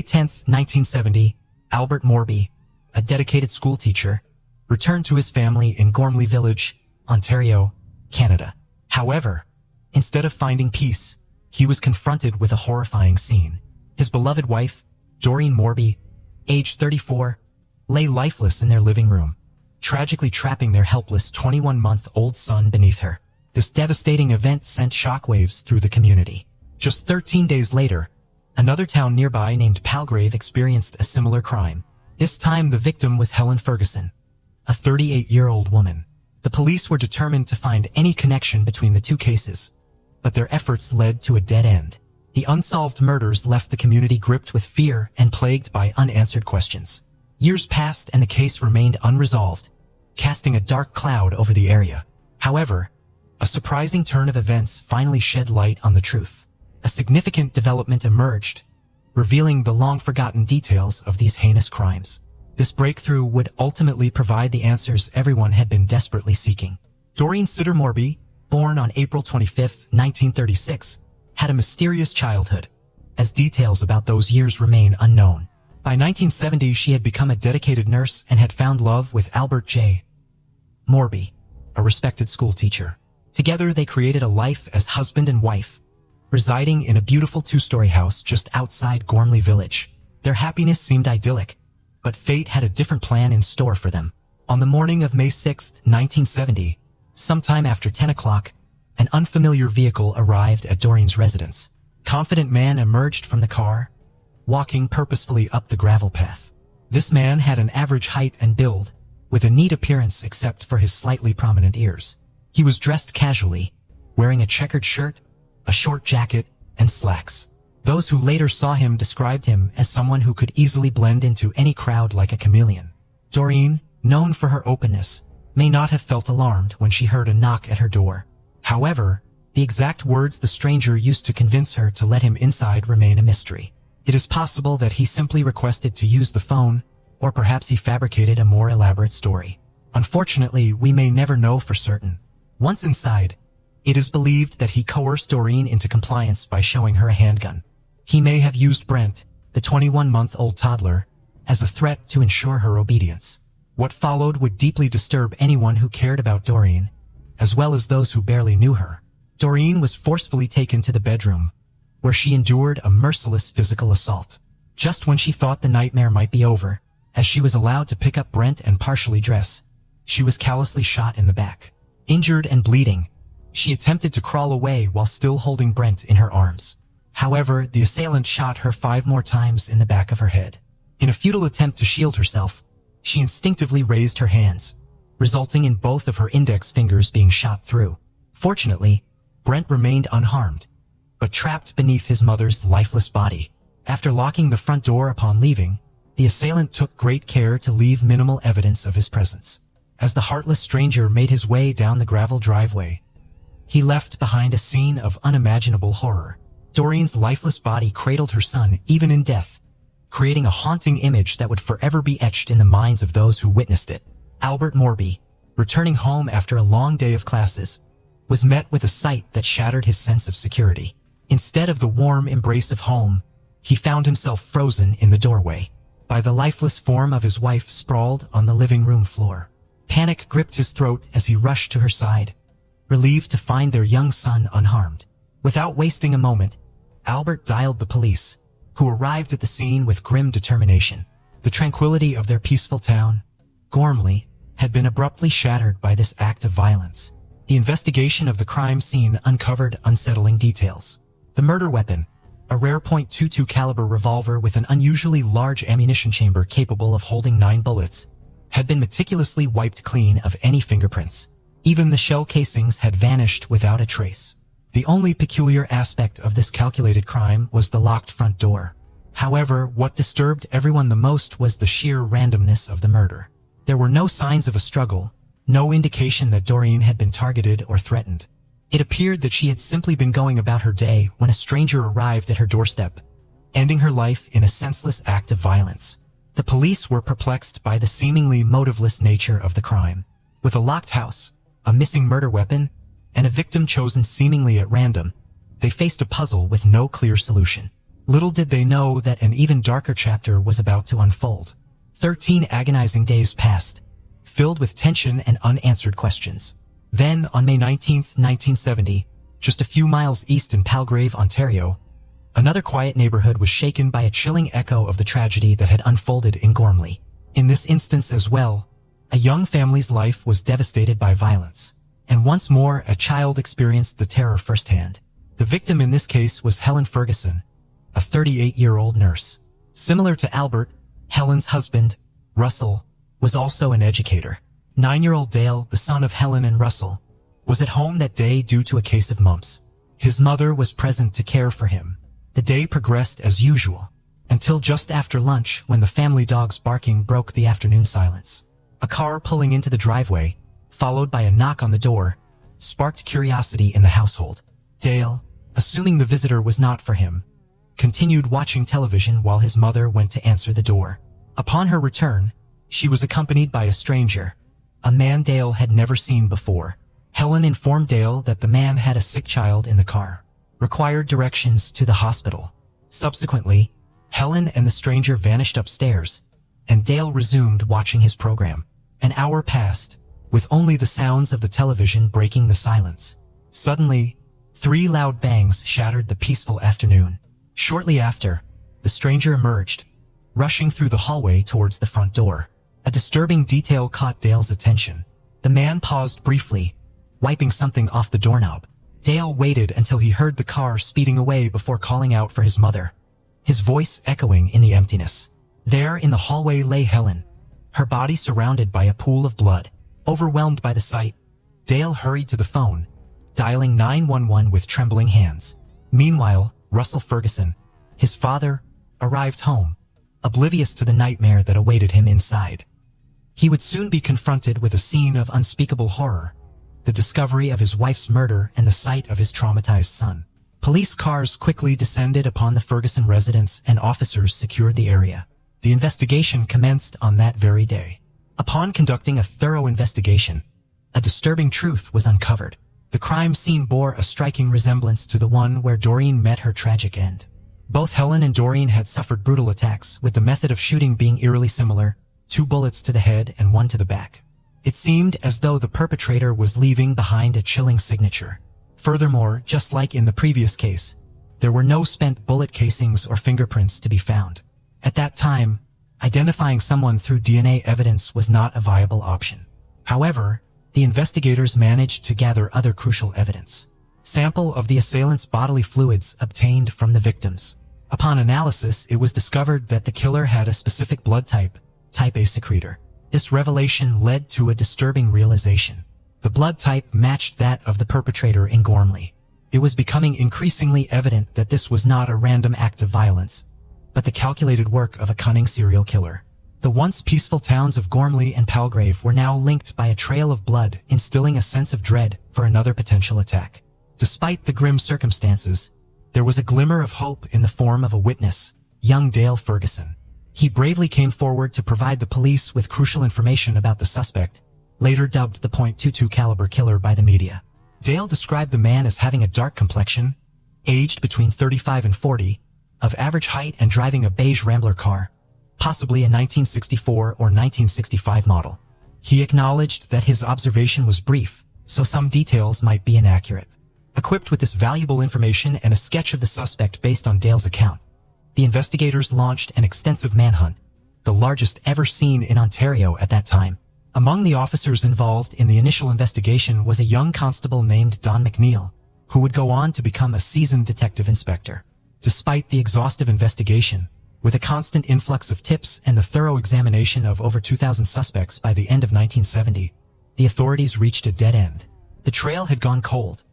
10, 1970, Albert Morby, a dedicated schoolteacher, returned to his family in Gormley Village, Ontario, Canada. However, instead of finding peace, he was confronted with a horrifying scene. His beloved wife, Doreen Morby, age 34, lay lifeless in their living room, tragically trapping their helpless 21-month-old son beneath her. This devastating event sent shockwaves through the community. Just 13 days later, another town nearby named Palgrave experienced a similar crime. This time the victim was Helen Ferguson, a 38-year-old woman. The police were determined to find any connection between the two cases, but their efforts led to a dead end. The unsolved murders left the community gripped with fear and plagued by unanswered questions. Years passed and the case remained unresolved, casting a dark cloud over the area. However, a surprising turn of events finally shed light on the truth. A significant development emerged, revealing the long-forgotten details of these heinous crimes. This breakthrough would ultimately provide the answers everyone had been desperately seeking. Doreen Sutter Morby, born on April 25, 1936, had a mysterious childhood, as details about those years remain unknown. By 1970, she had become a dedicated nurse and had found love with Albert J. Morby, a respected schoolteacher. Together, they created a life as husband and wife, residing in a beautiful two-story house just outside Gormley Village. Their happiness seemed idyllic, but fate had a different plan in store for them. On the morning of May 6, 1970, sometime after 10 o'clock, an unfamiliar vehicle arrived at Doreen's residence. A confident man emerged from the car, walking purposefully up the gravel path. This man had an average height and build, with a neat appearance except for his slightly prominent ears. He was dressed casually, wearing a checkered shirt, a short jacket, and slacks. Those who later saw him described him as someone who could easily blend into any crowd like a chameleon. Doreen, known for her openness, may not have felt alarmed when she heard a knock at her door. However, the exact words the stranger used to convince her to let him inside remain a mystery. It is possible that he simply requested to use the phone, or perhaps he fabricated a more elaborate story. Unfortunately, we may never know for certain. Once inside, it is believed that he coerced Doreen into compliance by showing her a handgun. He may have used Brent, the 21-month-old toddler, as a threat to ensure her obedience. What followed would deeply disturb anyone who cared about Doreen, as well as those who barely knew her. Doreen was forcefully taken to the bedroom, where she endured a merciless physical assault. Just when she thought the nightmare might be over, as she was allowed to pick up Brent and partially dress, she was callously shot in the back. Injured and bleeding, she attempted to crawl away while still holding Brent in her arms. However, the assailant shot her 5 more times in the back of her head. In a futile attempt to shield herself, she instinctively raised her hands, resulting in both of her index fingers being shot through. Fortunately, Brent remained unharmed, but trapped beneath his mother's lifeless body. After locking the front door upon leaving, the assailant took great care to leave minimal evidence of his presence. As the heartless stranger made his way down the gravel driveway, he left behind a scene of unimaginable horror. Doreen's lifeless body cradled her son even in death, creating a haunting image that would forever be etched in the minds of those who witnessed it. Albert Morby, returning home after a long day of classes, was met with a sight that shattered his sense of security. Instead of the warm embrace of home, he found himself frozen in the doorway by the lifeless form of his wife sprawled on the living room floor. Panic gripped his throat as he rushed to her side, relieved to find their young son unharmed. Without wasting a moment, Albert dialed the police, who arrived at the scene with grim determination. The tranquility of their peaceful town, Gormley, had been abruptly shattered by this act of violence. The investigation of the crime scene uncovered unsettling details. The murder weapon, a rare .22 caliber revolver with an unusually large ammunition chamber capable of holding 9 bullets, had been meticulously wiped clean of any fingerprints. Even the shell casings had vanished without a trace. The only peculiar aspect of this calculated crime was the locked front door. However, what disturbed everyone the most was the sheer randomness of the murder. There were no signs of a struggle, no indication that Doreen had been targeted or threatened. It appeared that she had simply been going about her day when a stranger arrived at her doorstep, ending her life in a senseless act of violence. The police were perplexed by the seemingly motiveless nature of the crime. With a locked house, a missing murder weapon, and a victim chosen seemingly at random, they faced a puzzle with no clear solution. Little did they know that an even darker chapter was about to unfold. 13 agonizing days passed, filled with tension and unanswered questions. Then, on May 19, 1970, just a few miles east in Palgrave, Ontario, another quiet neighborhood was shaken by a chilling echo of the tragedy that had unfolded in Gormley. In this instance as well, a young family's life was devastated by violence, and once more a child experienced the terror firsthand. The victim in this case was Helen Ferguson, a 38-year-old nurse. Similar to Albert, Helen's husband, Russell, was also an educator. 9-year-old Dale, the son of Helen and Russell, was at home that day due to a case of mumps. His mother was present to care for him. The day progressed as usual, until just after lunch when the family dog's barking broke the afternoon silence. A car pulling into the driveway, followed by a knock on the door, sparked curiosity in the household. Dale, assuming the visitor was not for him, continued watching television while his mother went to answer the door. Upon her return, she was accompanied by a stranger, a man Dale had never seen before. Helen informed Dale that the man had a sick child in the car, required directions to the hospital. Subsequently, Helen and the stranger vanished upstairs, and Dale resumed watching his program. An hour passed, with only the sounds of the television breaking the silence. Suddenly, 3 loud bangs shattered the peaceful afternoon. Shortly after, the stranger emerged, rushing through the hallway towards the front door. A disturbing detail caught Dale's attention. The man paused briefly, wiping something off the doorknob. Dale waited until he heard the car speeding away before calling out for his mother, his voice echoing in the emptiness. There in the hallway lay Helen, her body surrounded by a pool of blood. Overwhelmed by the sight, Dale hurried to the phone, dialing 911 with trembling hands. Meanwhile, Russell Ferguson, his father, arrived home, oblivious to the nightmare that awaited him inside. He would soon be confronted with a scene of unspeakable horror, the discovery of his wife's murder and the sight of his traumatized son. Police cars quickly descended upon the Ferguson residence and officers secured the area. The investigation commenced on that very day. Upon conducting a thorough investigation, a disturbing truth was uncovered. The crime scene bore a striking resemblance to the one where Doreen met her tragic end. Both Helen and Doreen had suffered brutal attacks, with the method of shooting being eerily similar, 2 bullets to the head and 1 to the back. It seemed as though the perpetrator was leaving behind a chilling signature. Furthermore, just like in the previous case, there were no spent bullet casings or fingerprints to be found. At that time, identifying someone through DNA evidence was not a viable option. However, the investigators managed to gather other crucial evidence. Sample of the assailant's bodily fluids obtained from the victims. Upon analysis, it was discovered that the killer had a specific blood type, type A secretor. This revelation led to a disturbing realization. The blood type matched that of the perpetrator in Gormley. It was becoming increasingly evident that this was not a random act of violence, but the calculated work of a cunning serial killer. The once peaceful towns of Gormley and Palgrave were now linked by a trail of blood, instilling a sense of dread for another potential attack. Despite the grim circumstances, there was a glimmer of hope in the form of a witness, young Dale Ferguson. He bravely came forward to provide the police with crucial information about the suspect, later dubbed the .22 caliber killer by the media. Dale described the man as having a dark complexion, aged between 35 and 40, of average height and driving a beige Rambler car, possibly a 1964 or 1965 model. He acknowledged that his observation was brief, so some details might be inaccurate. Equipped with this valuable information and a sketch of the suspect based on Dale's account, the investigators launched an extensive manhunt, the largest ever seen in Ontario at that time. Among the officers involved in the initial investigation was a young constable named Don McNeil, who would go on to become a seasoned detective inspector. Despite the exhaustive investigation, with a constant influx of tips and the thorough examination of over 2,000 suspects by the end of 1970, the authorities reached a dead end. The trail had gone cold,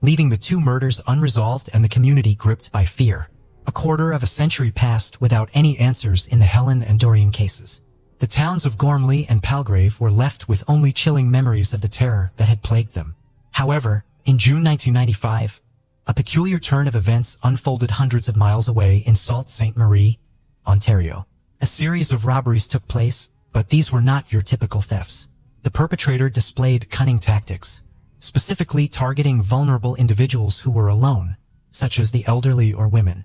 leaving the 2 murders unresolved and the community gripped by fear. A quarter of a century passed without any answers in the Helen and Doreen cases. The towns of Gormley and Palgrave were left with only chilling memories of the terror that had plagued them. However, in June 1995, a peculiar turn of events unfolded hundreds of miles away in Sault Ste. Marie, Ontario. A series of robberies took place, but these were not your typical thefts. The perpetrator displayed cunning tactics, specifically targeting vulnerable individuals who were alone, such as the elderly or women.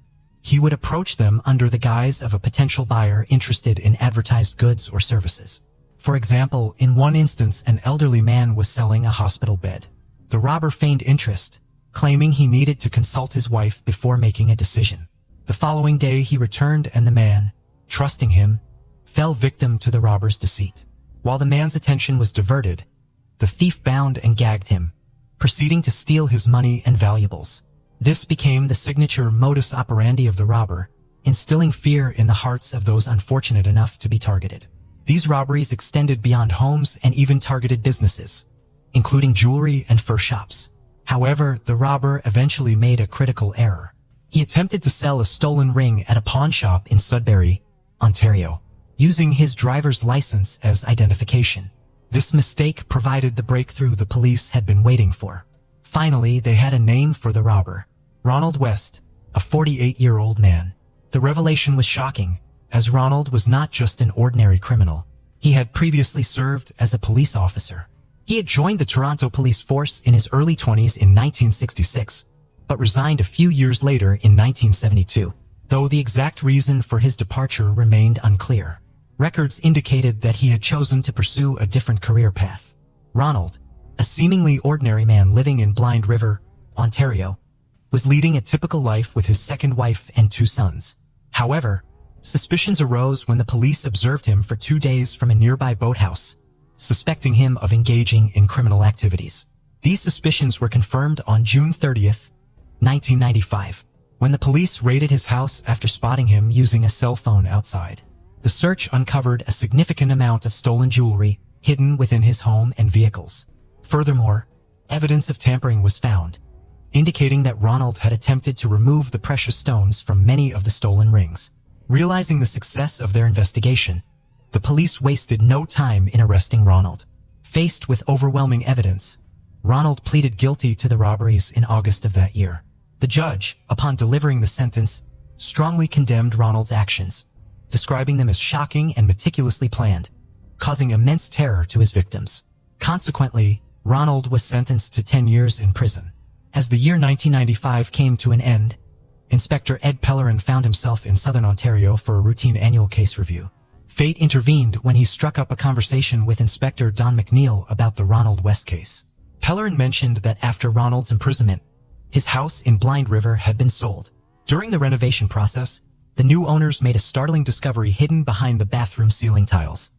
He would approach them under the guise of a potential buyer interested in advertised goods or services. For example, in one instance, an elderly man was selling a hospital bed. The robber feigned interest, claiming he needed to consult his wife before making a decision. The following day he returned and the man, trusting him, fell victim to the robber's deceit. While the man's attention was diverted, the thief bound and gagged him, proceeding to steal his money and valuables. This became the signature modus operandi of the robber, instilling fear in the hearts of those unfortunate enough to be targeted. These robberies extended beyond homes and even targeted businesses, including jewelry and fur shops. However, the robber eventually made a critical error. He attempted to sell a stolen ring at a pawn shop in Sudbury, Ontario, using his driver's license as identification. This mistake provided the breakthrough the police had been waiting for. Finally, they had a name for the robber: Ronald West, a 48-year-old man. The revelation was shocking, as Ronald was not just an ordinary criminal. He had previously served as a police officer. He had joined the Toronto Police Force in his early 20s in 1966, but resigned a few years later in 1972, though the exact reason for his departure remained unclear. Records indicated that he had chosen to pursue a different career path. Ronald, a seemingly ordinary man living in Blind River, Ontario, was leading a typical life with his second wife and 2 sons. However, suspicions arose when the police observed him for 2 days from a nearby boathouse, suspecting him of engaging in criminal activities. These suspicions were confirmed on June 30th, 1995, when the police raided his house after spotting him using a cell phone outside. The search uncovered a significant amount of stolen jewelry hidden within his home and vehicles. Furthermore, evidence of tampering was found, indicating that Ronald had attempted to remove the precious stones from many of the stolen rings. Realizing the success of their investigation, the police wasted no time in arresting Ronald. Faced with overwhelming evidence, Ronald pleaded guilty to the robberies in August of that year. The judge, upon delivering the sentence, strongly condemned Ronald's actions, describing them as shocking and meticulously planned, causing immense terror to his victims. Consequently, Ronald was sentenced to 10 years in prison. As the year 1995 came to an end, Inspector Ed Pellerin found himself in southern Ontario for a routine annual case review. Fate intervened when he struck up a conversation with Inspector Don McNeil about the Ronald West case. Pellerin mentioned that after Ronald's imprisonment, his house in Blind River had been sold. During the renovation process, the new owners made a startling discovery hidden behind the bathroom ceiling tiles: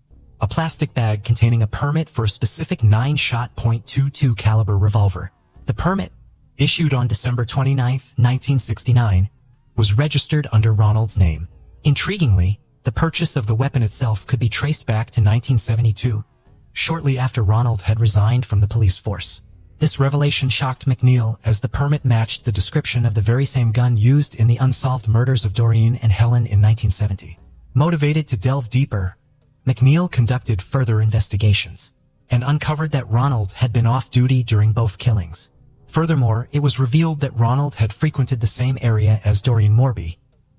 a plastic bag containing a permit for a specific 9-shot .22 caliber revolver. The permit, issued on December 29, 1969, was registered under Ronald's name. Intriguingly, the purchase of the weapon itself could be traced back to 1972, shortly after Ronald had resigned from the police force. This revelation shocked McNeil, as the permit matched the description of the very same gun used in the unsolved murders of Doreen and Helen in 1970. Motivated to delve deeper, McNeil conducted further investigations and uncovered that Ronald had been off duty during both killings. Furthermore, it was revealed that Ronald had frequented the same area as Doreen Morby,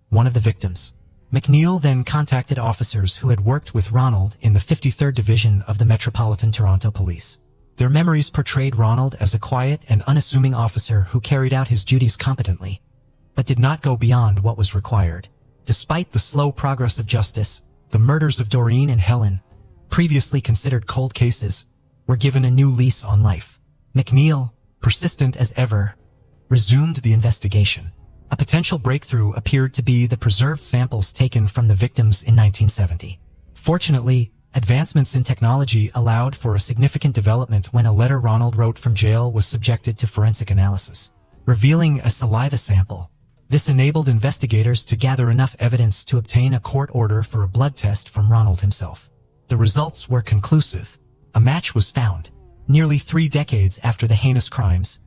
one of the victims. McNeil then contacted officers who had worked with Ronald in the 53rd Division of the Metropolitan Toronto Police. Their memories portrayed Ronald as a quiet and unassuming officer who carried out his duties competently, but did not go beyond what was required. Despite the slow progress of justice, the murders of Doreen and Helen, previously considered cold cases, were given a new lease on life. McNeil, persistent as ever, resumed the investigation. A potential breakthrough appeared to be the preserved samples taken from the victims in 1970. Fortunately, advancements in technology allowed for a significant development when a letter Ronald wrote from jail was subjected to forensic analysis, revealing a saliva sample. This enabled investigators to gather enough evidence to obtain a court order for a blood test from Ronald himself. The results were conclusive. A match was found. Nearly 3 decades after the heinous crimes,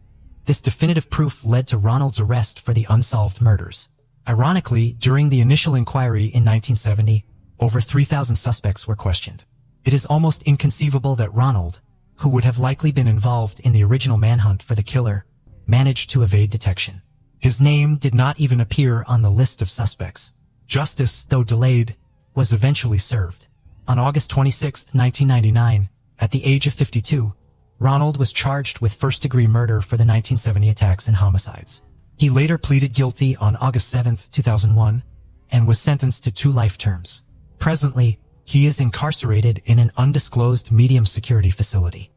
this definitive proof led to Ronald's arrest for the unsolved murders. Ironically, during the initial inquiry in 1970, over 3,000 suspects were questioned. It is almost inconceivable that Ronald, who would have likely been involved in the original manhunt for the killer, managed to evade detection. His name did not even appear on the list of suspects. Justice, though delayed, was eventually served. On August 26, 1999, at the age of 52, Ronald was charged with first-degree murder for the 1970 attacks and homicides. He later pleaded guilty on August 7, 2001, and was sentenced to 2 life terms. Presently, he is incarcerated in an undisclosed medium security facility.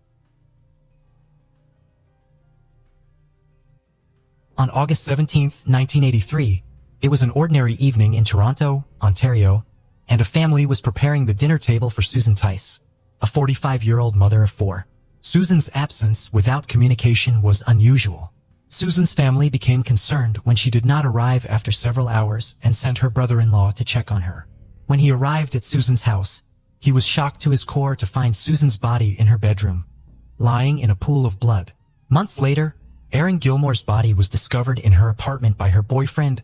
On August 17, 1983, it was an ordinary evening in Toronto, Ontario, and a family was preparing the dinner table for Susan Tice, a 45-year-old mother of 4. Susan's absence without communication was unusual. Susan's family became concerned when she did not arrive after several hours and sent her brother-in-law to check on her. When he arrived at Susan's house, he was shocked to his core to find Susan's body in her bedroom, lying in a pool of blood. Months later, Erin Gilmore's body was discovered in her apartment by her boyfriend,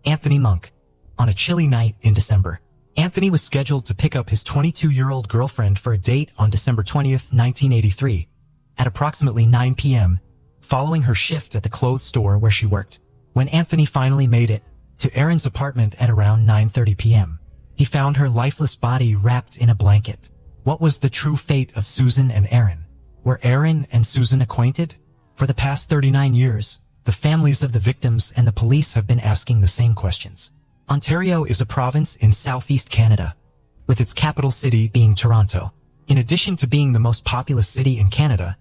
Anthony Monk, on a chilly night in December. Anthony was scheduled to pick up his 22-year-old girlfriend for a date on December 20, 1983, at approximately 9 p.m., following her shift at the clothes store where she worked. When Anthony finally made it to Erin's apartment at around 9:30 p.m., he found her lifeless body wrapped in a blanket. What was the true fate of Susan and Erin? Were Erin and Susan acquainted? For the past 39 years, the families of the victims and the police have been asking the same questions. Ontario is a province in southeast Canada, with its capital city being Toronto. In addition to being the most populous city in Canada,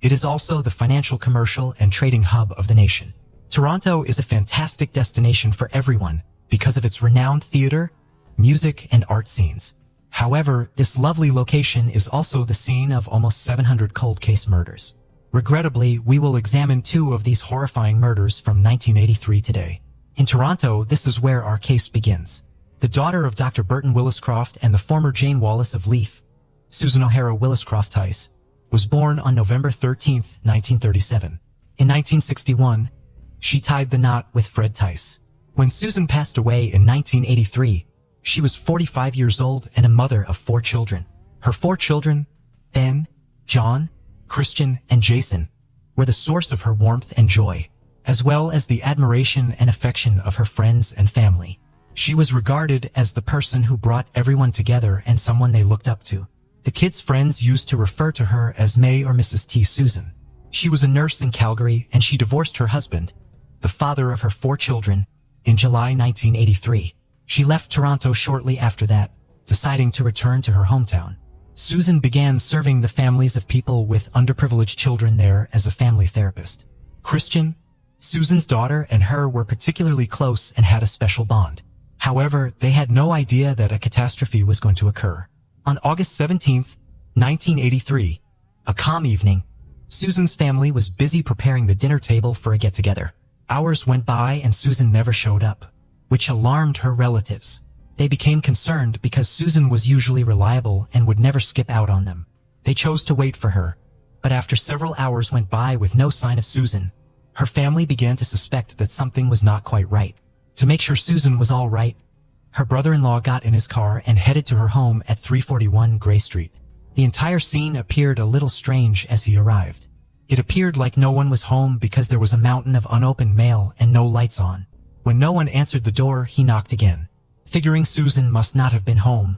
it is also the financial, commercial, and trading hub of the nation. Toronto is a fantastic destination for everyone because of its renowned theater, music, and art scenes. However, this lovely location is also the scene of almost 700 cold case murders. Regrettably, we will examine 2 of these horrifying murders from 1983 today. In Toronto, this is where our case begins. The daughter of Dr. Burton Williscroft and the former Jane Wallace of Leith, Susan O'Hara Williscroft Tice, was born on November 13, 1937. In 1961, she tied the knot with Fred Tice. When Susan passed away in 1983, she was 45 years old and a mother of 4 children. Her 4 children, Ben, John, Christian, and Jason, were the source of her warmth and joy, as well as the admiration and affection of her friends and family. She was regarded as the person who brought everyone together and someone they looked up to. The kids' friends used to refer to her as May or Mrs. T. Susan. She was a nurse in Calgary and she divorced her husband, the father of her 4 children, in July 1983. She left Toronto shortly after that, deciding to return to her hometown. Susan began serving the families of people with underprivileged children there as a family therapist. Christian, Susan's daughter, and her were particularly close and had a special bond. However, they had no idea that a catastrophe was going to occur. On August 17, 1983, a calm evening, Susan's family was busy preparing the dinner table for a get-together. Hours went by and Susan never showed up, which alarmed her relatives. They became concerned because Susan was usually reliable and would never skip out on them. They chose to wait for her, but after several hours went by with no sign of Susan, her family began to suspect that something was not quite right. To make sure Susan was all right, her brother-in-law got in his car and headed to her home at 341 Gray Street. The entire scene appeared a little strange as he arrived. It appeared like no one was home because there was a mountain of unopened mail and no lights on. When no one answered the door, he knocked again. Figuring Susan must not have been home,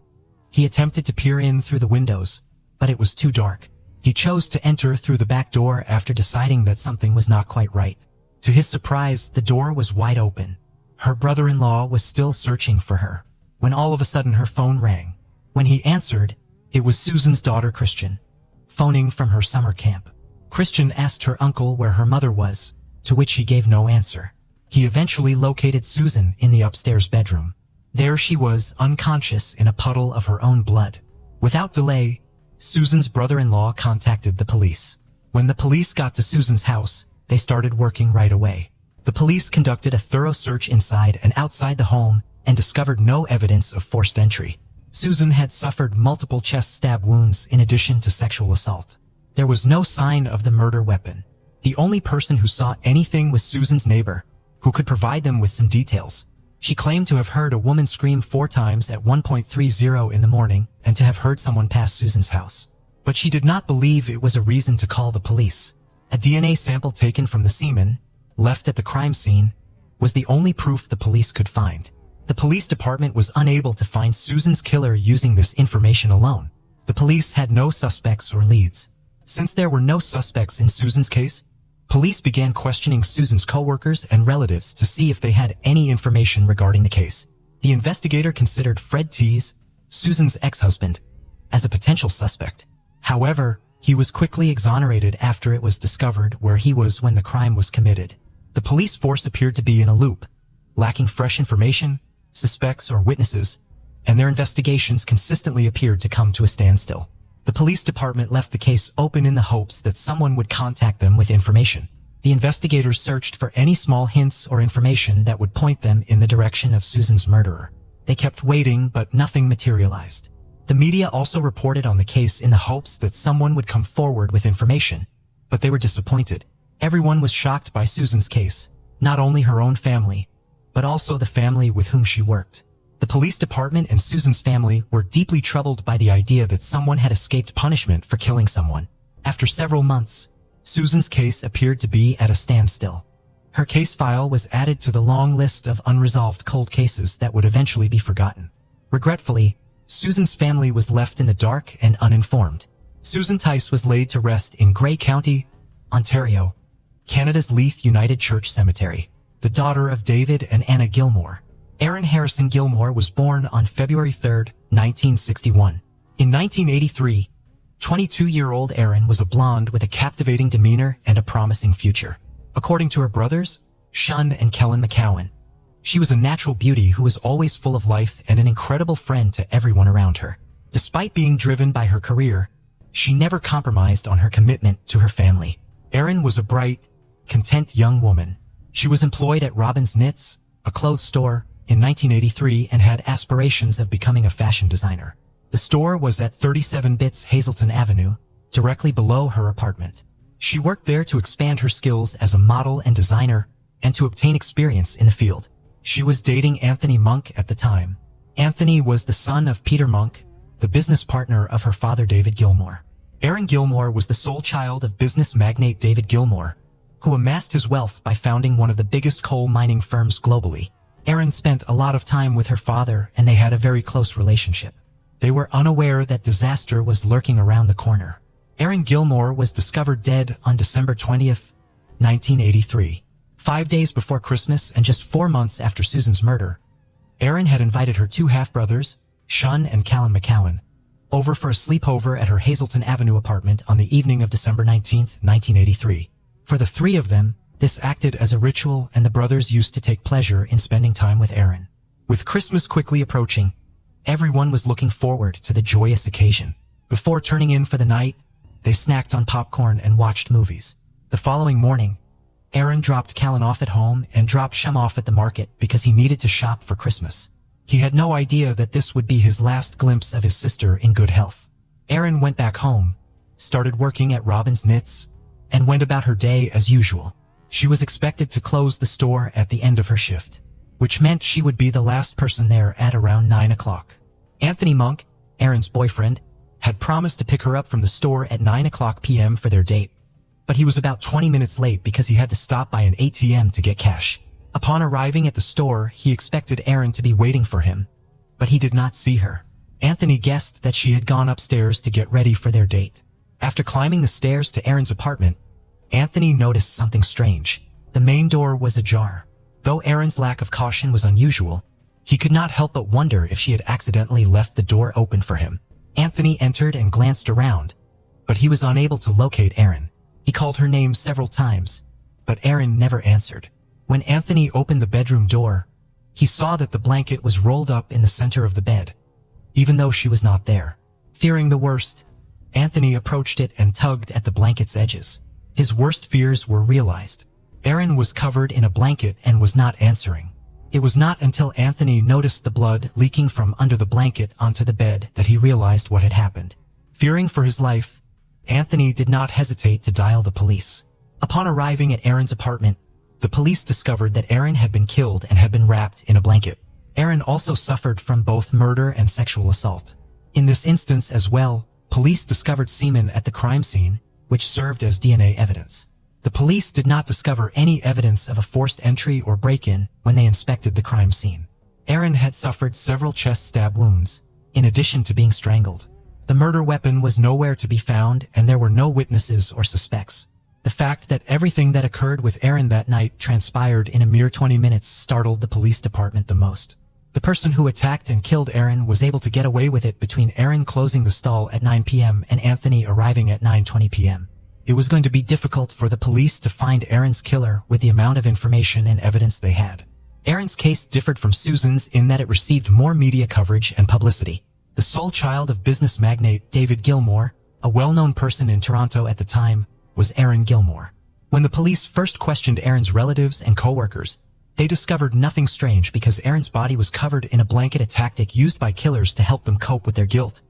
he attempted to peer in through the windows, but it was too dark. He chose to enter through the back door after deciding that something was not quite right. To his surprise, the door was wide open. Her brother-in-law was still searching for her, when all of a sudden her phone rang. When he answered, it was Susan's daughter Christian, phoning from her summer camp. Christian asked her uncle where her mother was, to which he gave no answer. He eventually located Susan in the upstairs bedroom. There she was, unconscious in a puddle of her own blood. Without delay, Susan's brother-in-law contacted the police. When the police got to Susan's house, they started working right away. The police conducted a thorough search inside and outside the home and discovered no evidence of forced entry. Susan had suffered multiple chest stab wounds in addition to sexual assault. There was no sign of the murder weapon. The only person who saw anything was Susan's neighbor, who could provide them with some details. She claimed to have heard a woman scream 4 times at 1:30 in the morning and to have heard someone pass Susan's house. But she did not believe it was a reason to call the police. A DNA sample taken from the semen, left at the crime scene, was the only proof the police could find. The police department was unable to find Susan's killer using this information alone. The police had no suspects or leads. Since there were no suspects in Susan's case, Police began questioning Susan's coworkers and relatives to see if they had any information regarding the case. The investigator considered Fred Teese, Susan's ex-husband, as a potential suspect. However, he was quickly exonerated after it was discovered where he was when the crime was committed. The police force appeared to be in a loop, lacking fresh information, suspects, or witnesses, and their investigations consistently appeared to come to a standstill. The police department left the case open in the hopes that someone would contact them with information. The investigators searched for any small hints or information that would point them in the direction of Susan's murderer. They kept waiting, but nothing materialized. The media also reported on the case in the hopes that someone would come forward with information, but they were disappointed. Everyone was shocked by Susan's case, not only her own family, but also the family with whom she worked. The police department and Susan's family were deeply troubled by the idea that someone had escaped punishment for killing someone. After several months, Susan's case appeared to be at a standstill. Her case file was added to the long list of unresolved cold cases that would eventually be forgotten. Regretfully, Susan's family was left in the dark and uninformed. Susan Tice was laid to rest in Grey County, Ontario, Canada's Leith United Church Cemetery, the daughter of David and Anna Gilmore. Erin Harrison Gilmore was born on February 3, 1961. In 1983, 22-year-old Erin was a blonde with a captivating demeanor and a promising future. According to her brothers, Sean and Kellen McCowan, she was a natural beauty who was always full of life and an incredible friend to everyone around her. Despite being driven by her career, she never compromised on her commitment to her family. Erin was a bright, content young woman. She was employed at Robbins Knits, a clothes store, in 1983 and had aspirations of becoming a fashion designer. The store was at 37 Bits Hazelton Avenue, directly below her apartment. She worked there to expand her skills as a model and designer and to obtain experience in the field. She was dating Anthony Monk at the time. Anthony was the son of Peter Monk, the business partner of her father David Gilmore. Erin Gilmore was the sole child of business magnate David Gilmore, who amassed his wealth by founding one of the biggest coal mining firms globally. Erin spent a lot of time with her father and they had a very close relationship. They were unaware that disaster was lurking around the corner. Erin Gilmore was discovered dead on December 20th, 1983. 5 days before Christmas and just 4 months after Susan's murder, Erin had invited her two half-brothers, Sean and Callan McCowan, over for a sleepover at her Hazelton Avenue apartment on the evening of December 19th, 1983. For the three of them, this acted as a ritual and the brothers used to take pleasure in spending time with Erin. With Christmas quickly approaching, everyone was looking forward to the joyous occasion. Before turning in for the night, they snacked on popcorn and watched movies. The following morning, Erin dropped Callan off at home and dropped Shem off at the market because he needed to shop for Christmas. He had no idea that this would be his last glimpse of his sister in good health. Erin went back home, started working at Robbins Knits, and went about her day as usual. She was expected to close the store at the end of her shift, which meant she would be the last person there at around 9 o'clock. Anthony Monk, Erin's boyfriend, had promised to pick her up from the store at 9 o'clock p.m. for their date, but he was about 20 minutes late because he had to stop by an ATM to get cash. Upon arriving at the store, he expected Erin to be waiting for him, but he did not see her. Anthony guessed that she had gone upstairs to get ready for their date. After climbing the stairs to Erin's apartment, Anthony noticed something strange. The main door was ajar. Though Erin's lack of caution was unusual, he could not help but wonder if she had accidentally left the door open for him. Anthony entered and glanced around, but he was unable to locate Erin. He called her name several times, but Erin never answered. When Anthony opened the bedroom door, he saw that the blanket was rolled up in the center of the bed, even though she was not there. Fearing the worst, Anthony approached it and tugged at the blanket's edges. His worst fears were realized. Erin was covered in a blanket and was not answering. It was not until Anthony noticed the blood leaking from under the blanket onto the bed that he realized what had happened. Fearing for his life, Anthony did not hesitate to dial the police. Upon arriving at Erin's apartment, the police discovered that Erin had been killed and had been wrapped in a blanket. Erin also suffered from both murder and sexual assault. In this instance as well, police discovered semen at the crime scene, which served as DNA evidence. The police did not discover any evidence of a forced entry or break-in when they inspected the crime scene. Erin had suffered several chest stab wounds, in addition to being strangled. The murder weapon was nowhere to be found and there were no witnesses or suspects. The fact that everything that occurred with Aaron that night transpired in a mere 20 minutes startled the police department the most. The person who attacked and killed Aaron was able to get away with it between Aaron closing the stall at 9 p.m. and Anthony arriving at 9:20 p.m. It was going to be difficult for the police to find Aaron's killer with the amount of information and evidence they had. Aaron's case differed from Susan's in that it received more media coverage and publicity. The sole child of business magnate David Gilmore, a well-known person in Toronto at the time, was Aaron Gilmore. When the police first questioned Aaron's relatives and co-workers, they discovered nothing strange because Aaron's body was covered in a blanket, a tactic used by killers to help them cope with their guilt.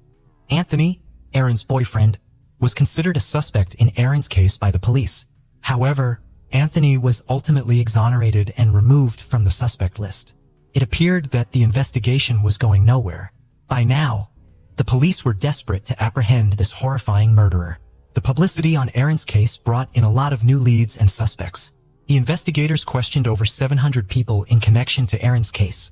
Anthony, Aaron's boyfriend, was considered a suspect in Aaron's case by the police. However, Anthony was ultimately exonerated and removed from the suspect list. It appeared that the investigation was going nowhere. By now, the police were desperate to apprehend this horrifying murderer. The publicity on Aaron's case brought in a lot of new leads and suspects. The investigators questioned over 700 people in connection to Aaron's case,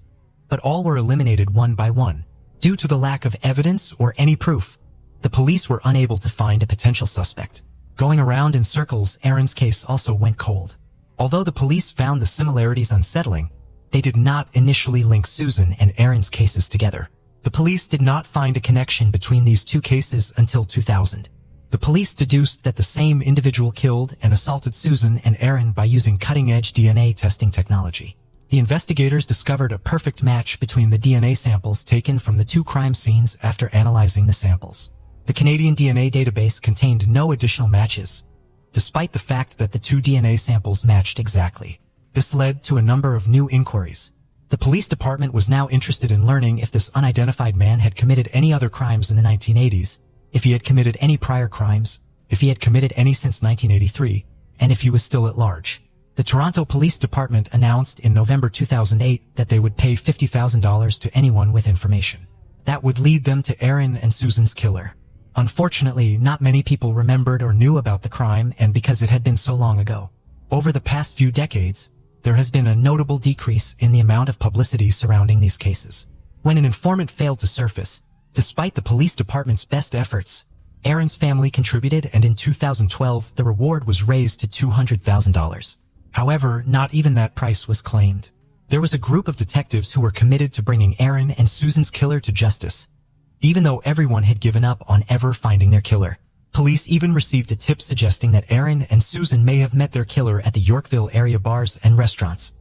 but all were eliminated one by one. Due to the lack of evidence or any proof, the police were unable to find a potential suspect. Going around in circles, Aaron's case also went cold. Although the police found the similarities unsettling, they did not initially link Susan and Aaron's cases together. The police did not find a connection between these two cases until 2000. The police deduced that the same individual killed and assaulted Susan and Aaron by using cutting-edge DNA testing technology. The investigators discovered a perfect match between the DNA samples taken from the two crime scenes after analyzing the samples. The Canadian DNA database contained no additional matches, despite the fact that the two DNA samples matched exactly. This led to a number of new inquiries. The police department was now interested in learning if this unidentified man had committed any other crimes in the 1980s, if he had committed any prior crimes, if he had committed any since 1983, and if he was still at large. The Toronto Police Department announced in November 2008 that they would pay $50,000 to anyone with information. That would lead them to Aaron and Susan's killer. Unfortunately, not many people remembered or knew about the crime, and because it had been so long ago. Over the past few decades, there has been a notable decrease in the amount of publicity surrounding these cases. When an informant failed to surface, despite the police department's best efforts, Aaron's family contributed, and in 2012 the reward was raised to $200,000. However, not even that price was claimed. There was a group of detectives who were committed to bringing Aaron and Susan's killer to justice, even though everyone had given up on ever finding their killer. Police even received a tip suggesting that Aaron and Susan may have met their killer at the Yorkville area bars and restaurants,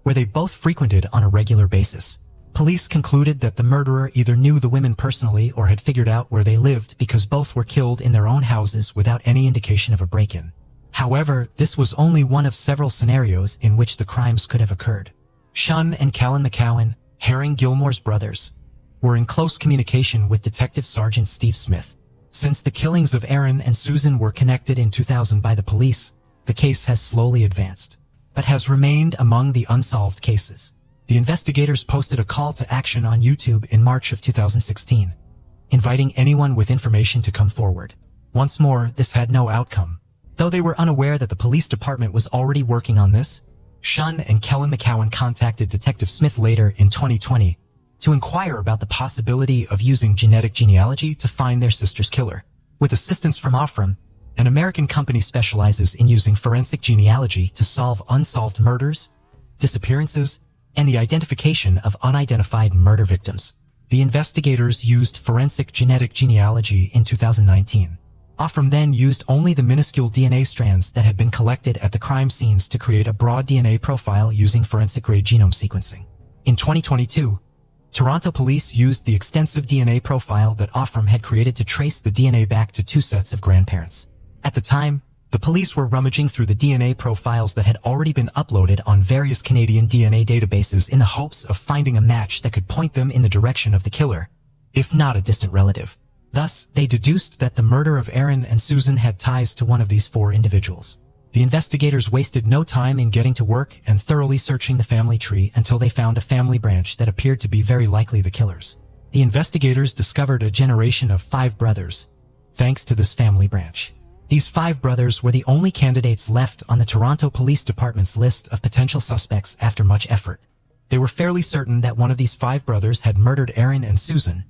where they both frequented on a regular basis. Police concluded that the murderer either knew the women personally or had figured out where they lived because both were killed in their own houses without any indication of a break-in. However, this was only one of several scenarios in which the crimes could have occurred. Sean and Callan McCowan, Aaron Gilmore's brothers, were in close communication with Detective Sergeant Steve Smith. Since the killings of Aaron and Susan were connected in 2000 by the police, the case has slowly advanced, but has remained among the unsolved cases. The investigators posted a call to action on YouTube in March of 2016, inviting anyone with information to come forward. Once more, this had no outcome. Though they were unaware that the police department was already working on this, Sean and Callan McCowan contacted Detective Smith later in 2020 to inquire about the possibility of using genetic genealogy to find their sister's killer. With assistance from Offram, an American company specializes in using forensic genealogy to solve unsolved murders, disappearances, and the identification of unidentified murder victims. The investigators used forensic genetic genealogy in 2019. Offram then used only the minuscule DNA strands that had been collected at the crime scenes to create a broad DNA profile using forensic-grade genome sequencing. In 2022, Toronto police used the extensive DNA profile that Offram had created to trace the DNA back to two sets of grandparents. At the time, the police were rummaging through the DNA profiles that had already been uploaded on various Canadian DNA databases in the hopes of finding a match that could point them in the direction of the killer, if not a distant relative. Thus, they deduced that the murder of Aaron and Susan had ties to one of these four individuals. The investigators wasted no time in getting to work and thoroughly searching the family tree until they found a family branch that appeared to be very likely the killer's. The investigators discovered a generation of 5 brothers, thanks to this family branch. These 5 brothers were the only candidates left on the Toronto Police Department's list of potential suspects after much effort. They were fairly certain that one of these 5 brothers had murdered Aaron and Susan,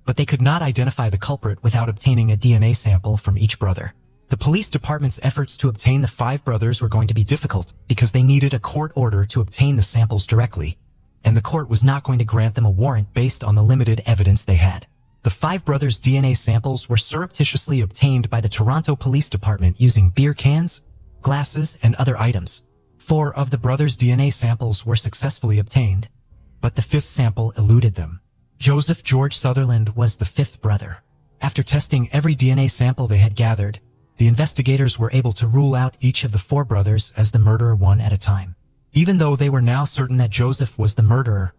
but they could not identify the culprit without obtaining a DNA sample from each brother. The police department's efforts to obtain the 5 brothers were going to be difficult because they needed a court order to obtain the samples directly, and the court was not going to grant them a warrant based on the limited evidence they had. The 5 brothers' DNA samples were surreptitiously obtained by the Toronto Police Department using beer cans, glasses, and other items. 4 of the brothers' DNA samples were successfully obtained, but the 5th sample eluded them. Joseph George Sutherland was the 5th brother. After testing every DNA sample they had gathered, the investigators were able to rule out each of the 4 brothers as the murderer one at a time. Even though they were now certain that Joseph was the murderer,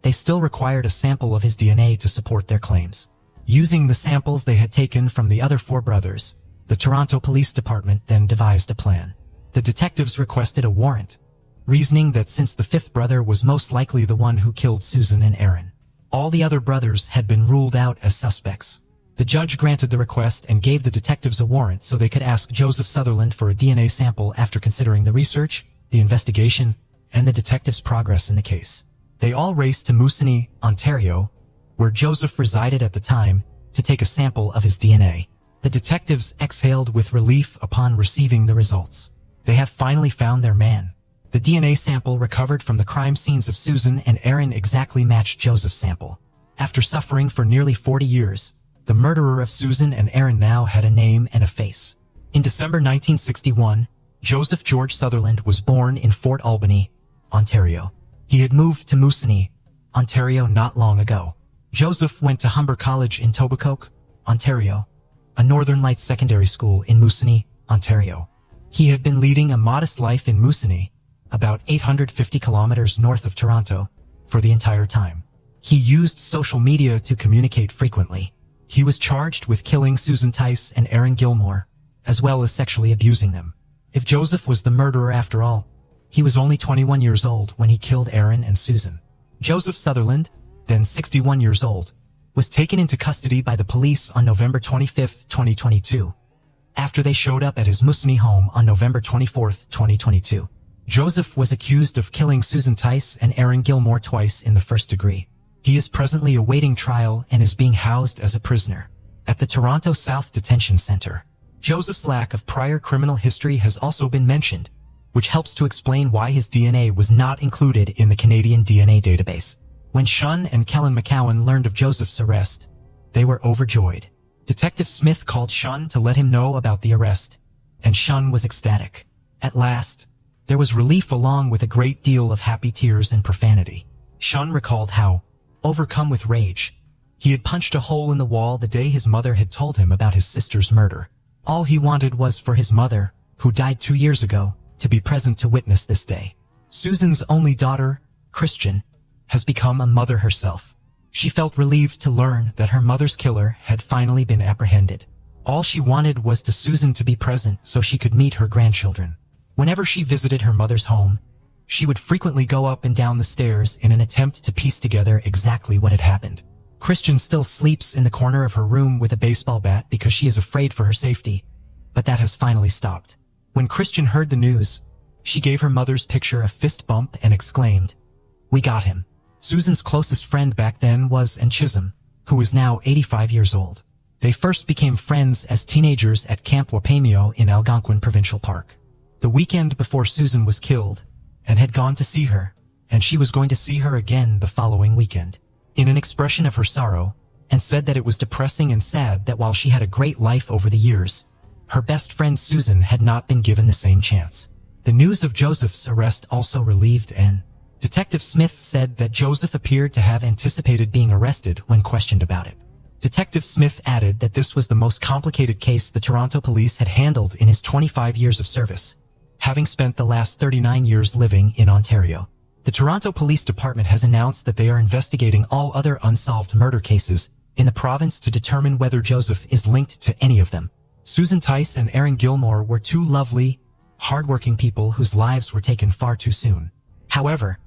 they still required a sample of his DNA to support their claims. Using the samples they had taken from the other 4 brothers, the Toronto Police Department then devised a plan. The detectives requested a warrant, reasoning that since the 5th brother was most likely the one who killed Susan and Aaron, all the other brothers had been ruled out as suspects. The judge granted the request and gave the detectives a warrant so they could ask Joseph Sutherland for a DNA sample after considering the research, the investigation, and the detectives' progress in the case. They all raced to Moosonee, Ontario, where Joseph resided at the time, to take a sample of his DNA. The detectives exhaled with relief upon receiving the results. They have finally found their man. The DNA sample recovered from the crime scenes of Susan and Aaron exactly matched Joseph's sample. After suffering for nearly 40 years, the murderer of Susan and Aaron now had a name and a face. In December 1961, Joseph George Sutherland was born in Fort Albany, Ontario. He had moved to Moosonee, Ontario not long ago. Joseph went to Humber College in Tobicoke, Ontario, a Northern Lights secondary school in Moosonee, Ontario. He had been leading a modest life in Moosonee, about 850 kilometers north of Toronto, for the entire time. He used social media to communicate frequently. He was charged with killing Susan Tice and Aaron Gilmore, as well as sexually abusing them. If Joseph was the murderer after all, he was only 21 years old when he killed Aaron and Susan. Joseph Sutherland, then 61 years old, was taken into custody by the police on November 25, 2022, after they showed up at his Moosonee home on November 24, 2022. Joseph was accused of killing Susan Tice and Aaron Gilmore twice in the first degree. He is presently awaiting trial and is being housed as a prisoner at the Toronto South Detention Center. Joseph's lack of prior criminal history has also been mentioned, which helps to explain why his DNA was not included in the Canadian DNA database. When Sean and Kellen McCowan learned of Joseph's arrest, they were overjoyed. Detective Smith called Sean to let him know about the arrest, and Sean was ecstatic. At last, there was relief along with a great deal of happy tears and profanity. Sean recalled how, overcome with rage, he had punched a hole in the wall the day his mother had told him about his sister's murder. All he wanted was for his mother, who died 2 years ago, to be present to witness this day. Susan's only daughter, Christian, has become a mother herself. She felt relieved to learn that her mother's killer had finally been apprehended. All she wanted was to Susan to be present so she could meet her grandchildren. Whenever she visited her mother's home, she would frequently go up and down the stairs in an attempt to piece together exactly what had happened. Christian still sleeps in the corner of her room with a baseball bat because she is afraid for her safety, but that has finally stopped. When Christian heard the news, she gave her mother's picture a fist bump and exclaimed, "We got him." Susan's closest friend back then was Ann Chisholm, who is now 85 years old. They first became friends as teenagers at Camp Wapameo in Algonquin Provincial Park. The weekend before Susan was killed, Ann had gone to see her, and she was going to see her again the following weekend. In an expression of her sorrow, Ann said that it was depressing and sad that while she had a great life over the years, her best friend Susan had not been given the same chance. The news of Joseph's arrest also relieved Ann. Detective Smith said that Joseph appeared to have anticipated being arrested when questioned about it. Detective Smith added that this was the most complicated case the Toronto police had handled in his 25 years of service, having spent the last 39 years living in Ontario. The Toronto Police Department has announced that they are investigating all other unsolved murder cases in the province to determine whether Joseph is linked to any of them. Susan Tice and Aaron Gilmore were 2 lovely, hardworking people whose lives were taken far too soon. However,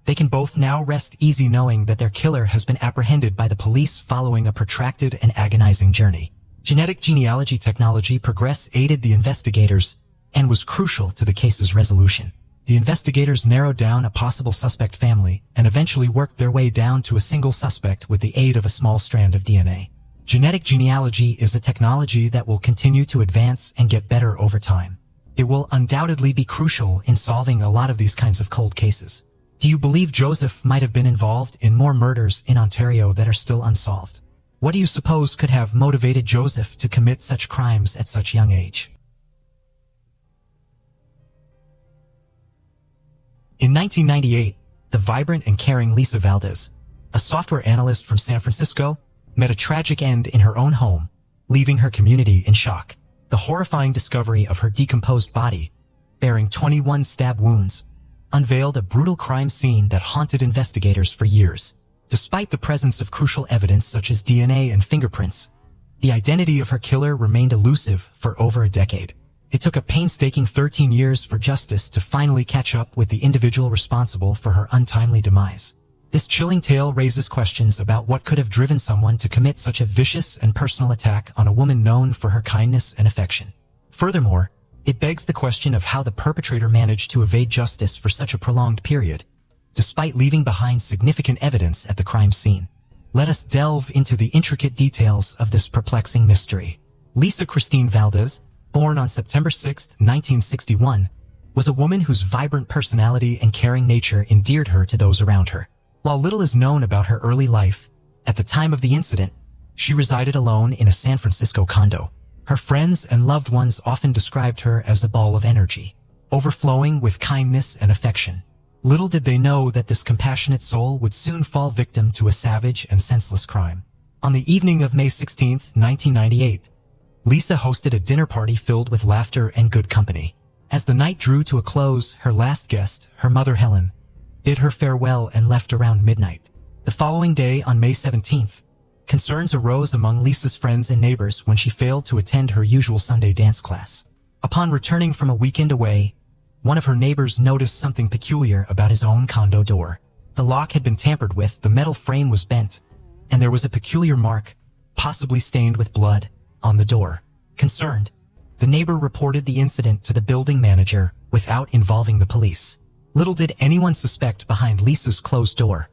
they can both now rest easy knowing that their killer has been apprehended by the police following a protracted and agonizing journey. Genetic genealogy technology progress aided the investigators and was crucial to the case's resolution. The investigators narrowed down a possible suspect family and eventually worked their way down to a single suspect with the aid of a small strand of DNA. Genetic genealogy is a technology that will continue to advance and get better over time. It will undoubtedly be crucial in solving a lot of these kinds of cold cases. Do you believe Joseph might have been involved in more murders in Ontario that are still unsolved? What do you suppose could have motivated Joseph to commit such crimes at such a young age? In 1998, the vibrant and caring Lisa Valdez, a software analyst from San Francisco, met a tragic end in her own home, leaving her community in shock. The horrifying discovery of her decomposed body, bearing 21 stab wounds, unveiled a brutal crime scene that haunted investigators for years. Despite the presence of crucial evidence such as DNA and fingerprints, the identity of her killer remained elusive for over a decade. It took a painstaking 13 years for justice to finally catch up with the individual responsible for her untimely demise. This chilling tale raises questions about what could have driven someone to commit such a vicious and personal attack on a woman known for her kindness and affection. Furthermore, it begs the question of how the perpetrator managed to evade justice for such a prolonged period, despite leaving behind significant evidence at the crime scene. Let us delve into the intricate details of this perplexing mystery. Lisa Christine Valdez, born on September 6, 1961, was a woman whose vibrant personality and caring nature endeared her to those around her. While little is known about her early life, at the time of the incident, she resided alone in a San Francisco condo. Her friends and loved ones often described her as a ball of energy, overflowing with kindness and affection. Little did they know that this compassionate soul would soon fall victim to a savage and senseless crime. On the evening of May 16, 1998, Lisa hosted a dinner party filled with laughter and good company. As the night drew to a close, her last guest, her mother Helen, bid her farewell and left around midnight. The following day, on May 17th, concerns arose among Lisa's friends and neighbors when she failed to attend her usual Sunday dance class. Upon returning from a weekend away, one of her neighbors noticed something peculiar about his own condo door. The lock had been tampered with, the metal frame was bent, and there was a peculiar mark, possibly stained with blood, on the door. Concerned, the neighbor reported the incident to the building manager without involving the police. Little did anyone suspect behind Lisa's closed door,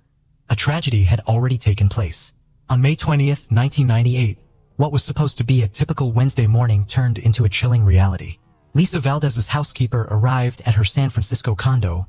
a tragedy had already taken place. On May 20th, 1998, what was supposed to be a typical Wednesday morning turned into a chilling reality. Lisa Valdez's housekeeper arrived at her San Francisco condo,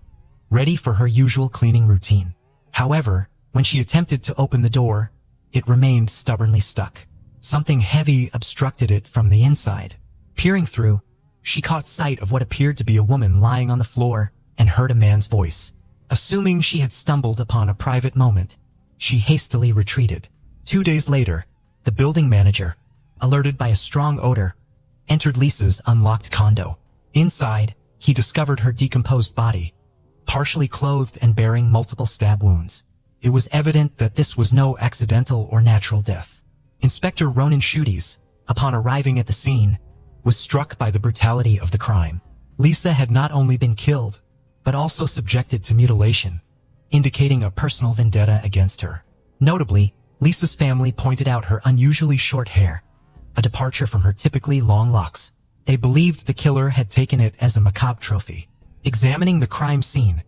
ready for her usual cleaning routine. However, when she attempted to open the door, it remained stubbornly stuck. Something heavy obstructed it from the inside. Peering through, she caught sight of what appeared to be a woman lying on the floor and heard a man's voice. Assuming she had stumbled upon a private moment, she hastily retreated. 2 days later, the building manager, alerted by a strong odor, entered Lisa's unlocked condo. Inside, he discovered her decomposed body, partially clothed and bearing multiple stab wounds. It was evident that this was no accidental or natural death. Inspector Ronan Schuttes, upon arriving at the scene, was struck by the brutality of the crime. Lisa had not only been killed, but also subjected to mutilation, indicating a personal vendetta against her. Notably, Lisa's family pointed out her unusually short hair, a departure from her typically long locks. They believed the killer had taken it as a macabre trophy. Examining the crime scene,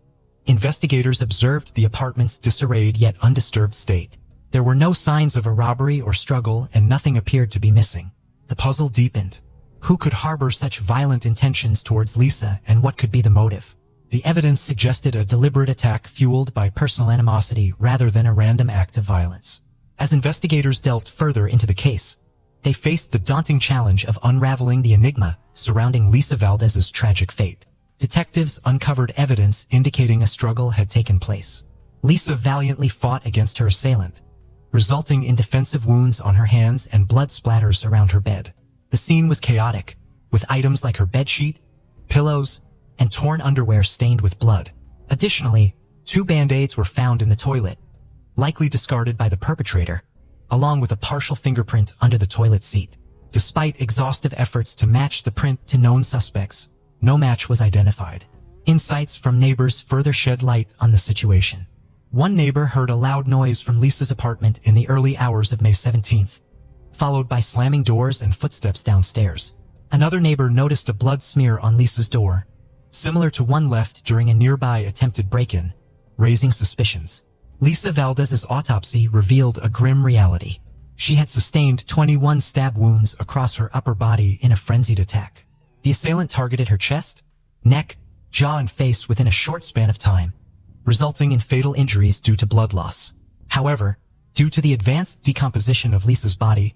investigators observed the apartment's disarrayed yet undisturbed state. There were no signs of a robbery or struggle, and nothing appeared to be missing. The puzzle deepened. Who could harbor such violent intentions towards Lisa, and what could be the motive? The evidence suggested a deliberate attack fueled by personal animosity rather than a random act of violence. As investigators delved further into the case, they faced the daunting challenge of unraveling the enigma surrounding Lisa Valdez's tragic fate. Detectives uncovered evidence indicating a struggle had taken place. Lisa valiantly fought against her assailant, resulting in defensive wounds on her hands and blood splatters around her bed. The scene was chaotic, with items like her bedsheet, pillows, and torn underwear stained with blood. Additionally, 2 band-aids were found in the toilet, likely discarded by the perpetrator, along with a partial fingerprint under the toilet seat. Despite exhaustive efforts to match the print to known suspects, no match was identified. Insights from neighbors further shed light on the situation. One neighbor heard a loud noise from Lisa's apartment in the early hours of May 17th, followed by slamming doors and footsteps downstairs. Another neighbor noticed a blood smear on Lisa's door, similar to one left during a nearby attempted break-in, raising suspicions. Lisa Valdez's autopsy revealed a grim reality. She had sustained 21 stab wounds across her upper body in a frenzied attack. The assailant targeted her chest, neck, jaw, and face within a short span of time, resulting in fatal injuries due to blood loss. However, due to the advanced decomposition of Lisa's body,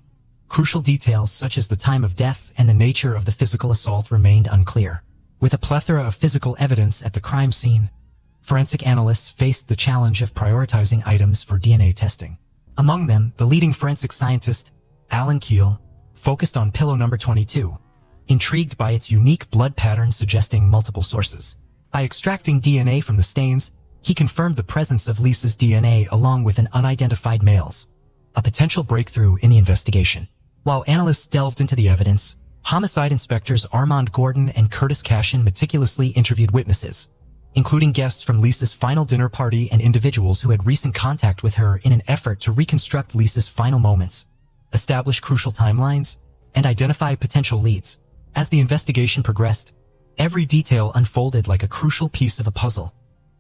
crucial details such as the time of death and the nature of the physical assault remained unclear. With a plethora of physical evidence at the crime scene, forensic analysts faced the challenge of prioritizing items for DNA testing. Among them, the leading forensic scientist, Alan Keel, focused on pillow number 22, intrigued by its unique blood pattern suggesting multiple sources. By extracting DNA from the stains, he confirmed the presence of Lisa's DNA along with an unidentified male's, a potential breakthrough in the investigation. While analysts delved into the evidence, homicide inspectors Armand Gordon and Curtis Cashin meticulously interviewed witnesses, including guests from Lisa's final dinner party and individuals who had recent contact with her in an effort to reconstruct Lisa's final moments, establish crucial timelines, and identify potential leads. As the investigation progressed, every detail unfolded like a crucial piece of a puzzle,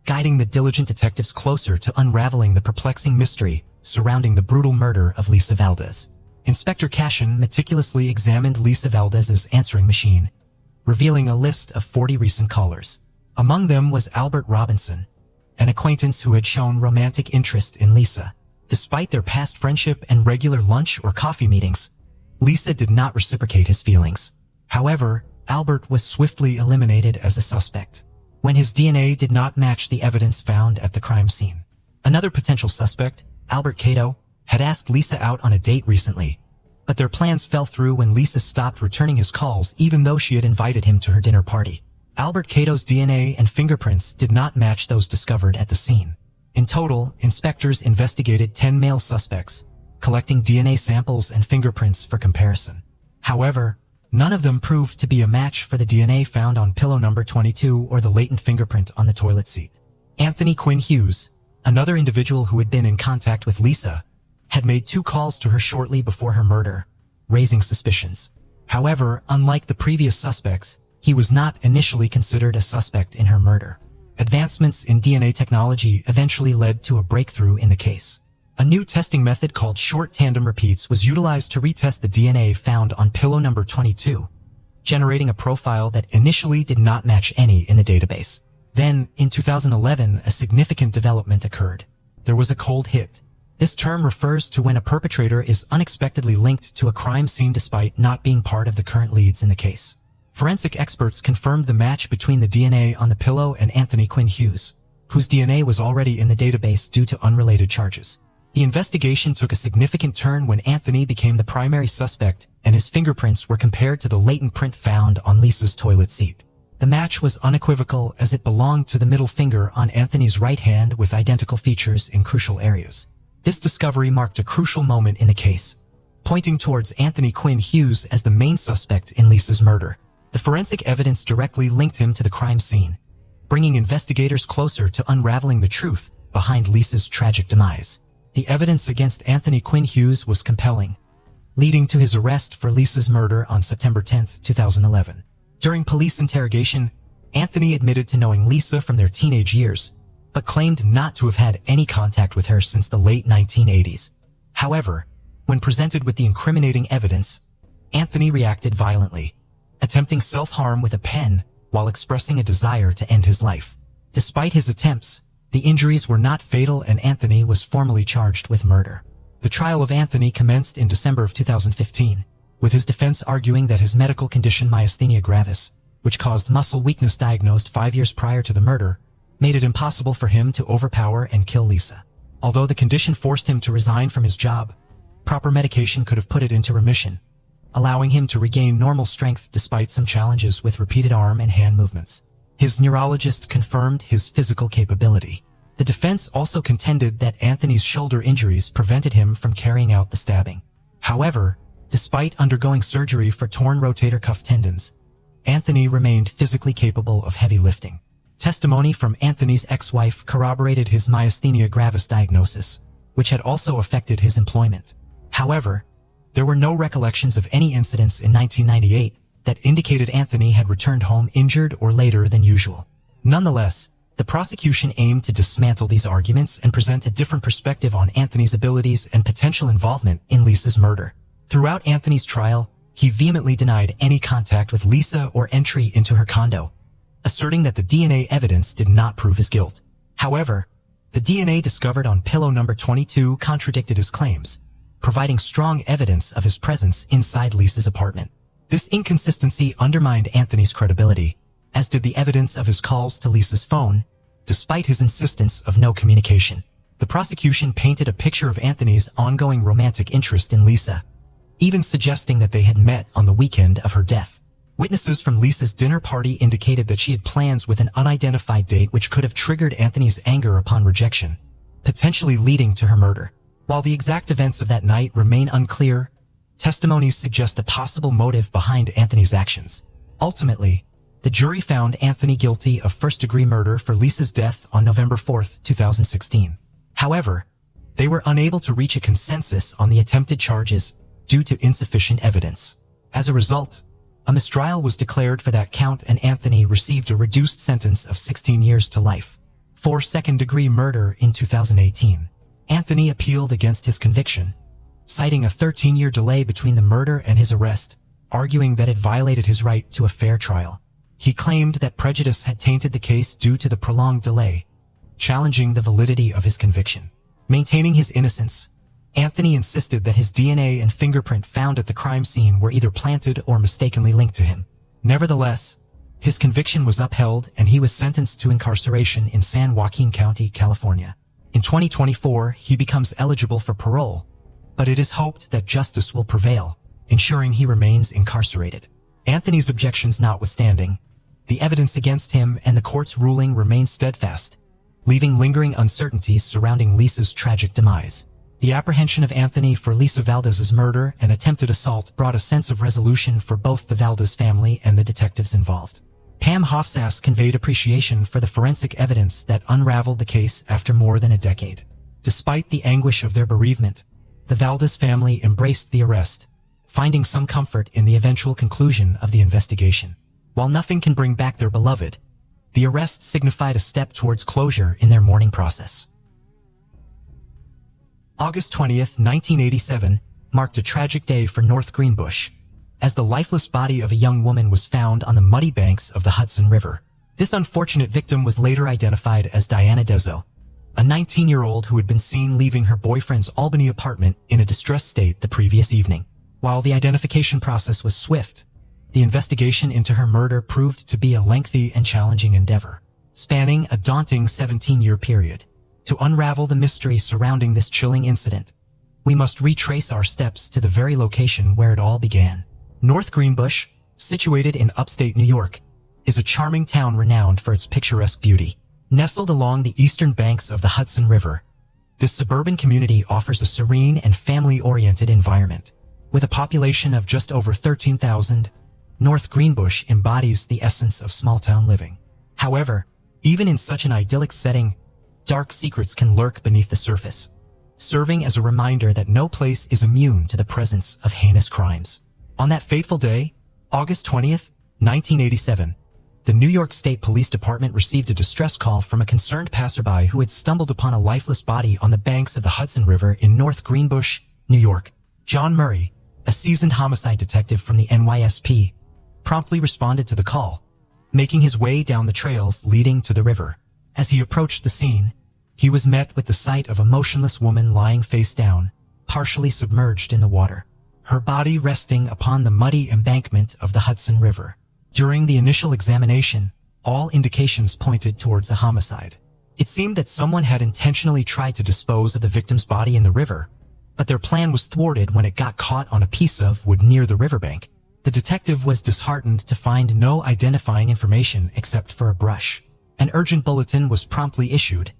guiding the diligent detectives closer to unraveling the perplexing mystery surrounding the brutal murder of Lisa Valdez. Inspector Cashin meticulously examined Lisa Valdez's answering machine, revealing a list of 40 recent callers. Among them was Albert Robinson, an acquaintance who had shown romantic interest in Lisa. Despite their past friendship and regular lunch or coffee meetings, Lisa did not reciprocate his feelings. However, Albert was swiftly eliminated as a suspect when his DNA did not match the evidence found at the crime scene. Another potential suspect, Albert Cato, had asked Lisa out on a date recently, but their plans fell through when Lisa stopped returning his calls even though she had invited him to her dinner party. Albert Cato's DNA and fingerprints did not match those discovered at the scene. In total, inspectors investigated 10 male suspects, collecting DNA samples and fingerprints for comparison. However, none of them proved to be a match for the DNA found on pillow number 22 or the latent fingerprint on the toilet seat. Anthony Quinn Hughes, another individual who had been in contact with Lisa, had made 2 calls to her shortly before her murder, raising suspicions. However, unlike the previous suspects, he was not initially considered a suspect in her murder. Advancements in DNA technology eventually led to a breakthrough in the case. A new testing method called short tandem repeats was utilized to retest the DNA found on pillow number 22, generating a profile that initially did not match any in the database. Then, in 2011, a significant development occurred. There was a cold hit. This term refers to when a perpetrator is unexpectedly linked to a crime scene despite not being part of the current leads in the case. Forensic experts confirmed the match between the DNA on the pillow and Anthony Quinn Hughes, whose DNA was already in the database due to unrelated charges. The investigation took a significant turn when Anthony became the primary suspect and his fingerprints were compared to the latent print found on Lisa's toilet seat. The match was unequivocal as it belonged to the middle finger on Anthony's right hand with identical features in crucial areas. This discovery marked a crucial moment in the case, pointing towards Anthony Quinn Hughes as the main suspect in Lisa's murder. The forensic evidence directly linked him to the crime scene, bringing investigators closer to unraveling the truth behind Lisa's tragic demise. The evidence against Anthony Quinn Hughes was compelling, leading to his arrest for Lisa's murder on September 10, 2011. During police interrogation, Anthony admitted to knowing Lisa from their teenage years, but claimed not to have had any contact with her since the late 1980s. However, when presented with the incriminating evidence, Anthony reacted violently, attempting self-harm with a pen while expressing a desire to end his life. Despite his attempts, the injuries were not fatal and Anthony was formally charged with murder. The trial of Anthony commenced in December of 2015, with his defense arguing that his medical condition myasthenia gravis, which caused muscle weakness diagnosed 5 years prior to the murder, made it impossible for him to overpower and kill Lisa. Although the condition forced him to resign from his job, proper medication could have put it into remission, allowing him to regain normal strength despite some challenges with repeated arm and hand movements. His neurologist confirmed his physical capability. The defense also contended that Anthony's shoulder injuries prevented him from carrying out the stabbing. However, despite undergoing surgery for torn rotator cuff tendons, Anthony remained physically capable of heavy lifting. Testimony from Anthony's ex-wife corroborated his myasthenia gravis diagnosis, which had also affected his employment. However, there were no recollections of any incidents in 1998 that indicated Anthony had returned home injured or later than usual. Nonetheless, The prosecution aimed to dismantle these arguments and present a different perspective on Anthony's abilities and potential involvement in Lisa's murder. Throughout Anthony's trial, he vehemently denied any contact with Lisa or entry into her condo, asserting that the DNA evidence did not prove his guilt. However, the DNA discovered on pillow number 22 contradicted his claims, providing strong evidence of his presence inside Lisa's apartment. This inconsistency undermined Anthony's credibility, as did the evidence of his calls to Lisa's phone, despite his insistence of no communication. The prosecution painted a picture of Anthony's ongoing romantic interest in Lisa, even suggesting that they had met on the weekend of her death. Witnesses from Lisa's dinner party indicated that she had plans with an unidentified date which could have triggered Anthony's anger upon rejection, potentially leading to her murder. While the exact events of that night remain unclear, testimonies suggest a possible motive behind Anthony's actions. Ultimately, the jury found Anthony guilty of first-degree murder for Lisa's death on November 4, 2016. However, they were unable to reach a consensus on the attempted charges due to insufficient evidence. As a result, a mistrial was declared for that count and Anthony received a reduced sentence of 16 years to life. For second-degree murder in 2018, Anthony appealed against his conviction, citing a 13-year delay between the murder and his arrest, arguing that it violated his right to a fair trial. He claimed that prejudice had tainted the case due to the prolonged delay, challenging the validity of his conviction. Maintaining his innocence, Anthony insisted that his DNA and fingerprint found at the crime scene were either planted or mistakenly linked to him. Nevertheless, his conviction was upheld and he was sentenced to incarceration in San Joaquin County, California. In 2024, he becomes eligible for parole, but it is hoped that justice will prevail, ensuring he remains incarcerated. Anthony's objections notwithstanding, the evidence against him and the court's ruling remain steadfast, leaving lingering uncertainties surrounding Lisa's tragic demise. The apprehension of Anthony for Lisa Valdez's murder and attempted assault brought a sense of resolution for both the Valdez family and the detectives involved. Pam Hofsass conveyed appreciation for the forensic evidence that unraveled the case after more than a decade. Despite the anguish of their bereavement, the Valdez family embraced the arrest, finding some comfort in the eventual conclusion of the investigation. While nothing can bring back their beloved, the arrest signified a step towards closure in their mourning process. August 20th, 1987, marked a tragic day for North Greenbush, as the lifeless body of a young woman was found on the muddy banks of the Hudson River. This unfortunate victim was later identified as Diana Dezzo, a 19-year-old who had been seen leaving her boyfriend's Albany apartment in a distressed state the previous evening. While the identification process was swift, the investigation into her murder proved to be a lengthy and challenging endeavor, spanning a daunting 17-year period. To unravel the mystery surrounding this chilling incident, we must retrace our steps to the very location where it all began. North Greenbush, situated in upstate New York, is a charming town renowned for its picturesque beauty. Nestled along the eastern banks of the Hudson River, this suburban community offers a serene and family-oriented environment. With a population of just over 13,000, North Greenbush embodies the essence of small-town living. However, even in such an idyllic setting, dark secrets can lurk beneath the surface, serving as a reminder that no place is immune to the presence of heinous crimes. On that fateful day, August 20th, 1987, the New York State Police Department received a distress call from a concerned passerby who had stumbled upon a lifeless body on the banks of the Hudson River in North Greenbush, New York. John Murray, a seasoned homicide detective from the NYSP, promptly responded to the call, making his way down the trails leading to the river. As he approached the scene, he was met with the sight of a motionless woman lying face down, partially submerged in the water, her body resting upon the muddy embankment of the Hudson River. During the initial examination, all indications pointed towards a homicide. It seemed that someone had intentionally tried to dispose of the victim's body in the river, but their plan was thwarted when it got caught on a piece of wood near the riverbank. The detective was disheartened to find no identifying information except for a brush. An urgent bulletin was promptly issued,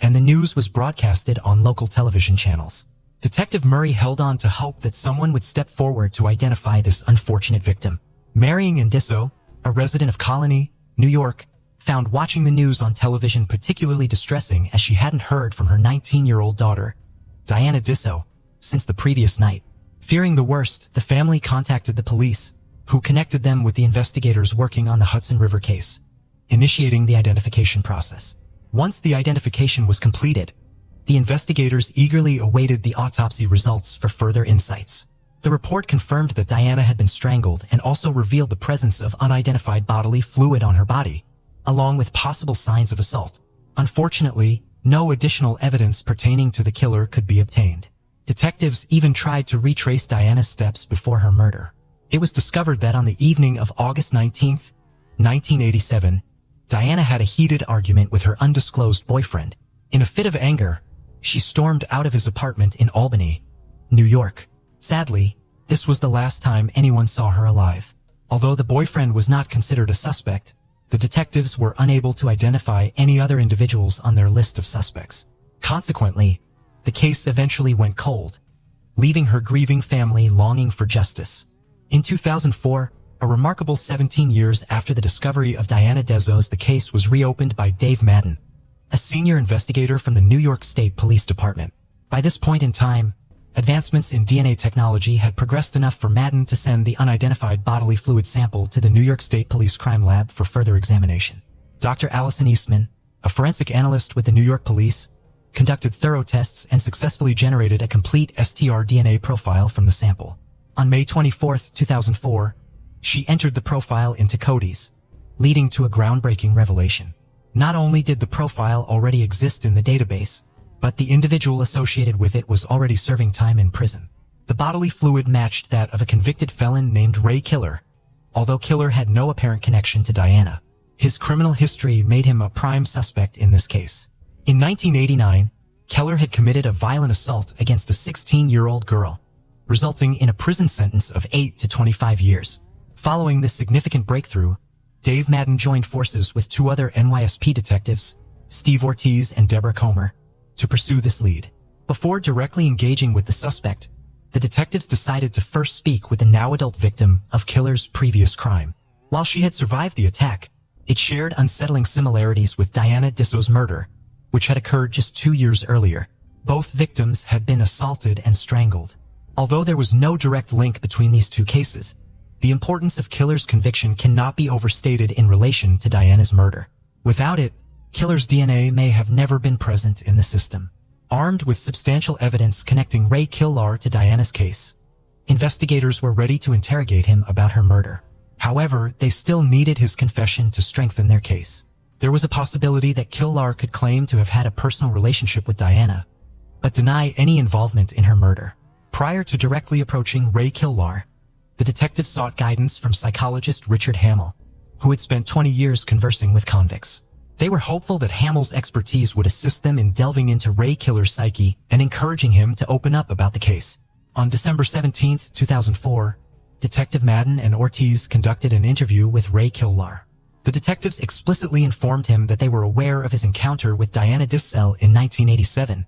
and the news was broadcasted on local television channels. Detective Murray held on to hope that someone would step forward to identify this unfortunate victim. Marian Disso, a resident of Colony, New York, found watching the news on television particularly distressing as she hadn't heard from her 19-year-old daughter, Diana Disso, since the previous night. Fearing the worst, the family contacted the police, who connected them with the investigators working on the Hudson River case, initiating the identification process. Once the identification was completed, the investigators eagerly awaited the autopsy results for further insights. The report confirmed that Diana had been strangled and also revealed the presence of unidentified bodily fluid on her body, along with possible signs of assault. Unfortunately, no additional evidence pertaining to the killer could be obtained. Detectives even tried to retrace Diana's steps before her murder. It was discovered that on the evening of August 19, 1987, Diana had a heated argument with her undisclosed boyfriend. In a fit of anger, she stormed out of his apartment in Albany, New York. Sadly, this was the last time anyone saw her alive. Although the boyfriend was not considered a suspect, the detectives were unable to identify any other individuals on their list of suspects. Consequently, the case eventually went cold, leaving her grieving family longing for justice. In 2004, a remarkable 17 years after the discovery of Diana Dezos, the case was reopened by Dave Madden, a senior investigator from the New York State Police Department. By this point in time, advancements in DNA technology had progressed enough for Madden to send the unidentified bodily fluid sample to the New York State Police Crime Lab for further examination. Dr. Allison Eastman, a forensic analyst with the New York Police, conducted thorough tests and successfully generated a complete STR-DNA profile from the sample. On May 24, 2004, she entered the profile into Cody's, leading to a groundbreaking revelation. Not only did the profile already exist in the database, but the individual associated with it was already serving time in prison. The bodily fluid matched that of a convicted felon named Ray Killer, although Killer had no apparent connection to Diana. His criminal history made him a prime suspect in this case. In 1989, Keller had committed a violent assault against a 16-year-old girl, resulting in a prison sentence of 8 to 25 years. Following this significant breakthrough, Dave Madden joined forces with two other NYSP detectives, Steve Ortiz and Deborah Comer, to pursue this lead. Before directly engaging with the suspect, the detectives decided to first speak with the now-adult victim of Killer's previous crime. While she had survived the attack, it shared unsettling similarities with Diana Dezos' murder, which had occurred just 2 years earlier. Both victims had been assaulted and strangled. Although there was no direct link between these two cases, the importance of Killer's conviction cannot be overstated in relation to Diana's murder. Without it, Killer's DNA may have never been present in the system. Armed with substantial evidence connecting Ray Killer to Diana's case, investigators were ready to interrogate him about her murder. However, they still needed his confession to strengthen their case. There was a possibility that Killer could claim to have had a personal relationship with Diana, but deny any involvement in her murder. Prior to directly approaching Ray Killer, the detective sought guidance from psychologist Richard Hamill, who had spent 20 years conversing with convicts. They were hopeful that Hamill's expertise would assist them in delving into Ray Killer's psyche and encouraging him to open up about the case. On December 17, 2004, Detective Madden and Ortiz conducted an interview with Ray Killer. The detectives explicitly informed him that they were aware of his encounter with Diana Dezos in 1987,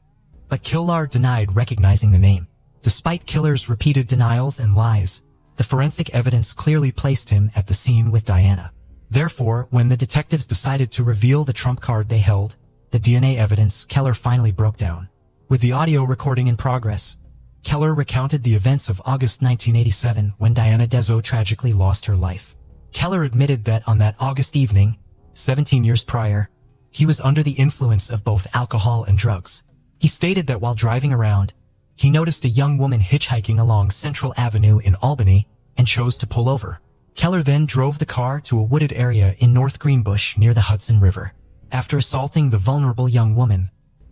but Killer denied recognizing the name. Despite Killer's repeated denials and lies, the forensic evidence clearly placed him at the scene with Diana. Therefore, when the detectives decided to reveal the trump card they held, the DNA evidence, Killer finally broke down. With the audio recording in progress, Killer recounted the events of August 1987 when Diana Dezos tragically lost her life. Killer admitted that on that August evening, 17 years prior, he was under the influence of both alcohol and drugs. He stated that while driving around, he noticed a young woman hitchhiking along Central Avenue in Albany and chose to pull over. Killer then drove the car to a wooded area in North Greenbush near the Hudson River. After assaulting the vulnerable young woman,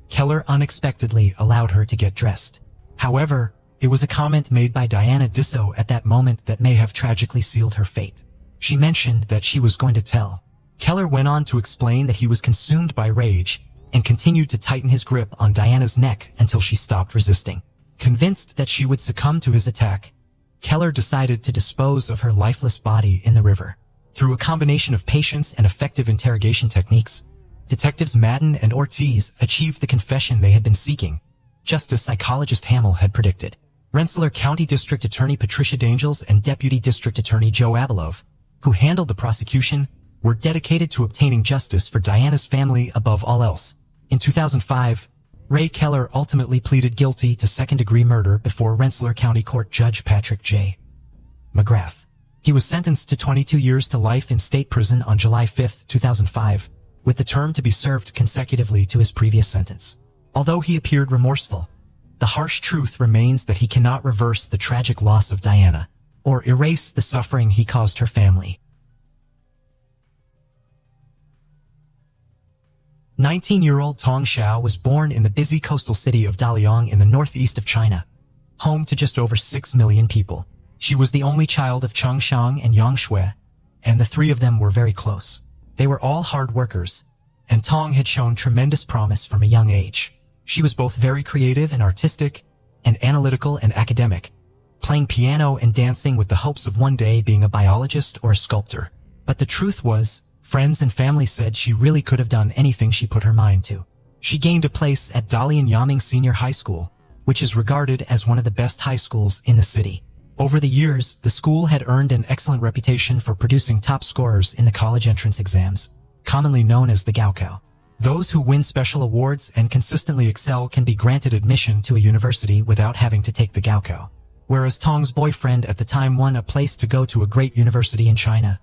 Killer unexpectedly allowed her to get dressed. However, it was a comment made by Diana Dezos at that moment that may have tragically sealed her fate. She mentioned that she was going to tell. Killer went on to explain that he was consumed by rage and continued to tighten his grip on Diana's neck until she stopped resisting. Convinced that she would succumb to his attack, Killer decided to dispose of her lifeless body in the river. Through a combination of patience and effective interrogation techniques, detectives Madden and Ortiz achieved the confession they had been seeking, just as psychologist Hamill had predicted. Rensselaer County District Attorney Patricia Dangels and Deputy District Attorney Joe Abelow, who handled the prosecution, were dedicated to obtaining justice for Diana's family above all else. In 2005, Ray Killer ultimately pleaded guilty to second-degree murder before Rensselaer County Court Judge Patrick J. McGrath. He was sentenced to 22 years to life in state prison on July 5, 2005, with the term to be served consecutively to his previous sentence. Although he appeared remorseful, the harsh truth remains that he cannot reverse the tragic loss of Diana or erase the suffering he caused her family. 19-year-old Tong Xiao was born in the busy coastal city of Daliang in the northeast of China, home to just over 6 million people. She was the only child of Cheng Xiang and Yang Shui, and the three of them were very close. They were all hard workers, and Tong had shown tremendous promise from a young age. She was both very creative and artistic, and analytical and academic, playing piano and dancing with the hopes of one day being a biologist or a sculptor. But the truth was, friends and family said she really could have done anything she put her mind to. She gained a place at Dalian Yaming Senior High School, which is regarded as one of the best high schools in the city. Over the years, the school had earned an excellent reputation for producing top scorers in the college entrance exams, commonly known as the Gaokao. Those who win special awards and consistently excel can be granted admission to a university without having to take the Gaokao. Whereas Tong's boyfriend at the time won a place to go to a great university in China,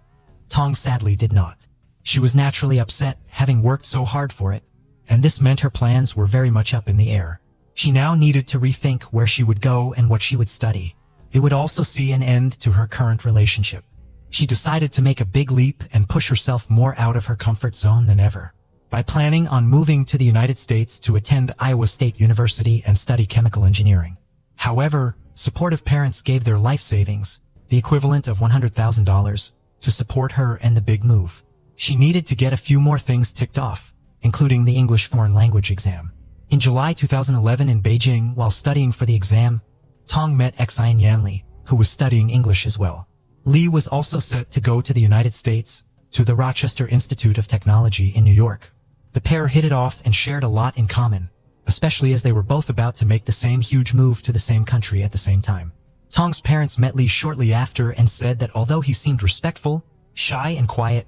Tong sadly did not. She was naturally upset, having worked so hard for it, and this meant her plans were very much up in the air. She now needed to rethink where she would go and what she would study. It would also see an end to her current relationship. She decided to make a big leap and push herself more out of her comfort zone than ever, by planning on moving to the United States to attend Iowa State University and study chemical engineering. However, supportive parents gave their life savings, the equivalent of $100,000, to support her and the big move. She needed to get a few more things ticked off, including the English foreign language exam. In July 2011 in Beijing, while studying for the exam, Tong met Xian Yanli, who was studying English as well. Li was also set to go to the United States, to the Rochester Institute of Technology in New York. The pair hit it off and shared a lot in common, especially as they were both about to make the same huge move to the same country at the same time. Tong's parents met Li shortly after and said that although he seemed respectful, shy and quiet,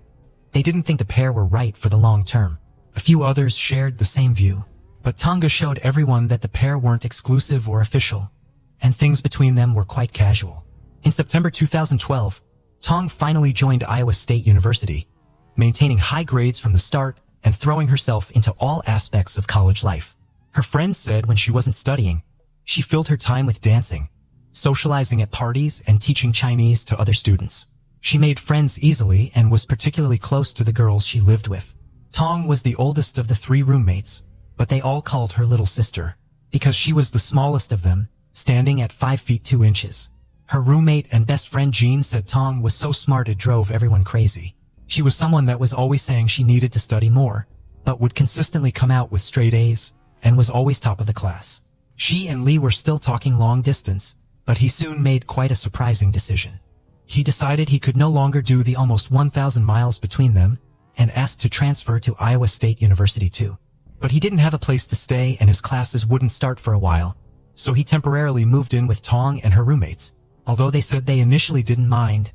they didn't think the pair were right for the long term. A few others shared the same view, but Tonga showed everyone that the pair weren't exclusive or official, and things between them were quite casual. In September 2012, Tong finally joined Iowa State University, maintaining high grades from the start and throwing herself into all aspects of college life. Her friends said when she wasn't studying, she filled her time with dancing, socializing at parties, and teaching Chinese to other students. She made friends easily and was particularly close to the girls she lived with. Tong was the oldest of the three roommates, but they all called her little sister, because she was the smallest of them, standing at 5 feet 2 inches. Her roommate and best friend Jean said Tong was so smart it drove everyone crazy. She was someone that was always saying she needed to study more, but would consistently come out with straight A's, and was always top of the class. She and Li were still talking long distance, but he soon made quite a surprising decision. He decided he could no longer do the almost 1,000 miles between them, and asked to transfer to Iowa State University too. But he didn't have a place to stay and his classes wouldn't start for a while, so he temporarily moved in with Tong and her roommates. Although they said they initially didn't mind,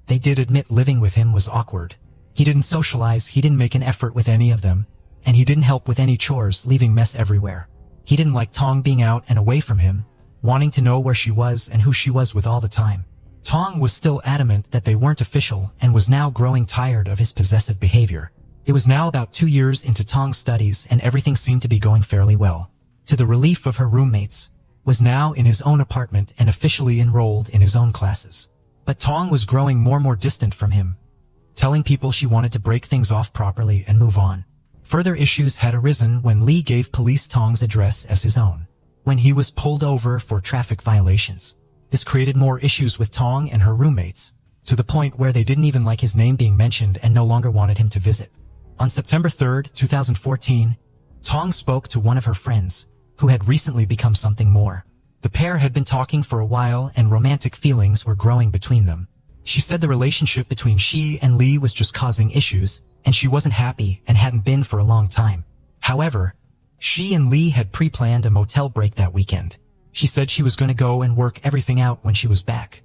they did admit living with him was awkward. He didn't socialize, he didn't make an effort with any of them, and he didn't help with any chores, leaving mess everywhere. He didn't like Tong being out and away from him, wanting to know where she was and who she was with all the time. Tong was still adamant that they weren't official and was now growing tired of his possessive behavior. It was now about 2 years into Tong's studies and everything seemed to be going fairly well. To the relief of her roommates, was now in his own apartment and officially enrolled in his own classes. But Tong was growing more and more distant from him, telling people she wanted to break things off properly and move on. Further issues had arisen when Li gave police Tong's address as his own, when he was pulled over for traffic violations. This created more issues with Tong and her roommates, to the point where they didn't even like his name being mentioned and no longer wanted him to visit. On September 3, 2014, Tong spoke to one of her friends, who had recently become something more. The pair had been talking for a while and romantic feelings were growing between them. She said the relationship between she and Li was just causing issues, and she wasn't happy and hadn't been for a long time. However, she and Li had pre-planned a motel break that weekend. She said she was going to go and work everything out when she was back,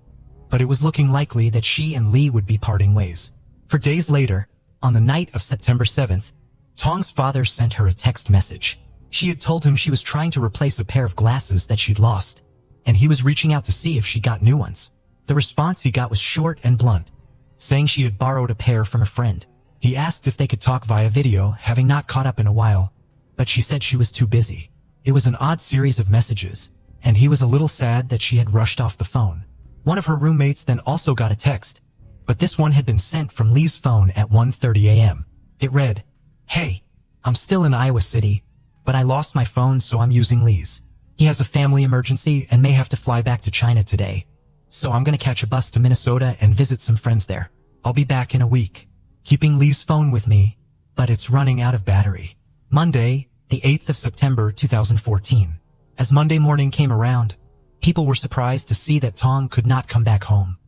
but it was looking likely that she and Li would be parting ways. For days later, on the night of September 7th, Tong's father sent her a text message. She had told him she was trying to replace a pair of glasses that she'd lost, and he was reaching out to see if she got new ones. The response he got was short and blunt, saying she had borrowed a pair from a friend. He asked if they could talk via video, having not caught up in a while, but she said she was too busy. It was an odd series of messages, and he was a little sad that she had rushed off the phone. One of her roommates then also got a text, but this one had been sent from Lee's phone at 1:30 a.m. It read, "Hey, I'm still in Iowa City, but I lost my phone, so I'm using Lee's. He has a family emergency and may have to fly back to China today. So I'm gonna catch a bus to Minnesota and visit some friends there. I'll be back in a week. Keeping Lee's phone with me, but it's running out of battery." Monday, the 8th of September 2014. As Monday morning came around, people were surprised to see that Tong could not come back home,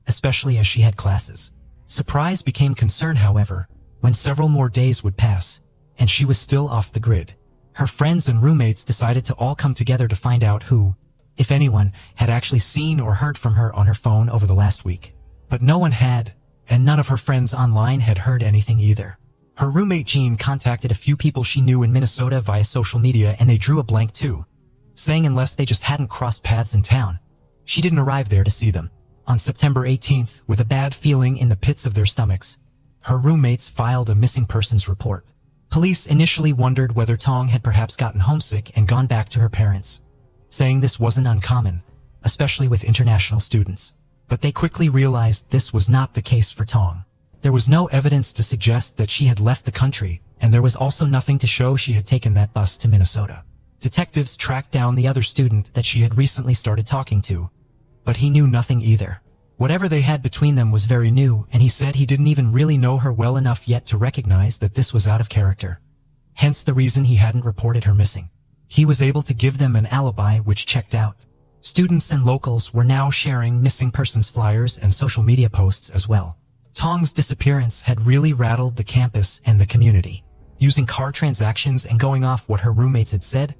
especially as she had classes. Surprise became concern, however, when several more days would pass, and she was still off the grid. Her friends and roommates decided to all come together to find out who, if anyone, had actually seen or heard from her on her phone over the last week. But no one had, and none of her friends online had heard anything either. Her roommate Jean contacted a few people she knew in Minnesota via social media, and they drew a blank too, saying unless they just hadn't crossed paths in town, she didn't arrive there to see them. On September 18th, with a bad feeling in the pits of their stomachs, her roommates filed a missing persons report. Police initially wondered whether Tong had perhaps gotten homesick and gone back to her parents, saying this wasn't uncommon, especially with international students. But they quickly realized this was not the case for Tong. There was no evidence to suggest that she had left the country, and there was also nothing to show she had taken that bus to Minnesota. Detectives tracked down the other student that she had recently started talking to, but he knew nothing either. Whatever they had between them was very new, and he said he didn't even really know her well enough yet to recognize that this was out of character. Hence the reason he hadn't reported her missing. He was able to give them an alibi which checked out. Students and locals were now sharing missing persons flyers and social media posts as well. Tong's disappearance had really rattled the campus and the community. Using card transactions and going off what her roommates had said,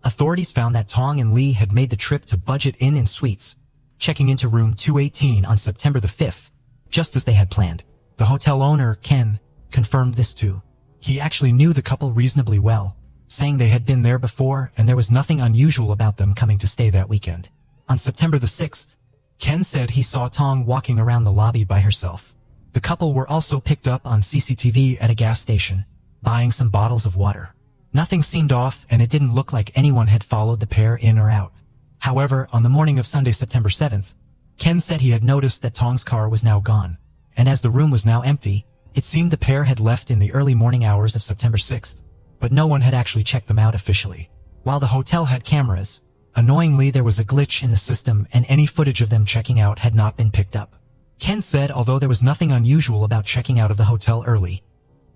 authorities found that Tong and Lee had made the trip to Budget Inn and Suites, checking into room 218 on September the 5th, just as they had planned. The hotel owner, Ken, confirmed this too. He actually knew the couple reasonably well, saying they had been there before and there was nothing unusual about them coming to stay that weekend. On September the 6th, Ken said he saw Tong walking around the lobby by herself. The couple were also picked up on CCTV at a gas station, buying some bottles of water. Nothing seemed off, and it didn't look like anyone had followed the pair in or out. However, on the morning of Sunday, September 7th, Ken said he had noticed that Tong's car was now gone, and as the room was now empty, it seemed the pair had left in the early morning hours of September 6th, but no one had actually checked them out officially. While the hotel had cameras, annoyingly there was a glitch in the system and any footage of them checking out had not been picked up. Ken said although there was nothing unusual about checking out of the hotel early,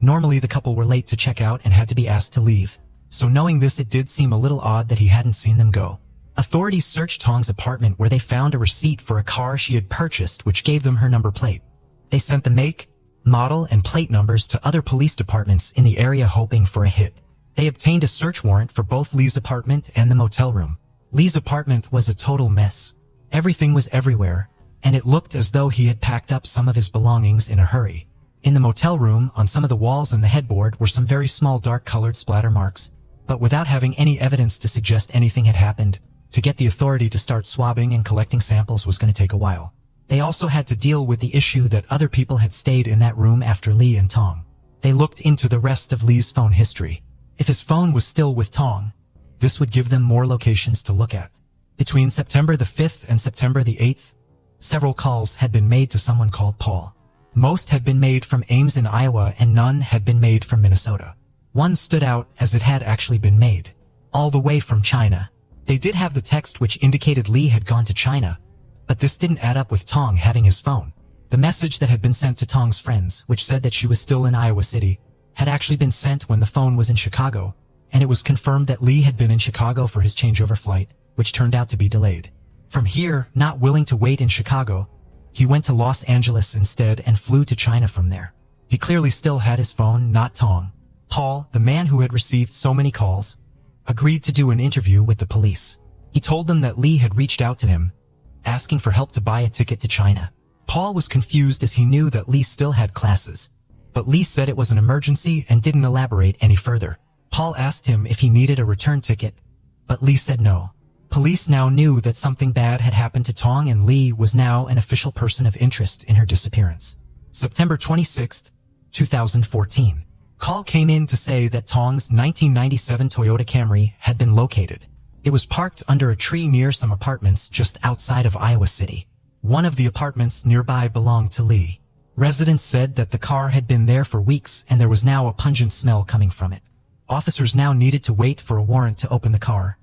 normally the couple were late to check out and had to be asked to leave, so knowing this it did seem a little odd that he hadn't seen them go. Authorities searched Tong's apartment where they found a receipt for a car she had purchased which gave them her number plate. They sent the make, model, and plate numbers to other police departments in the area hoping for a hit. They obtained a search warrant for both Lee's apartment and the motel room. Lee's apartment was a total mess. Everything was everywhere, and it looked as though he had packed up some of his belongings in a hurry. In the motel room, on some of the walls and the headboard were some very small dark-colored splatter marks, but without having any evidence to suggest anything had happened, to get the authority to start swabbing and collecting samples was going to take a while. They also had to deal with the issue that other people had stayed in that room after Lee and Tong. They looked into the rest of Lee's phone history. If his phone was still with Tong, this would give them more locations to look at. Between September the 5th and September the 8th, several calls had been made to someone called Paul. Most had been made from Ames in Iowa and none had been made from Minnesota. One stood out as it had actually been made, all the way from China. They did have the text which indicated Lee had gone to China, but this didn't add up with Tong having his phone. The message that had been sent to Tong's friends, which said that she was still in Iowa City, had actually been sent when the phone was in Chicago, and it was confirmed that Lee had been in Chicago for his changeover flight, which turned out to be delayed. From here, not willing to wait in Chicago, he went to Los Angeles instead and flew to China from there. He clearly still had his phone, not Tong. Paul, the man who had received so many calls, agreed to do an interview with the police. He told them that Lee had reached out to him, asking for help to buy a ticket to China. Paul was confused as he knew that Lee still had classes, but Lee said it was an emergency and didn't elaborate any further. Paul asked him if he needed a return ticket, but Lee said no. Police now knew that something bad had happened to Tong and Lee was now an official person of interest in her disappearance. September 26th, 2014. Call came in to say that Tong's 1997 Toyota Camry had been located. It was parked under a tree near some apartments just outside of Iowa City. One of the apartments nearby belonged to Lee. Residents said that the car had been there for weeks and there was now a pungent smell coming from it. Officers now needed to wait for a warrant to open the car,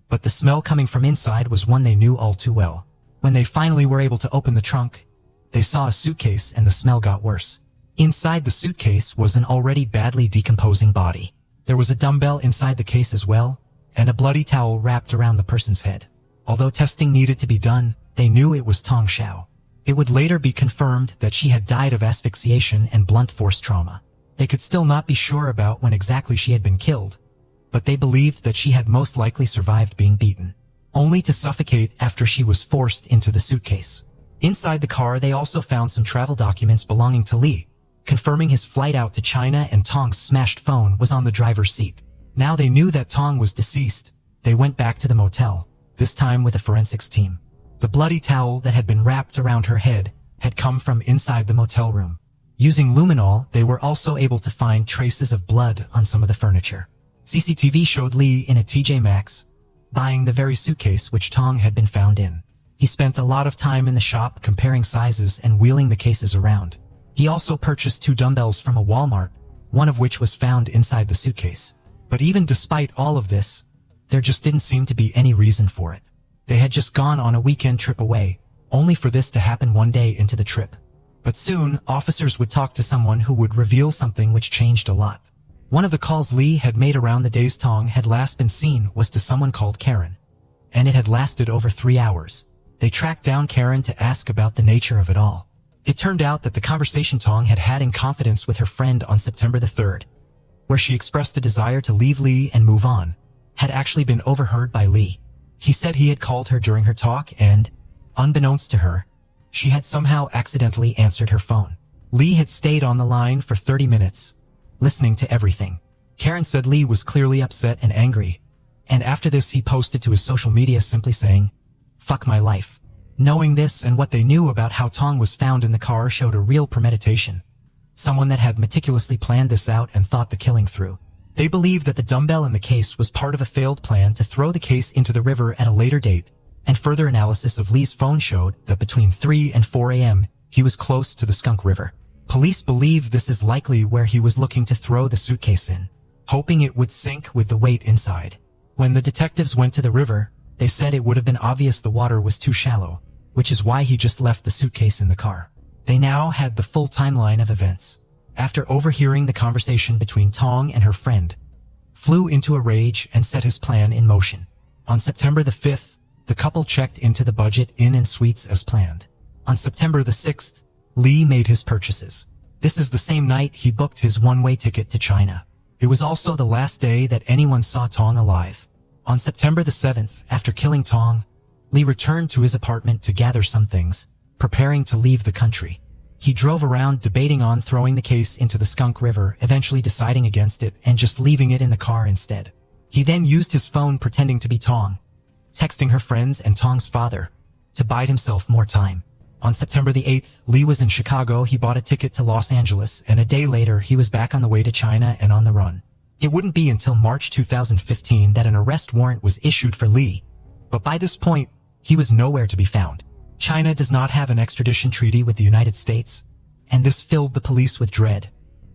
but the smell coming from inside was one they knew all too well. When they finally were able to open the trunk, they saw a suitcase and the smell got worse. Inside the suitcase was an already badly decomposing body. There was a dumbbell inside the case as well, and a bloody towel wrapped around the person's head. Although testing needed to be done, they knew it was Tong Xiao. It would later be confirmed that she had died of asphyxiation and blunt force trauma. They could still not be sure about when exactly she had been killed, but they believed that she had most likely survived being beaten, only to suffocate after she was forced into the suitcase. Inside the car, they also found some travel documents belonging to Lee, confirming his flight out to China, and Tong's smashed phone was on the driver's seat. Now they knew that Tong was deceased. They went back to the motel, this time with a forensics team. The bloody towel that had been wrapped around her head had come from inside the motel room. Using luminol, they were also able to find traces of blood on some of the furniture. CCTV showed Lee in a TJ Maxx, buying the very suitcase which Tong had been found in. He spent a lot of time in the shop comparing sizes and wheeling the cases around. He also purchased 2 dumbbells from a Walmart, one of which was found inside the suitcase. But even despite all of this, there just didn't seem to be any reason for it. They had just gone on a weekend trip away, only for this to happen one day into the trip. But soon, officers would talk to someone who would reveal something which changed a lot. One of the calls Lee had made around the days Tong had last been seen was to someone called Karen, and it had lasted over 3 hours. They tracked down Karen to ask about the nature of it all. It turned out that the conversation Tong had had in confidence with her friend on September the 3rd, where she expressed a desire to leave Lee and move on, had actually been overheard by Lee. He said he had called her during her talk and, unbeknownst to her, she had somehow accidentally answered her phone. Lee had stayed on the line for 30 minutes, listening to everything. Karen said Lee was clearly upset and angry, and after this he posted to his social media simply saying, "Fuck my life." Knowing this and what they knew about how Tong was found in the car showed a real premeditation. Someone that had meticulously planned this out and thought the killing through. They believed that the dumbbell in the case was part of a failed plan to throw the case into the river at a later date, and further analysis of Lee's phone showed that between 3 and 4 a.m., he was close to the Skunk River. Police believe this is likely where he was looking to throw the suitcase in, hoping it would sink with the weight inside. When the detectives went to the river, they said it would have been obvious the water was too shallow, which is why he just left the suitcase in the car. They now had the full timeline of events. After overhearing the conversation between Tong and her friend, flew into a rage and set his plan in motion. On September the 5th, the couple checked into the budget inn and suites as planned. On September the 6th, Lee made his purchases. This is the same night he booked his one-way ticket to China. It was also the last day that anyone saw Tong alive. On September the 7th, after killing Tong, Lee returned to his apartment to gather some things, preparing to leave the country. He drove around debating on throwing the case into the Skunk River, eventually deciding against it and just leaving it in the car instead. He then used his phone pretending to be Tong, texting her friends and Tong's father, to bide himself more time. On September the 8th, Lee was in Chicago. He bought a ticket to Los Angeles, and a day later he was back on the way to China and on the run. It wouldn't be until March 2015 that an arrest warrant was issued for Lee, but by this point, he was nowhere to be found. China does not have an extradition treaty with the United States, and this filled the police with dread,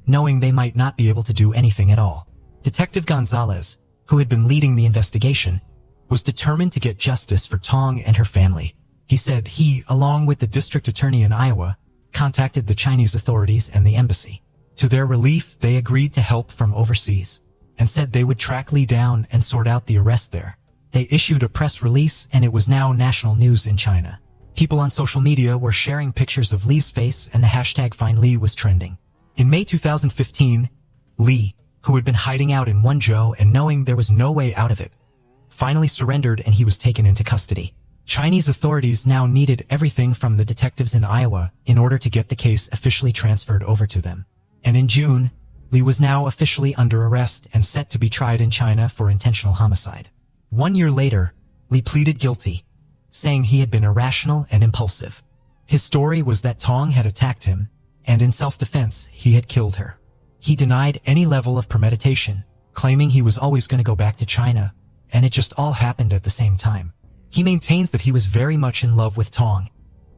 knowing they might not be able to do anything at all. Detective Gonzalez, who had been leading the investigation, was determined to get justice for Tong and her family. He said he, along with the district attorney in Iowa, contacted the Chinese authorities and the embassy. To their relief, they agreed to help from overseas, and said they would track Lee down and sort out the arrest there. They issued a press release, and it was now national news in China. People on social media were sharing pictures of Lee's face, and the hashtag #FindLee was trending. In May 2015, Lee, who had been hiding out in Wenzhou and knowing there was no way out of it, finally surrendered and he was taken into custody. Chinese authorities now needed everything from the detectives in Iowa in order to get the case officially transferred over to them. And in June, Lee was now officially under arrest and set to be tried in China for intentional homicide. 1 year later, Lee pleaded guilty, saying he had been irrational and impulsive. His story was that Tong had attacked him, and in self-defense, he had killed her. He denied any level of premeditation, claiming he was always going to go back to China, and it just all happened at the same time. He maintains that he was very much in love with Tong,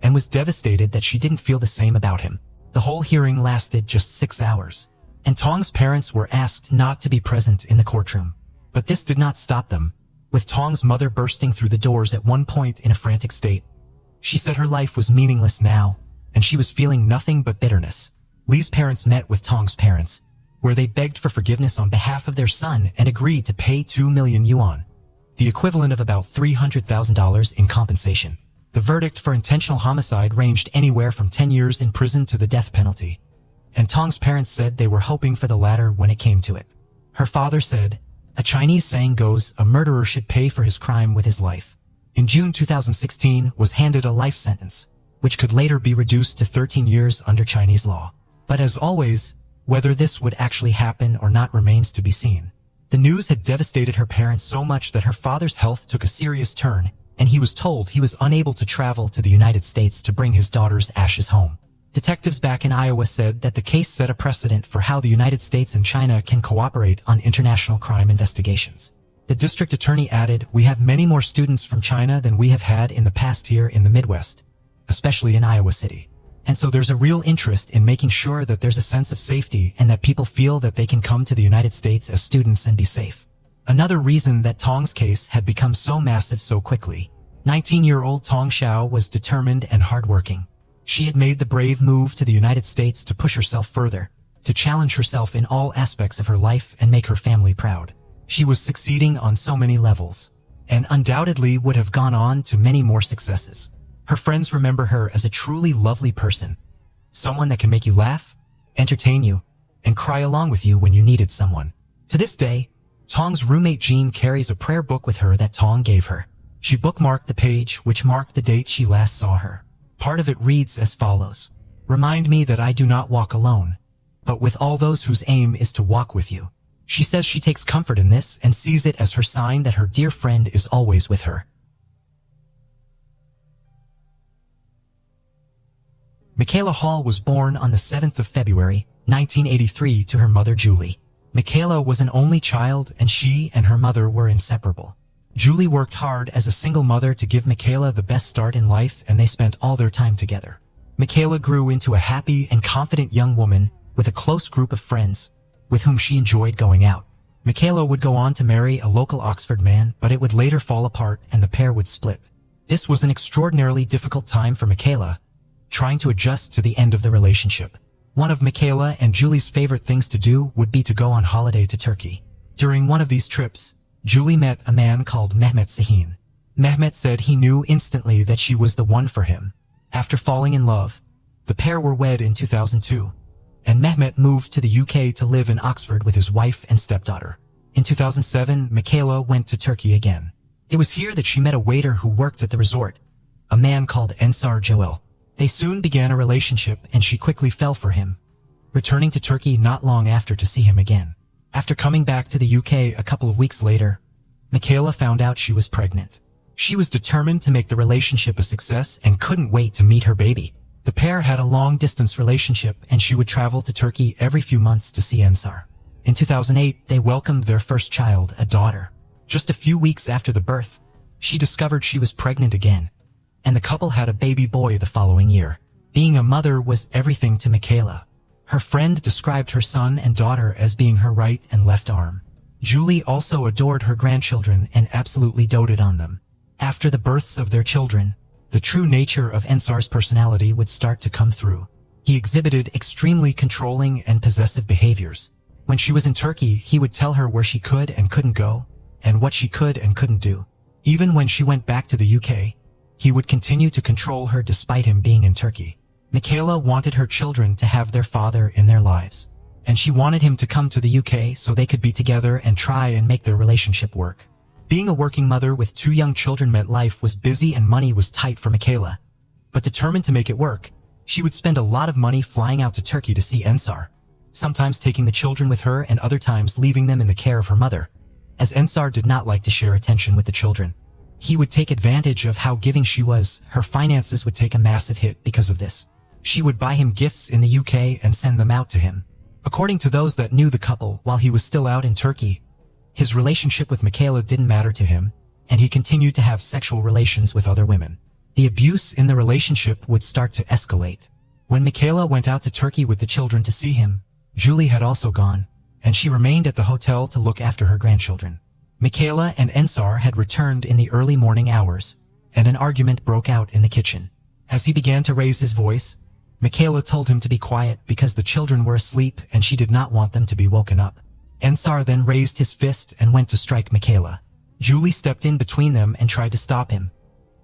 and was devastated that she didn't feel the same about him. The whole hearing lasted just 6 hours, and Tong's parents were asked not to be present in the courtroom. But this did not stop them, with Tong's mother bursting through the doors at one point in a frantic state. She said her life was meaningless now, and she was feeling nothing but bitterness. Li's parents met with Tong's parents, where they begged for forgiveness on behalf of their son and agreed to pay 2 million yuan, the equivalent of about $300,000 in compensation. The verdict for intentional homicide ranged anywhere from 10 years in prison to the death penalty, and Tong's parents said they were hoping for the latter when it came to it. Her father said, "A Chinese saying goes, a murderer should pay for his crime with his life." In June 2016, was handed a life sentence, which could later be reduced to 13 years under Chinese law. But as always, whether this would actually happen or not remains to be seen. The news had devastated her parents so much that her father's health took a serious turn, and he was told he was unable to travel to the United States to bring his daughter's ashes home. Detectives back in Iowa said that the case set a precedent for how the United States and China can cooperate on international crime investigations. The district attorney added, "We have many more students from China than we have had in the past here in the Midwest, especially in Iowa City. And so there's a real interest in making sure that there's a sense of safety and that people feel that they can come to the United States as students and be safe." Another reason that Tong's case had become so massive so quickly. 19-year-old Tong Xiao was determined and hardworking. She had made the brave move to the United States to push herself further, to challenge herself in all aspects of her life and make her family proud. She was succeeding on so many levels, and undoubtedly would have gone on to many more successes. Her friends remember her as a truly lovely person, someone that can make you laugh, entertain you, and cry along with you when you needed someone. To this day, Tong's roommate Jean carries a prayer book with her that Tong gave her. She bookmarked the page which marked the date she last saw her. Part of it reads as follows: "Remind me that I do not walk alone, but with all those whose aim is to walk with you." She says she takes comfort in this and sees it as her sign that her dear friend is always with her. Michaela Hall was born on the 7th of February, 1983 to her mother Julie. Michaela was an only child and she and her mother were inseparable. Julie worked hard as a single mother to give Michaela the best start in life, and they spent all their time together. Michaela grew into a happy and confident young woman with a close group of friends with whom she enjoyed going out. Michaela would go on to marry a local Oxford man, but it would later fall apart and the pair would split. This was an extraordinarily difficult time for Michaela, trying to adjust to the end of the relationship. One of Michaela and Julie's favorite things to do would be to go on holiday to Turkey. During one of these trips, Julie met a man called Mehmet Sahin. Mehmet said he knew instantly that she was the one for him. After falling in love, the pair were wed in 2002, and Mehmet moved to the UK to live in Oxford with his wife and stepdaughter. In 2007, Michaela went to Turkey again. It was here that she met a waiter who worked at the resort, a man called Ensar Joel. They soon began a relationship and she quickly fell for him, returning to Turkey not long after to see him again. After coming back to the UK a couple of weeks later, Michaela found out she was pregnant. She was determined to make the relationship a success and couldn't wait to meet her baby. The pair had a long-distance relationship and she would travel to Turkey every few months to see Ensar. In 2008, they welcomed their first child, a daughter. Just a few weeks after the birth, she discovered she was pregnant again, and the couple had a baby boy the following year. Being a mother was everything to Michaela. Her friend described her son and daughter as being her right and left arm. Julie also adored her grandchildren and absolutely doted on them. After the births of their children, the true nature of Ensar's personality would start to come through. He exhibited extremely controlling and possessive behaviors. When she was in Turkey, he would tell her where she could and couldn't go, and what she could and couldn't do. Even when she went back to the UK, he would continue to control her despite him being in Turkey. Michaela wanted her children to have their father in their lives, and she wanted him to come to the UK so they could be together and try and make their relationship work. Being a working mother with 2 young children meant life was busy and money was tight for Michaela. But determined to make it work, she would spend a lot of money flying out to Turkey to see Ensar, sometimes taking the children with her and other times leaving them in the care of her mother. As Ensar did not like to share attention with the children, he would take advantage of how giving she was. Her finances would take a massive hit because of this. She would buy him gifts in the UK and send them out to him. According to those that knew the couple while he was still out in Turkey, his relationship with Michaela didn't matter to him, and he continued to have sexual relations with other women. The abuse in the relationship would start to escalate. When Michaela went out to Turkey with the children to see him, Julie had also gone, and she remained at the hotel to look after her grandchildren. Michaela and Ensar had returned in the early morning hours, and an argument broke out in the kitchen. As he began to raise his voice, Michaela told him to be quiet because the children were asleep and she did not want them to be woken up. Ensar then raised his fist and went to strike Michaela. Julie stepped in between them and tried to stop him,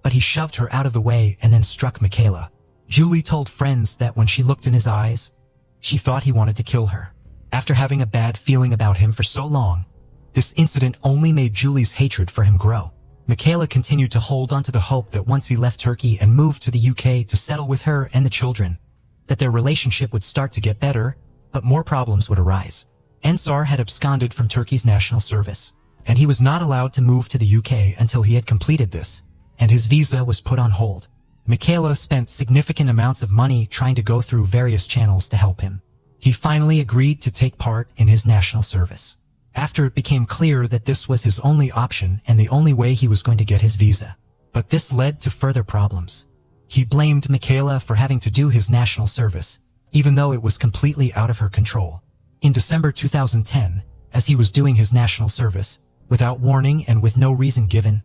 but he shoved her out of the way and then struck Michaela. Julie told friends that when she looked in his eyes, she thought he wanted to kill her. After having a bad feeling about him for so long, this incident only made Julie's hatred for him grow. Michaela continued to hold on to the hope that once he left Turkey and moved to the UK to settle with her and the children, that their relationship would start to get better, but more problems would arise. Ensar had absconded from Turkey's national service, and he was not allowed to move to the UK until he had completed this, and his visa was put on hold. Michaela spent significant amounts of money trying to go through various channels to help him. He finally agreed to take part in his national service. After it became clear that this was his only option and the only way he was going to get his visa. But this led to further problems. He blamed Michaela for having to do his national service, even though it was completely out of her control. In December 2010, as he was doing his national service, without warning and with no reason given,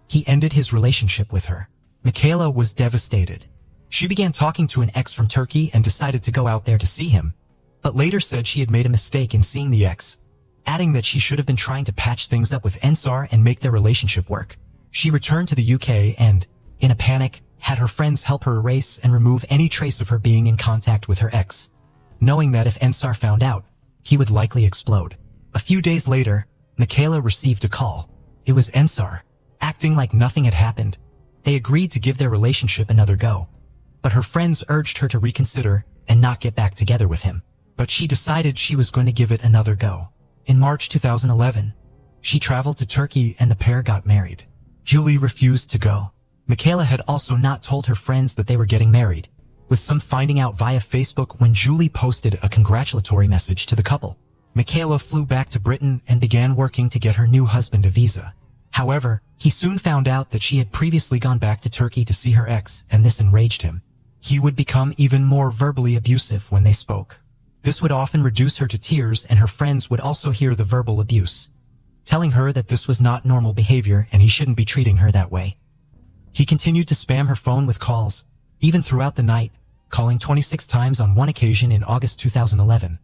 he ended his relationship with her. Michaela was devastated. She began talking to an ex from Turkey and decided to go out there to see him, but later said she had made a mistake in seeing the ex, adding that she should have been trying to patch things up with Ensar and make their relationship work. She returned to the UK and, in a panic, had her friends help her erase and remove any trace of her being in contact with her ex, knowing that if Ensar found out, he would likely explode. A few days later, Michaela received a call. It was Ensar, acting like nothing had happened. They agreed to give their relationship another go, but her friends urged her to reconsider and not get back together with him. But she decided she was going to give it another go. In March 2011, she traveled to Turkey and the pair got married. Julie refused to go. Michaela had also not told her friends that they were getting married, with some finding out via Facebook when Julie posted a congratulatory message to the couple. Michaela flew back to Britain and began working to get her new husband a visa. However, he soon found out that she had previously gone back to Turkey to see her ex, and this enraged him. He would become even more verbally abusive when they spoke. This would often reduce her to tears, and her friends would also hear the verbal abuse, telling her that this was not normal behavior and he shouldn't be treating her that way. He continued to spam her phone with calls, even throughout the night, calling 26 times on one occasion in August 2011,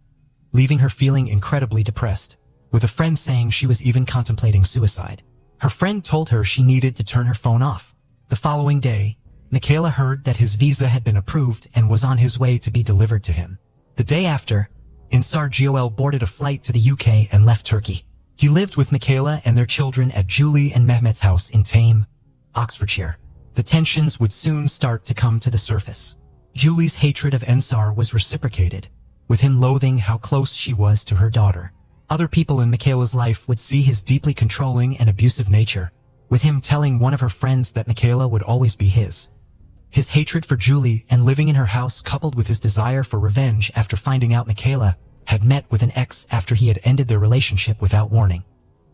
leaving her feeling incredibly depressed, with a friend saying she was even contemplating suicide. Her friend told her she needed to turn her phone off. The following day, Michaela heard that his visa had been approved and was on his way to be delivered to him. The day after, Ensar Gol boarded a flight to the UK and left Turkey. He lived with Michaela and their children at Julie and Mehmet's house in Tame, Oxfordshire. The tensions would soon start to come to the surface. Julie's hatred of Ensar was reciprocated, with him loathing how close she was to her daughter. Other people in Michaela's life would see his deeply controlling and abusive nature, with him telling one of her friends that Michaela would always be his. His hatred for Julie and living in her house, coupled with his desire for revenge after finding out Michaela had met with an ex after he had ended their relationship without warning,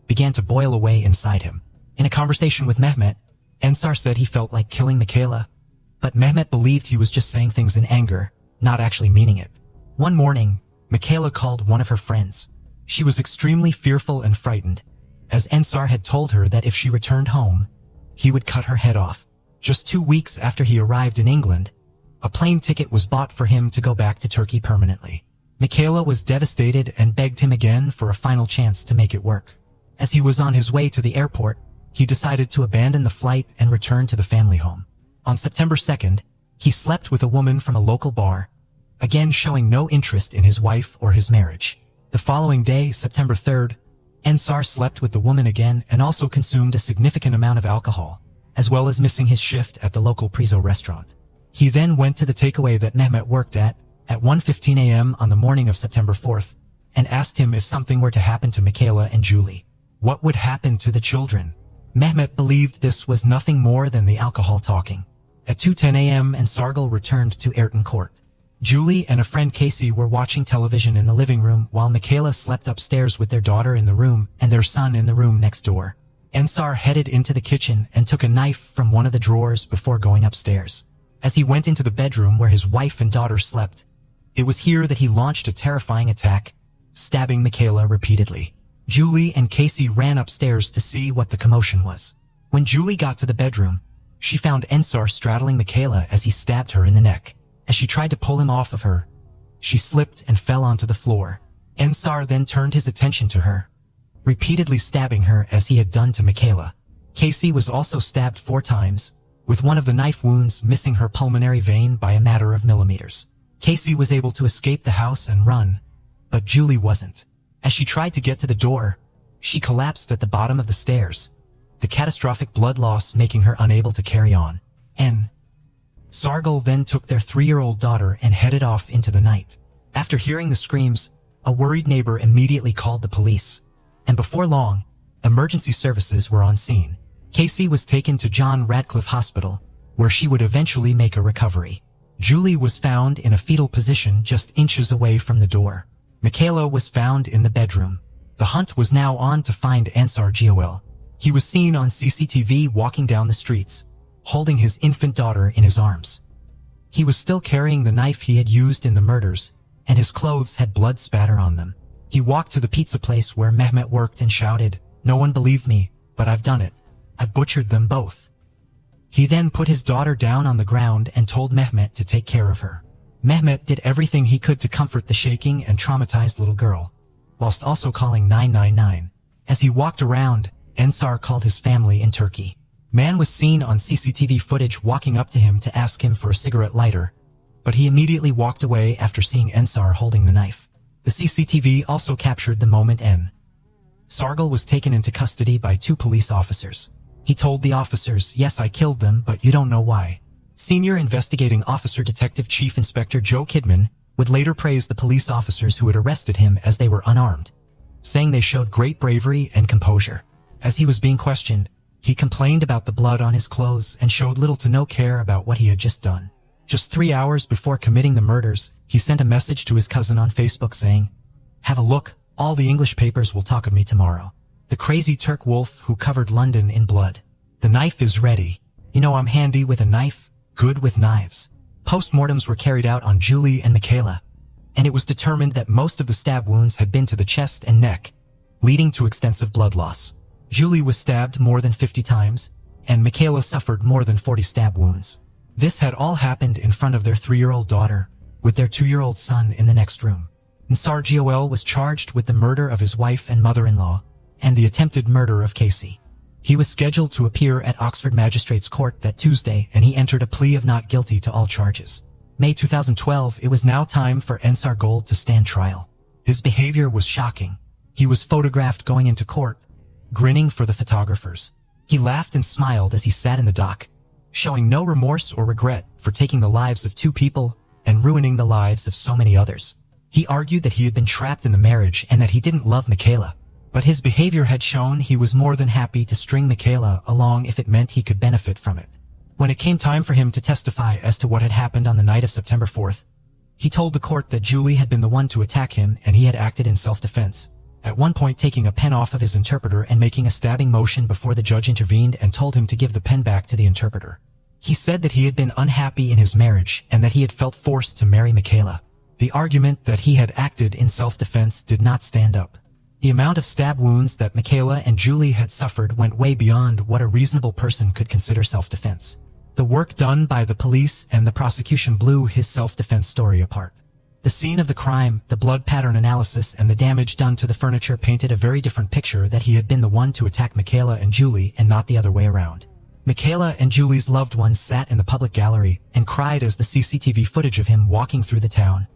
began to boil away inside him. In a conversation with Mehmet, Ensar said he felt like killing Michaela, but Mehmet believed he was just saying things in anger, not actually meaning it. One morning, Michaela called one of her friends. She was extremely fearful and frightened, as Ensar had told her that if she returned home, he would cut her head off. Just 2 weeks after he arrived in England, a plane ticket was bought for him to go back to Turkey permanently. Michaela was devastated and begged him again for a final chance to make it work. As he was on his way to the airport, he decided to abandon the flight and return to the family home. On September 2nd, he slept with a woman from a local bar, again showing no interest in his wife or his marriage. The following day, September 3rd, Ensar slept with the woman again and also consumed a significant amount of alcohol, as well as missing his shift at the local Prizo restaurant. He then went to the takeaway that Mehmet worked at 1:15 a.m. on the morning of September 4th, and asked him if something were to happen to Michaela and Julie. What would happen to the children? Mehmet believed this was nothing more than the alcohol talking. At 2:10 a.m. Ensargil returned to Ayrton Court. Julie and a friend Casey were watching television in the living room while Michaela slept upstairs with their daughter in the room and their son in the room next door. Ensar headed into the kitchen and took a knife from one of the drawers before going upstairs. As he went into the bedroom where his wife and daughter slept, it was here that he launched a terrifying attack, stabbing Michaela repeatedly. Julie and Casey ran upstairs to see what the commotion was. When Julie got to the bedroom, she found Ensar straddling Michaela as he stabbed her in the neck. As she tried to pull him off of her, she slipped and fell onto the floor. Ensar then turned his attention to her, repeatedly stabbing her as he had done to Michaela. Casey was also stabbed 4 times, with one of the knife wounds missing her pulmonary vein by a matter of millimeters. Casey was able to escape the house and run, but Julie wasn't. As she tried to get to the door, she collapsed at the bottom of the stairs, the catastrophic blood loss making her unable to carry on. Sargal then took their 3-year-old daughter and headed off into the night. After hearing the screams, a worried neighbor immediately called the police, and before long, emergency services were on scene. Casey was taken to John Radcliffe Hospital, where she would eventually make a recovery. Julie was found in a fetal position just inches away from the door. Michaela was found in the bedroom. The hunt was now on to find Ensar Gol. He was seen on CCTV walking down the streets, holding his infant daughter in his arms. He was still carrying the knife he had used in the murders, and his clothes had blood spatter on them. He walked to the pizza place where Mehmet worked and shouted, "No one believed me, but I've done it. I've butchered them both." He then put his daughter down on the ground and told Mehmet to take care of her. Mehmet did everything he could to comfort the shaking and traumatized little girl, whilst also calling 999. As he walked around, Ensar called his family in Turkey. Man was seen on CCTV footage walking up to him to ask him for a cigarette lighter, but he immediately walked away after seeing Ensar holding the knife. The CCTV also captured the moment Sargal was taken into custody by 2 police officers. He told the officers, "Yes, I killed them, but you don't know why." Senior Investigating Officer Detective Chief Inspector Joe Kidman would later praise the police officers who had arrested him as they were unarmed, saying they showed great bravery and composure. As he was being questioned, he complained about the blood on his clothes and showed little to no care about what he had just done. Just 3 hours before committing the murders, he sent a message to his cousin on Facebook saying, "Have a look, all the English papers will talk of me tomorrow. The crazy Turk wolf who covered London in blood. The knife is ready. You know I'm handy with a knife, good with knives." Postmortems were carried out on Julie and Michaela, and it was determined that most of the stab wounds had been to the chest and neck, leading to extensive blood loss. Julie was stabbed more than 50 times, and Michaela suffered more than 40 stab wounds. This had all happened in front of their 3-year-old daughter, with their 2-year-old son in the next room. Ensar Gol was charged with the murder of his wife and mother-in-law, and the attempted murder of Casey. He was scheduled to appear at Oxford Magistrates Court that Tuesday, and he entered a plea of not guilty to all charges. May 2012, it was now time for Ensar Gol to stand trial. His behavior was shocking. He was photographed going into court, grinning for the photographers. He laughed and smiled as he sat in the dock, showing no remorse or regret for taking the lives of 2 people and ruining the lives of so many others. He argued that he had been trapped in the marriage and that he didn't love Michaela, but his behavior had shown he was more than happy to string Michaela along if it meant he could benefit from it. When it came time for him to testify as to what had happened on the night of September 4th, he told the court that Julie had been the one to attack him and he had acted in self-defense, at one point taking a pen off of his interpreter and making a stabbing motion before the judge intervened and told him to give the pen back to the interpreter. He said that he had been unhappy in his marriage and that he had felt forced to marry Michaela. The argument that he had acted in self-defense did not stand up. The amount of stab wounds that Michaela and Julie had suffered went way beyond what a reasonable person could consider self-defense. The work done by the police and the prosecution blew his self-defense story apart. The scene of the crime, the blood pattern analysis, and the damage done to the furniture painted a very different picture that he had been the one to attack Michaela and Julie and not the other way around. Michaela and Julie's loved ones sat in the public gallery and cried as the CCTV footage of him walking through the town,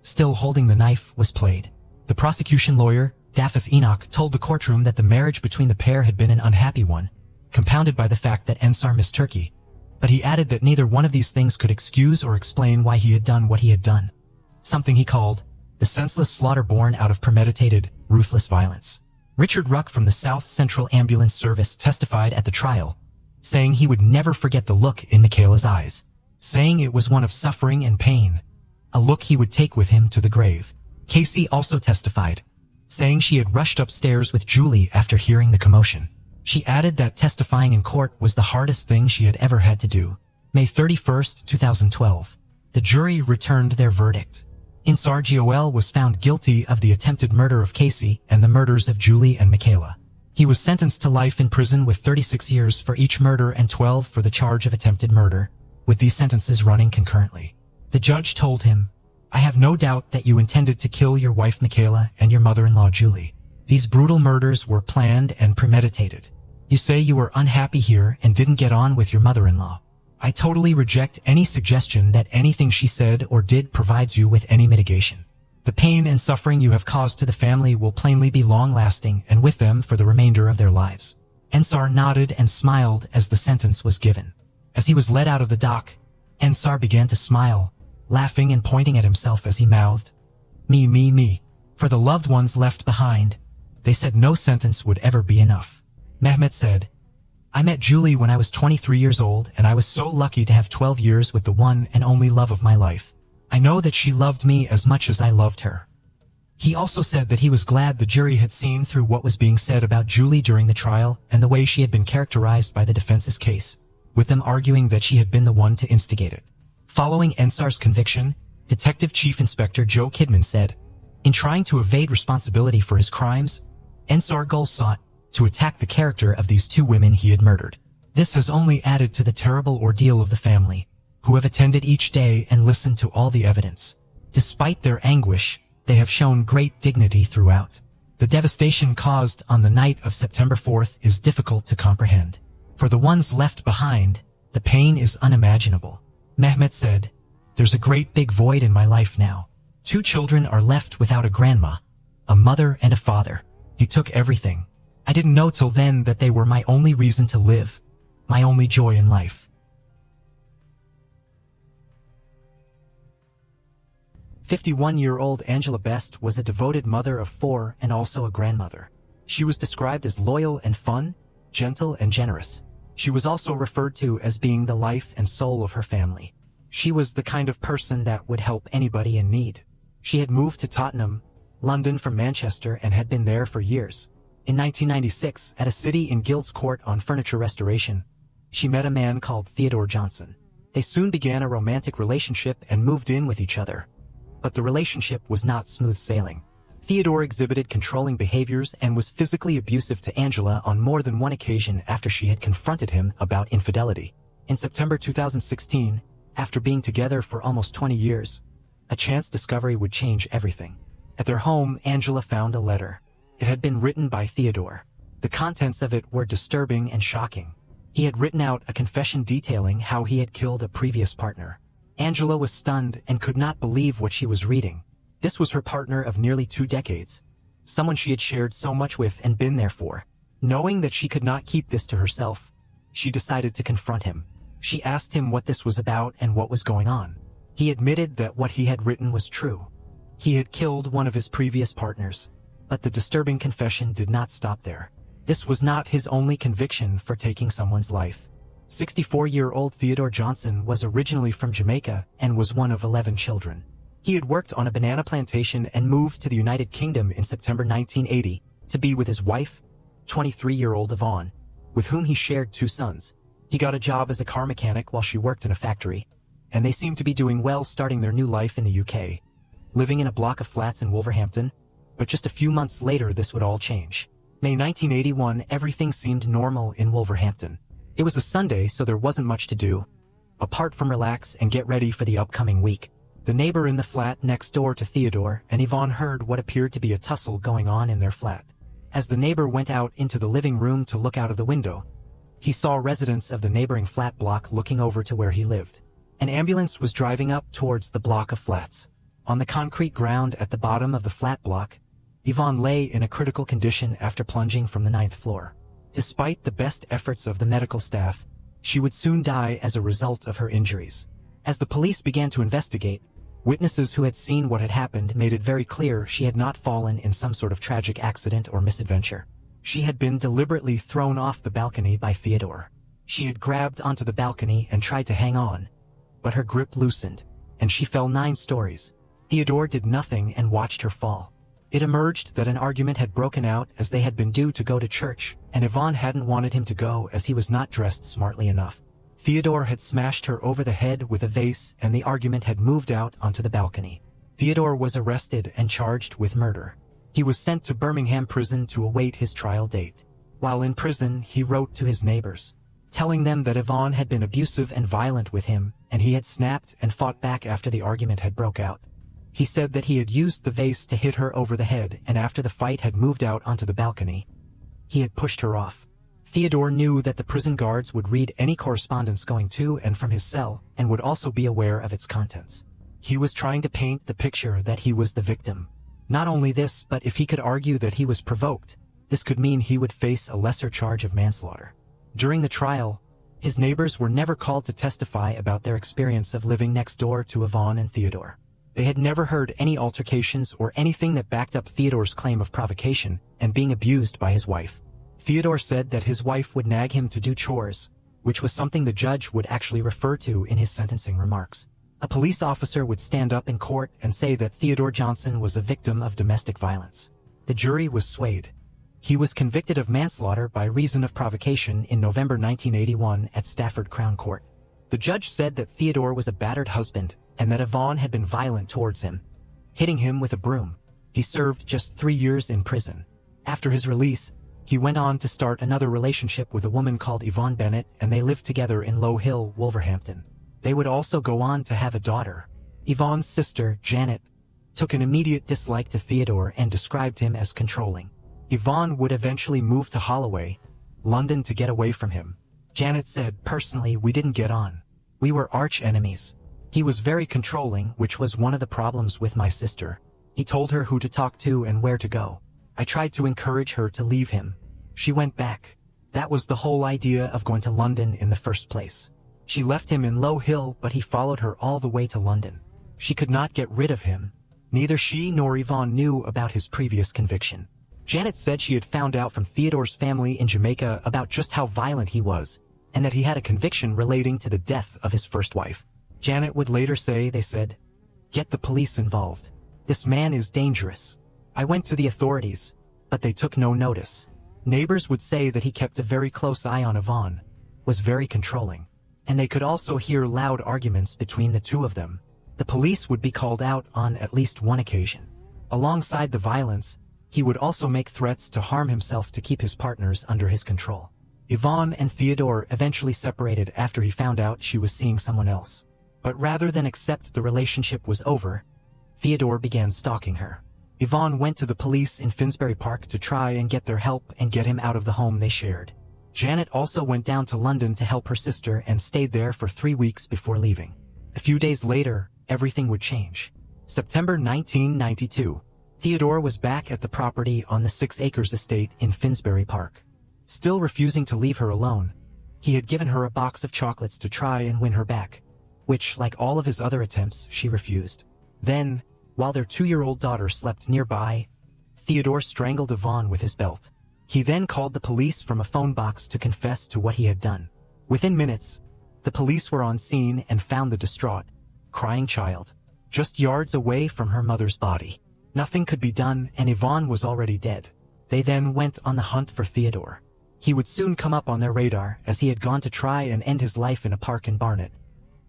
still holding the knife, was played. The prosecution lawyer, Dafith Enoch, told the courtroom that the marriage between the pair had been an unhappy one, compounded by the fact that Ensar missed Turkey, but he added that neither one of these things could excuse or explain why he had done what he had done, something he called the senseless slaughter born out of premeditated, ruthless violence. Richard Ruck from the South Central Ambulance Service testified at the trial, saying he would never forget the look in Michaela's eyes, saying it was one of suffering and pain, a look he would take with him to the grave. Casey also testified, saying she had rushed upstairs with Julie after hearing the commotion. She added that testifying in court was the hardest thing she had ever had to do. May 31, 2012. The jury returned their verdict. Ensar Joel was found guilty of the attempted murder of Casey and the murders of Julie and Michaela. He was sentenced to life in prison with 36 years for each murder and 12 for the charge of attempted murder, with these sentences running concurrently. The judge told him, "I have no doubt that you intended to kill your wife Michaela and your mother-in-law Julie. These brutal murders were planned and premeditated. You say you were unhappy here and didn't get on with your mother-in-law. I totally reject any suggestion that anything she said or did provides you with any mitigation. The pain and suffering you have caused to the family will plainly be long-lasting and with them for the remainder of their lives." Ensar nodded and smiled as the sentence was given. As he was led out of the dock, Ensar began to smile, laughing and pointing at himself as he mouthed, Me. For the loved ones left behind, they said no sentence would ever be enough. Mehmet said, "I met Julie when I was 23 years old and I was so lucky to have 12 years with the one and only love of my life. I know that she loved me as much as I loved her." He also said that he was glad the jury had seen through what was being said about Julie during the trial and the way she had been characterized by the defense's case, with them arguing that she had been the one to instigate it. Following Ensar's conviction, Detective Chief Inspector Joe Kidman said, "In trying to evade responsibility for his crimes, Ensar Gul sought to attack the character of these two women he had murdered. This has only added to the terrible ordeal of the family, who have attended each day and listened to all the evidence. Despite their anguish, they have shown great dignity throughout. The devastation caused on the night of September 4th is difficult to comprehend. For the ones left behind, the pain is unimaginable." Mehmet said, "There's a great big void in my life now. 2 children are left without a grandma, a mother and a father. He took everything. I didn't know till then that they were my only reason to live, my only joy in life." 51-year-old Angela Best was a devoted mother of 4 and also a grandmother. She was described as loyal and fun, gentle and generous. She was also referred to as being the life and soul of her family. She was the kind of person that would help anybody in need. She had moved to Tottenham, London from Manchester and had been there for years. In 1996, at a city in Guild's Court on furniture restoration, she met a man called Theodore Johnson. They soon began a romantic relationship and moved in with each other. But the relationship was not smooth sailing. Theodore exhibited controlling behaviors and was physically abusive to Angela on more than one occasion after she had confronted him about infidelity. In September 2016, after being together for almost 20 years, a chance discovery would change everything. At their home, Angela found a letter. It had been written by Theodore. The contents of it were disturbing and shocking. He had written out a confession detailing how he had killed a previous partner. Angela was stunned and could not believe what she was reading. This was her partner of nearly 2 decades, someone she had shared so much with and been there for. Knowing that she could not keep this to herself, she decided to confront him. She asked him what this was about and what was going on. He admitted that what he had written was true. He had killed one of his previous partners. But the disturbing confession did not stop there. This was not his only conviction for taking someone's life. 64-year-old Theodore Johnson was originally from Jamaica and was one of 11 children. He had worked on a banana plantation and moved to the United Kingdom in September 1980 to be with his wife, 23-year-old Yvonne, with whom he shared 2 sons. He got a job as a car mechanic while she worked in a factory, and they seemed to be doing well starting their new life in the UK, living in a block of flats in Wolverhampton. But just a few months later this would all change. May 1981, everything seemed normal in Wolverhampton. It was a Sunday, so there wasn't much to do, apart from relax and get ready for the upcoming week. The neighbor in the flat next door to Theodore and Yvonne heard what appeared to be a tussle going on in their flat. As the neighbor went out into the living room to look out of the window, he saw residents of the neighboring flat block looking over to where he lived. An ambulance was driving up towards the block of flats. On the concrete ground at the bottom of the flat block, Yvonne lay in a critical condition after plunging from the 9th floor. Despite the best efforts of the medical staff, she would soon die as a result of her injuries. As the police began to investigate, witnesses who had seen what had happened made it very clear she had not fallen in some sort of tragic accident or misadventure. She had been deliberately thrown off the balcony by Theodore. She had grabbed onto the balcony and tried to hang on, but her grip loosened, and she fell 9 stories. Theodore did nothing and watched her fall. It emerged that an argument had broken out as they had been due to go to church, and Yvonne hadn't wanted him to go as he was not dressed smartly enough. Theodore had smashed her over the head with a vase, and the argument had moved out onto the balcony. Theodore was arrested and charged with murder. He was sent to Birmingham prison to await his trial date. While in prison, he wrote to his neighbors, telling them that Yvonne had been abusive and violent with him, and he had snapped and fought back after the argument had broke out. He said that he had used the vase to hit her over the head, and after the fight had moved out onto the balcony, he had pushed her off. Theodore knew that the prison guards would read any correspondence going to and from his cell, and would also be aware of its contents. He was trying to paint the picture that he was the victim. Not only this, but if he could argue that he was provoked, this could mean he would face a lesser charge of manslaughter. During the trial, his neighbors were never called to testify about their experience of living next door to Yvonne and Theodore. They had never heard any altercations or anything that backed up Theodore's claim of provocation and being abused by his wife. Theodore said that his wife would nag him to do chores, which was something the judge would actually refer to in his sentencing remarks. A police officer would stand up in court and say that Theodore Johnson was a victim of domestic violence. The jury was swayed. He was convicted of manslaughter by reason of provocation in November 1981 at Stafford Crown Court. The judge said that Theodore was a battered husband and that Yvonne had been violent towards him, hitting him with a broom. He served just 3 years in prison. After his release, he went on to start another relationship with a woman called Yvonne Bennett, and they lived together in Low Hill, Wolverhampton. They would also go on to have a daughter. Yvonne's sister, Janet, took an immediate dislike to Theodore and described him as controlling. Yvonne would eventually move to Holloway, London, to get away from him. Janet said, "Personally, we didn't get on. We were arch enemies. He was very controlling, which was one of the problems with my sister. He told her who to talk to and where to go. I tried to encourage her to leave him. She went back. That was the whole idea of going to London in the first place. She left him in Low Hill, but he followed her all the way to London. She could not get rid of him. Neither she nor Yvonne knew about his previous conviction." Janet said she had found out from Theodore's family in Jamaica about just how violent he was, and that he had a conviction relating to the death of his first wife. Janet would later say, "They said, 'Get the police involved. This man is dangerous.' I went to the authorities, but they took no notice." Neighbors would say that he kept a very close eye on Yvonne, was very controlling, and they could also hear loud arguments between the two of them. The police would be called out on at least one occasion. Alongside the violence, he would also make threats to harm himself to keep his partners under his control. Yvonne and Theodore eventually separated after he found out she was seeing someone else. But rather than accept the relationship was over, Theodore began stalking her. Yvonne went to the police in Finsbury Park to try and get their help and get him out of the home they shared. Janet also went down to London to help her sister and stayed there for 3 weeks before leaving. A few days later, everything would change. September 1992. Theodore was back at the property on the 6 acres estate in Finsbury Park. Still refusing to leave her alone, he had given her a box of chocolates to try and win her back, which, like all of his other attempts, she refused. Then, while their 2-year-old daughter slept nearby, Theodore strangled Yvonne with his belt. He then called the police from a phone box to confess to what he had done. Within minutes, the police were on scene and found the distraught, crying child just yards away from her mother's body. Nothing could be done, and Yvonne was already dead. They then went on the hunt for Theodore. He would soon come up on their radar, as he had gone to try and end his life in a park in Barnet.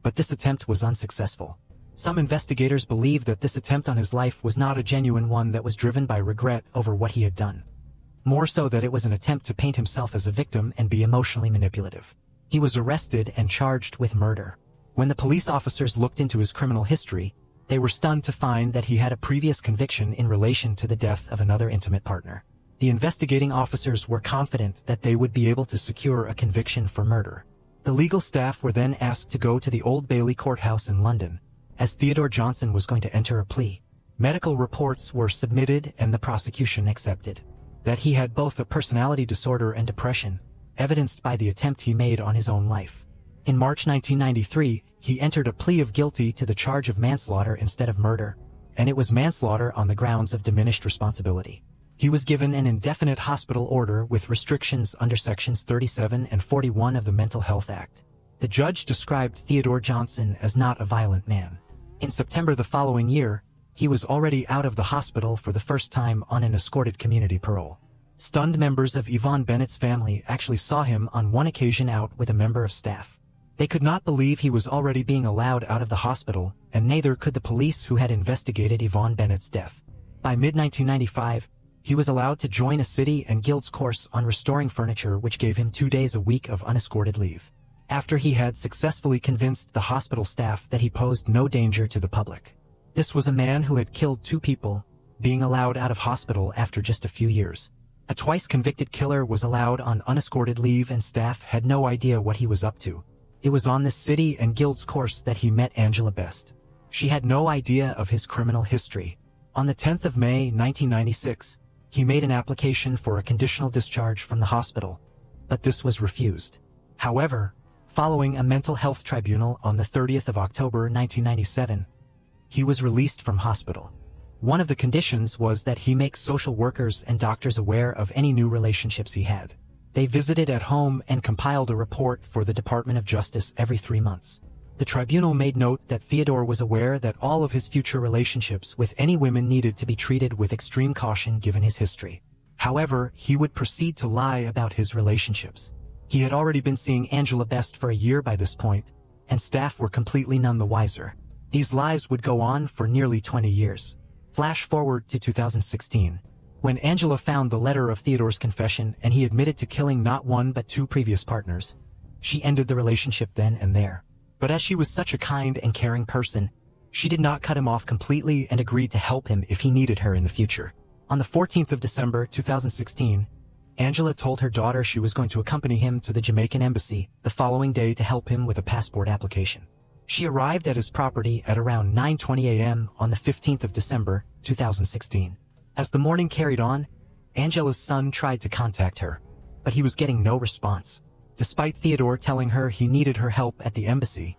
But this attempt was unsuccessful. Some investigators believed that this attempt on his life was not a genuine one that was driven by regret over what he had done. More so that it was an attempt to paint himself as a victim and be emotionally manipulative. He was arrested and charged with murder. When the police officers looked into his criminal history, they were stunned to find that he had a previous conviction in relation to the death of another intimate partner. The investigating officers were confident that they would be able to secure a conviction for murder. The legal staff were then asked to go to the Old Bailey courthouse in London, as Theodore Johnson was going to enter a plea. Medical reports were submitted and the prosecution accepted that he had both a personality disorder and depression, evidenced by the attempt he made on his own life. In March 1993, he entered a plea of guilty to the charge of manslaughter instead of murder, and it was manslaughter on the grounds of diminished responsibility. He was given an indefinite hospital order with restrictions under Sections 37 and 41 of the Mental Health Act. The judge described Theodore Johnson as not a violent man. In September the following year, he was already out of the hospital for the first time on an escorted community parole. Stunned members of Yvonne Bennett's family actually saw him on one occasion out with a member of staff. They could not believe he was already being allowed out of the hospital, and neither could the police who had investigated Yvonne Bennett's death. By mid-1995, he was allowed to join a city and guild's course on restoring furniture, which gave him 2 days a week of unescorted leave. After he had successfully convinced the hospital staff that he posed no danger to the public. This was a man who had killed 2 people, being allowed out of hospital after just a few years. A twice-convicted killer was allowed on unescorted leave, and staff had no idea what he was up to. It was on this city and guild's course that he met Angela Best. She had no idea of his criminal history. On the 10th of May, 1996, he made an application for a conditional discharge from the hospital, but this was refused. However, following a mental health tribunal on the 30th of October, 1997, he was released from hospital. One of the conditions was that he make social workers and doctors aware of any new relationships he had. They visited at home and compiled a report for the Department of Justice every 3 months. The tribunal made note that Theodore was aware that all of his future relationships with any women needed to be treated with extreme caution given his history. However, he would proceed to lie about his relationships. He had already been seeing Angela Best for a year by this point, and staff were completely none the wiser. These lies would go on for nearly 20 years. Flash forward to 2016. When Angela found the letter of Theodore's confession and he admitted to killing not 1 but 2 previous partners, she ended the relationship then and there. But as she was such a kind and caring person, she did not cut him off completely and agreed to help him if he needed her in the future. On the 14th of December 2016, Angela told her daughter she was going to accompany him to the Jamaican embassy the following day to help him with a passport application. She arrived at his property at around 9:20 a.m. on the 15th of December 2016. As the morning carried on, Angela's son tried to contact her, but he was getting no response. Despite Theodore telling her he needed her help at the embassy,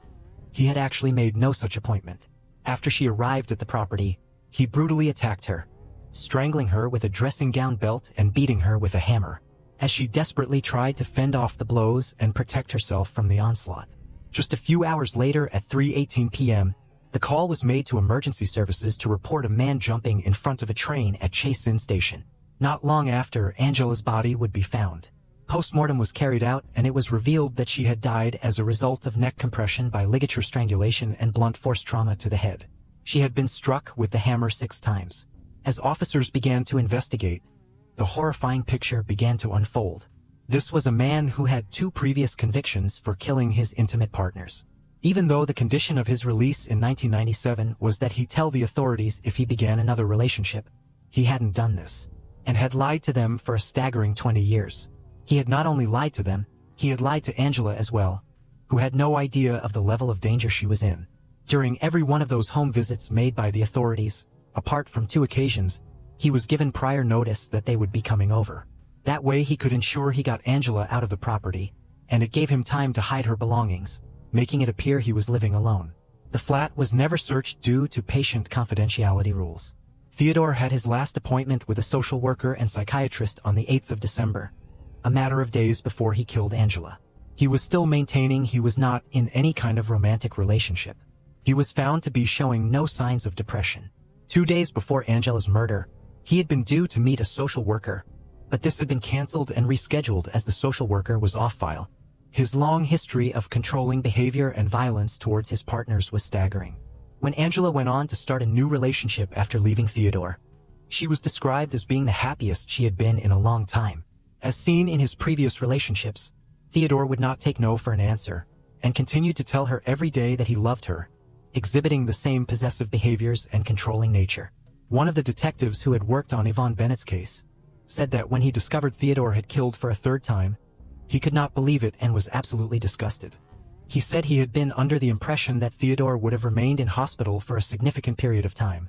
he had actually made no such appointment. After she arrived at the property, he brutally attacked her, strangling her with a dressing gown belt and beating her with a hammer, as she desperately tried to fend off the blows and protect herself from the onslaught. Just a few hours later at 3:18 p.m., the call was made to emergency services to report a man jumping in front of a train at Chase-In Station. Not long after, Angela's body would be found. Postmortem was carried out, and it was revealed that she had died as a result of neck compression by ligature strangulation and blunt force trauma to the head. She had been struck with the hammer 6 times. As officers began to investigate, the horrifying picture began to unfold. This was a man who had 2 previous convictions for killing his intimate partners. Even though the condition of his release in 1997 was that he tell the authorities if he began another relationship, he hadn't done this, and had lied to them for a staggering 20 years. He had not only lied to them, he had lied to Angela as well, who had no idea of the level of danger she was in. During every one of those home visits made by the authorities, apart from 2 occasions, he was given prior notice that they would be coming over. That way he could ensure he got Angela out of the property, and it gave him time to hide her belongings, making it appear he was living alone. The flat was never searched due to patient confidentiality rules. Theodore had his last appointment with a social worker and psychiatrist on the 8th of December, a matter of days before he killed Angela. He was still maintaining he was not in any kind of romantic relationship. He was found to be showing no signs of depression. 2 days before Angela's murder, he had been due to meet a social worker, but this had been canceled and rescheduled as the social worker was off file. His long history of controlling behavior and violence towards his partners was staggering. When Angela went on to start a new relationship after leaving Theodore, she was described as being the happiest she had been in a long time. As seen in his previous relationships, Theodore would not take no for an answer, and continued to tell her every day that he loved her, exhibiting the same possessive behaviors and controlling nature. One of the detectives who had worked on Yvonne Bennett's case said that when he discovered Theodore had killed for a 3rd time, he could not believe it and was absolutely disgusted. He said he had been under the impression that Theodore would have remained in hospital for a significant period of time,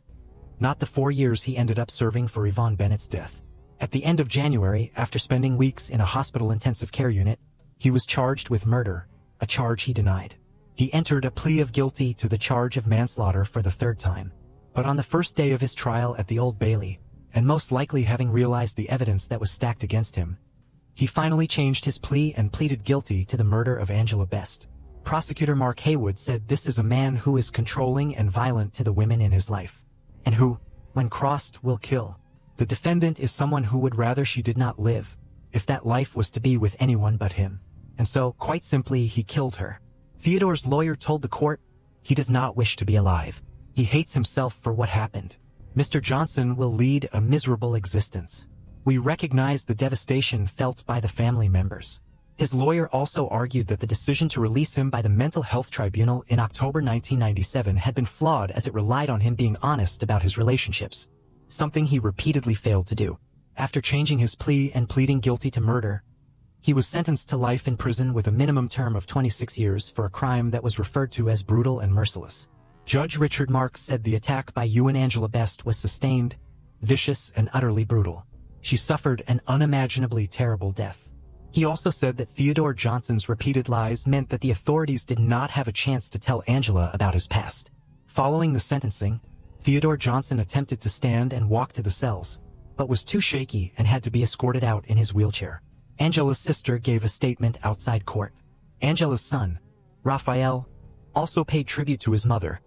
not the 4 years he ended up serving for Yvonne Bennett's death. At the end of January, after spending weeks in a hospital intensive care unit, he was charged with murder, a charge he denied. He entered a plea of guilty to the charge of manslaughter for the 3rd time. But on the first day of his trial at the Old Bailey, and most likely having realized the evidence that was stacked against him, he finally changed his plea and pleaded guilty to the murder of Angela Best. Prosecutor Mark Haywood said this is a man who is controlling and violent to the women in his life, and who, when crossed, will kill. The defendant is someone who would rather she did not live, if that life was to be with anyone but him. And so, quite simply, he killed her. Theodore's lawyer told the court, he does not wish to be alive. He hates himself for what happened. Mr. Johnson will lead a miserable existence. We recognize the devastation felt by the family members. His lawyer also argued that the decision to release him by the Mental Health Tribunal in October 1997 had been flawed as it relied on him being honest about his relationships, something he repeatedly failed to do. After changing his plea and pleading guilty to murder, he was sentenced to life in prison with a minimum term of 26 years for a crime that was referred to as brutal and merciless. Judge Richard Marks said the attack by Ewan Angela Best was sustained, vicious, and utterly brutal. She suffered an unimaginably terrible death. He also said that Theodore Johnson's repeated lies meant that the authorities did not have a chance to tell Angela about his past. Following the sentencing, Theodore Johnson attempted to stand and walk to the cells, but was too shaky and had to be escorted out in his wheelchair. Angela's sister gave a statement outside court. Angela's son, Raphael, also paid tribute to his mother,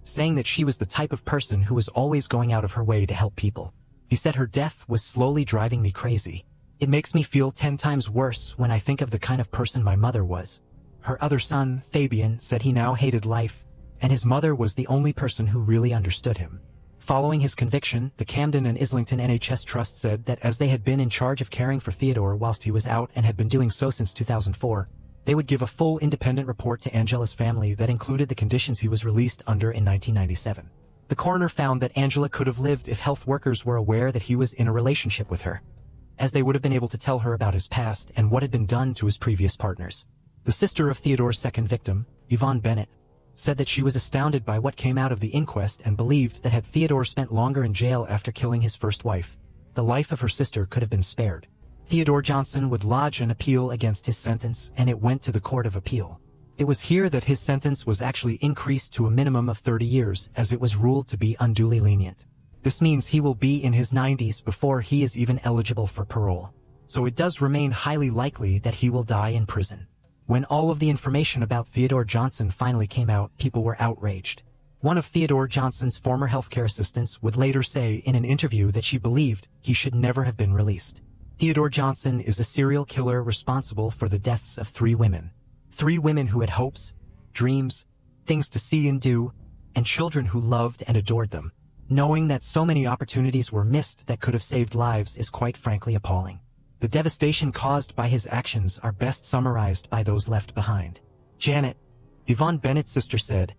saying that she was the type of person who was always going out of her way to help people. He said her death was slowly driving me crazy. It makes me feel 10 times worse when I think of the kind of person my mother was. Her other son, Fabian, said he now hated life, and his mother was the only person who really understood him. Following his conviction, the Camden and Islington NHS Trust said that as they had been in charge of caring for Theodore whilst he was out and had been doing so since 2004, they would give a full independent report to Angela's family that included the conditions he was released under in 1997. The coroner found that Angela could have lived if health workers were aware that he was in a relationship with her, as they would have been able to tell her about his past and what had been done to his previous partners. The sister of Theodore's second victim, Yvonne Bennett, said that she was astounded by what came out of the inquest and believed that had Theodore spent longer in jail after killing his first wife, the life of her sister could have been spared. Theodore Johnson would lodge an appeal against his sentence, and it went to the Court of Appeal. It was here that his sentence was actually increased to a minimum of 30 years, as it was ruled to be unduly lenient. This means he will be in his 90s before he is even eligible for parole. So it does remain highly likely that he will die in prison. When all of the information about Theodore Johnson finally came out, people were outraged. One of Theodore Johnson's former healthcare assistants would later say in an interview that she believed he should never have been released. Theodore Johnson is a serial killer responsible for the deaths of 3 women. 3 women who had hopes, dreams, things to see and do, and children who loved and adored them. Knowing that so many opportunities were missed that could have saved lives is quite frankly appalling. The devastation caused by his actions are best summarized by those left behind. Janet, Yvonne Bennett's sister, said,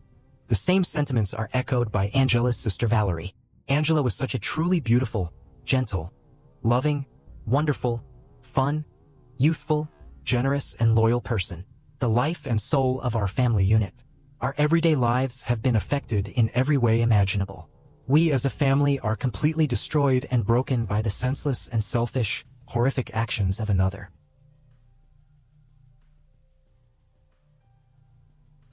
"The same sentiments are echoed by Angela's sister Valerie. Angela was such a truly beautiful, gentle, loving, wonderful, fun, youthful, generous, and loyal person. The life and soul of our family unit. Our everyday lives have been affected in every way imaginable. We as a family are completely destroyed and broken by the senseless and selfish, horrific actions of another."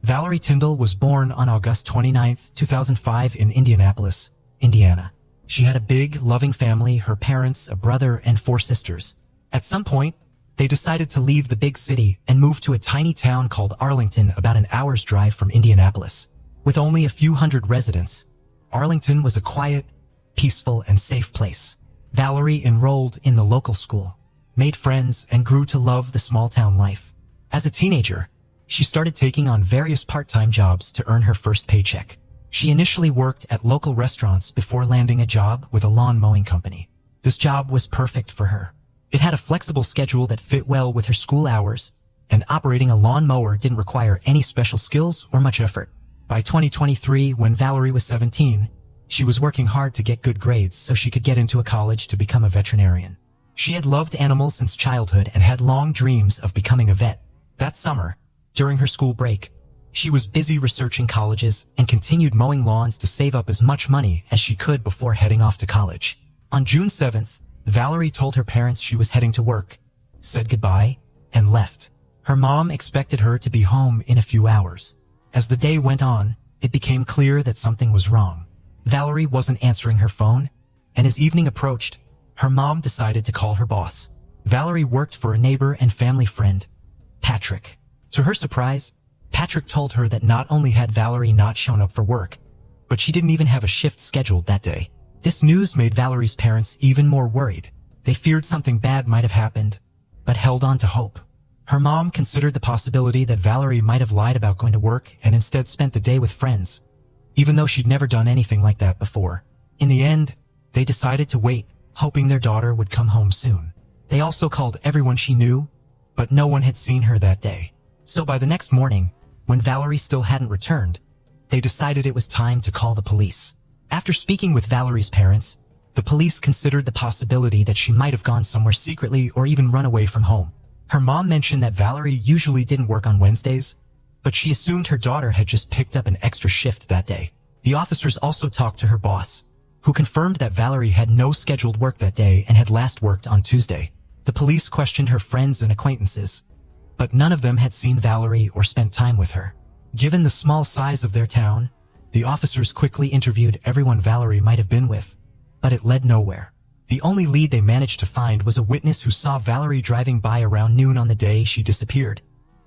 Valerie Tyndall was born on August 29, 2005 in Indianapolis, Indiana. She had a big, loving family, her parents, a brother, and 4 sisters. At some point, they decided to leave the big city and move to a tiny town called Arlington, about an hour's drive from Indianapolis. With only a few hundred residents, Arlington was a quiet, peaceful, and safe place. Valerie enrolled in the local school, made friends, and grew to love the small-town life. As a teenager, she started taking on various part-time jobs to earn her first paycheck. She initially worked at local restaurants before landing a job with a lawn mowing company. This job was perfect for her. It had a flexible schedule that fit well with her school hours, and operating a lawn mower didn't require any special skills or much effort. By 2023, when Valerie was 17, she was working hard to get good grades so she could get into a college to become a veterinarian. She had loved animals since childhood and had long dreams of becoming a vet. That summer, during her school break, she was busy researching colleges and continued mowing lawns to save up as much money as she could before heading off to college. On June 7th, Valerie told her parents she was heading to work, said goodbye, and left. Her mom expected her to be home in a few hours. As the day went on, it became clear that something was wrong. Valerie wasn't answering her phone, and as evening approached, her mom decided to call her boss. Valerie worked for a neighbor and family friend, Patrick. To her surprise, Patrick told her that not only had Valerie not shown up for work, but she didn't even have a shift scheduled that day. This news made Valerie's parents even more worried. They feared something bad might have happened, but held on to hope. Her mom considered the possibility that Valerie might have lied about going to work and instead spent the day with friends, even though she'd never done anything like that before. In the end, they decided to wait, hoping their daughter would come home soon. They also called everyone she knew, but no one had seen her that day. So by the next morning, when Valerie still hadn't returned, they decided it was time to call the police. After speaking with Valerie's parents, the police considered the possibility that she might have gone somewhere secretly or even run away from home. Her mom mentioned that Valerie usually didn't work on Wednesdays, but she assumed her daughter had just picked up an extra shift that day. The officers also talked to her boss, who confirmed that Valerie had no scheduled work that day and had last worked on Tuesday. The police questioned her friends and acquaintances, but none of them had seen Valerie or spent time with her. Given the small size of their town, the officers quickly interviewed everyone Valerie might have been with, but it led nowhere. The only lead they managed to find was a witness who saw Valerie driving by around noon on the day she disappeared.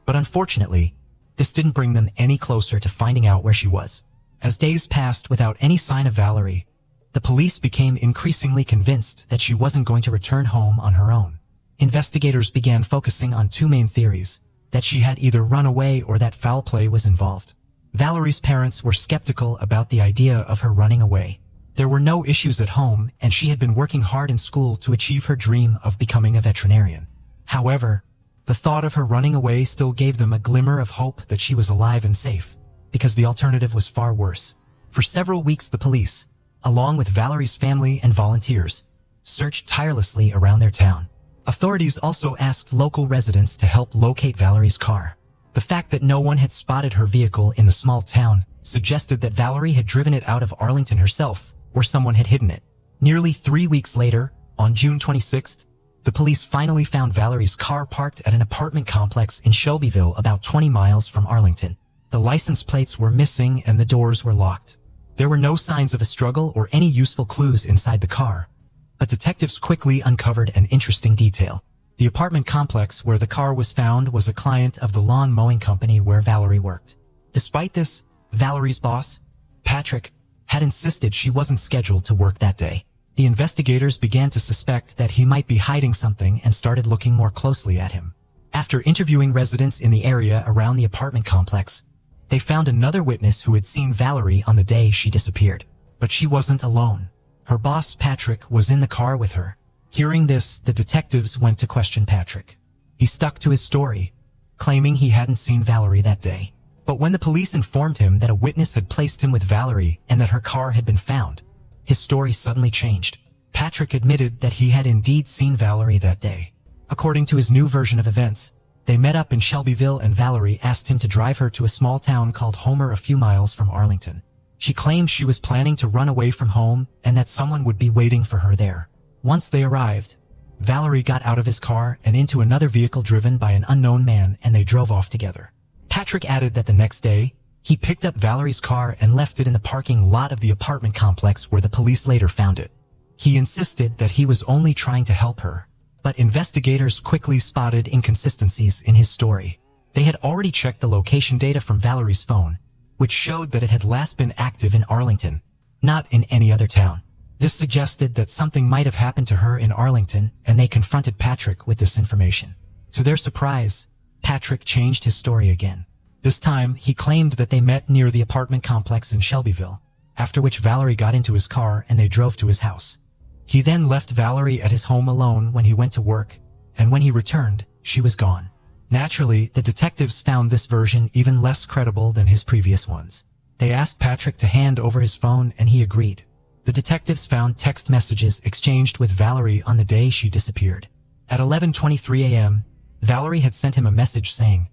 But unfortunately, this didn't bring them any closer to finding out where she was. As days passed without any sign of Valerie, the police became increasingly convinced that she wasn't going to return home on her own. Investigators began focusing on two main theories: that she had either run away or that foul play was involved. Valerie's parents were skeptical about the idea of her running away. There were no issues at home, and she had been working hard in school to achieve her dream of becoming a veterinarian. However, the thought of her running away still gave them a glimmer of hope that she was alive and safe, because the alternative was far worse. For several weeks the police, along with Valerie's family and volunteers, searched tirelessly around their town. Authorities also asked local residents to help locate Valerie's car. The fact that no one had spotted her vehicle in the small town suggested that Valerie had driven it out of Arlington herself, or someone had hidden it. Nearly 3 weeks later, on June 26th, the police finally found Valerie's car parked at an apartment complex in Shelbyville, about 20 miles from Arlington. The license plates were missing and the doors were locked. There were no signs of a struggle or any useful clues inside the car, but detectives quickly uncovered an interesting detail. The apartment complex where the car was found was a client of the lawn mowing company where Valerie worked. Despite this, Valerie's boss, Patrick, had insisted she wasn't scheduled to work that day. The investigators began to suspect that he might be hiding something and started looking more closely at him. After interviewing residents in the area around the apartment complex, they found another witness who had seen Valerie on the day she disappeared. But she wasn't alone. Her boss, Patrick, was in the car with her. Hearing this, the detectives went to question Patrick. He stuck to his story, claiming he hadn't seen Valerie that day. But when the police informed him that a witness had placed him with Valerie and that her car had been found, his story suddenly changed. Patrick admitted that he had indeed seen Valerie that day. According to his new version of events, they met up in Shelbyville and Valerie asked him to drive her to a small town called Homer a few miles from Arlington. She claimed she was planning to run away from home and that someone would be waiting for her there. Once they arrived, Valerie got out of his car and into another vehicle driven by an unknown man, and they drove off together. Patrick added that the next day, he picked up Valerie's car and left it in the parking lot of the apartment complex where the police later found it. He insisted that he was only trying to help her, but investigators quickly spotted inconsistencies in his story. They had already checked the location data from Valerie's phone, which showed that it had last been active in Arlington, not in any other town. This suggested that something might have happened to her in Arlington, and they confronted Patrick with this information. To their surprise, Patrick changed his story again. This time, he claimed that they met near the apartment complex in Shelbyville, after which Valerie got into his car and they drove to his house. He then left Valerie at his home alone when he went to work, and when he returned, she was gone. Naturally, the detectives found this version even less credible than his previous ones. They asked Patrick to hand over his phone and he agreed. The detectives found text messages exchanged with Valerie on the day she disappeared. At 11:23 a.m., Valerie had sent him a message saying,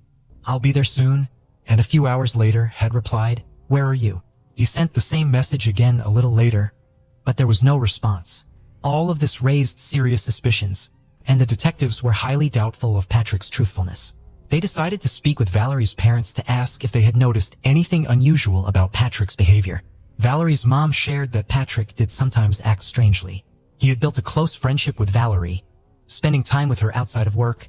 "I'll be there soon," and a few hours later had replied, "Where are you?" He sent the same message again a little later, but there was no response. All of this raised serious suspicions, and the detectives were highly doubtful of Patrick's truthfulness. They decided to speak with Valerie's parents to ask if they had noticed anything unusual about Patrick's behavior. Valerie's mom shared that Patrick did sometimes act strangely. He had built a close friendship with Valerie, spending time with her outside of work,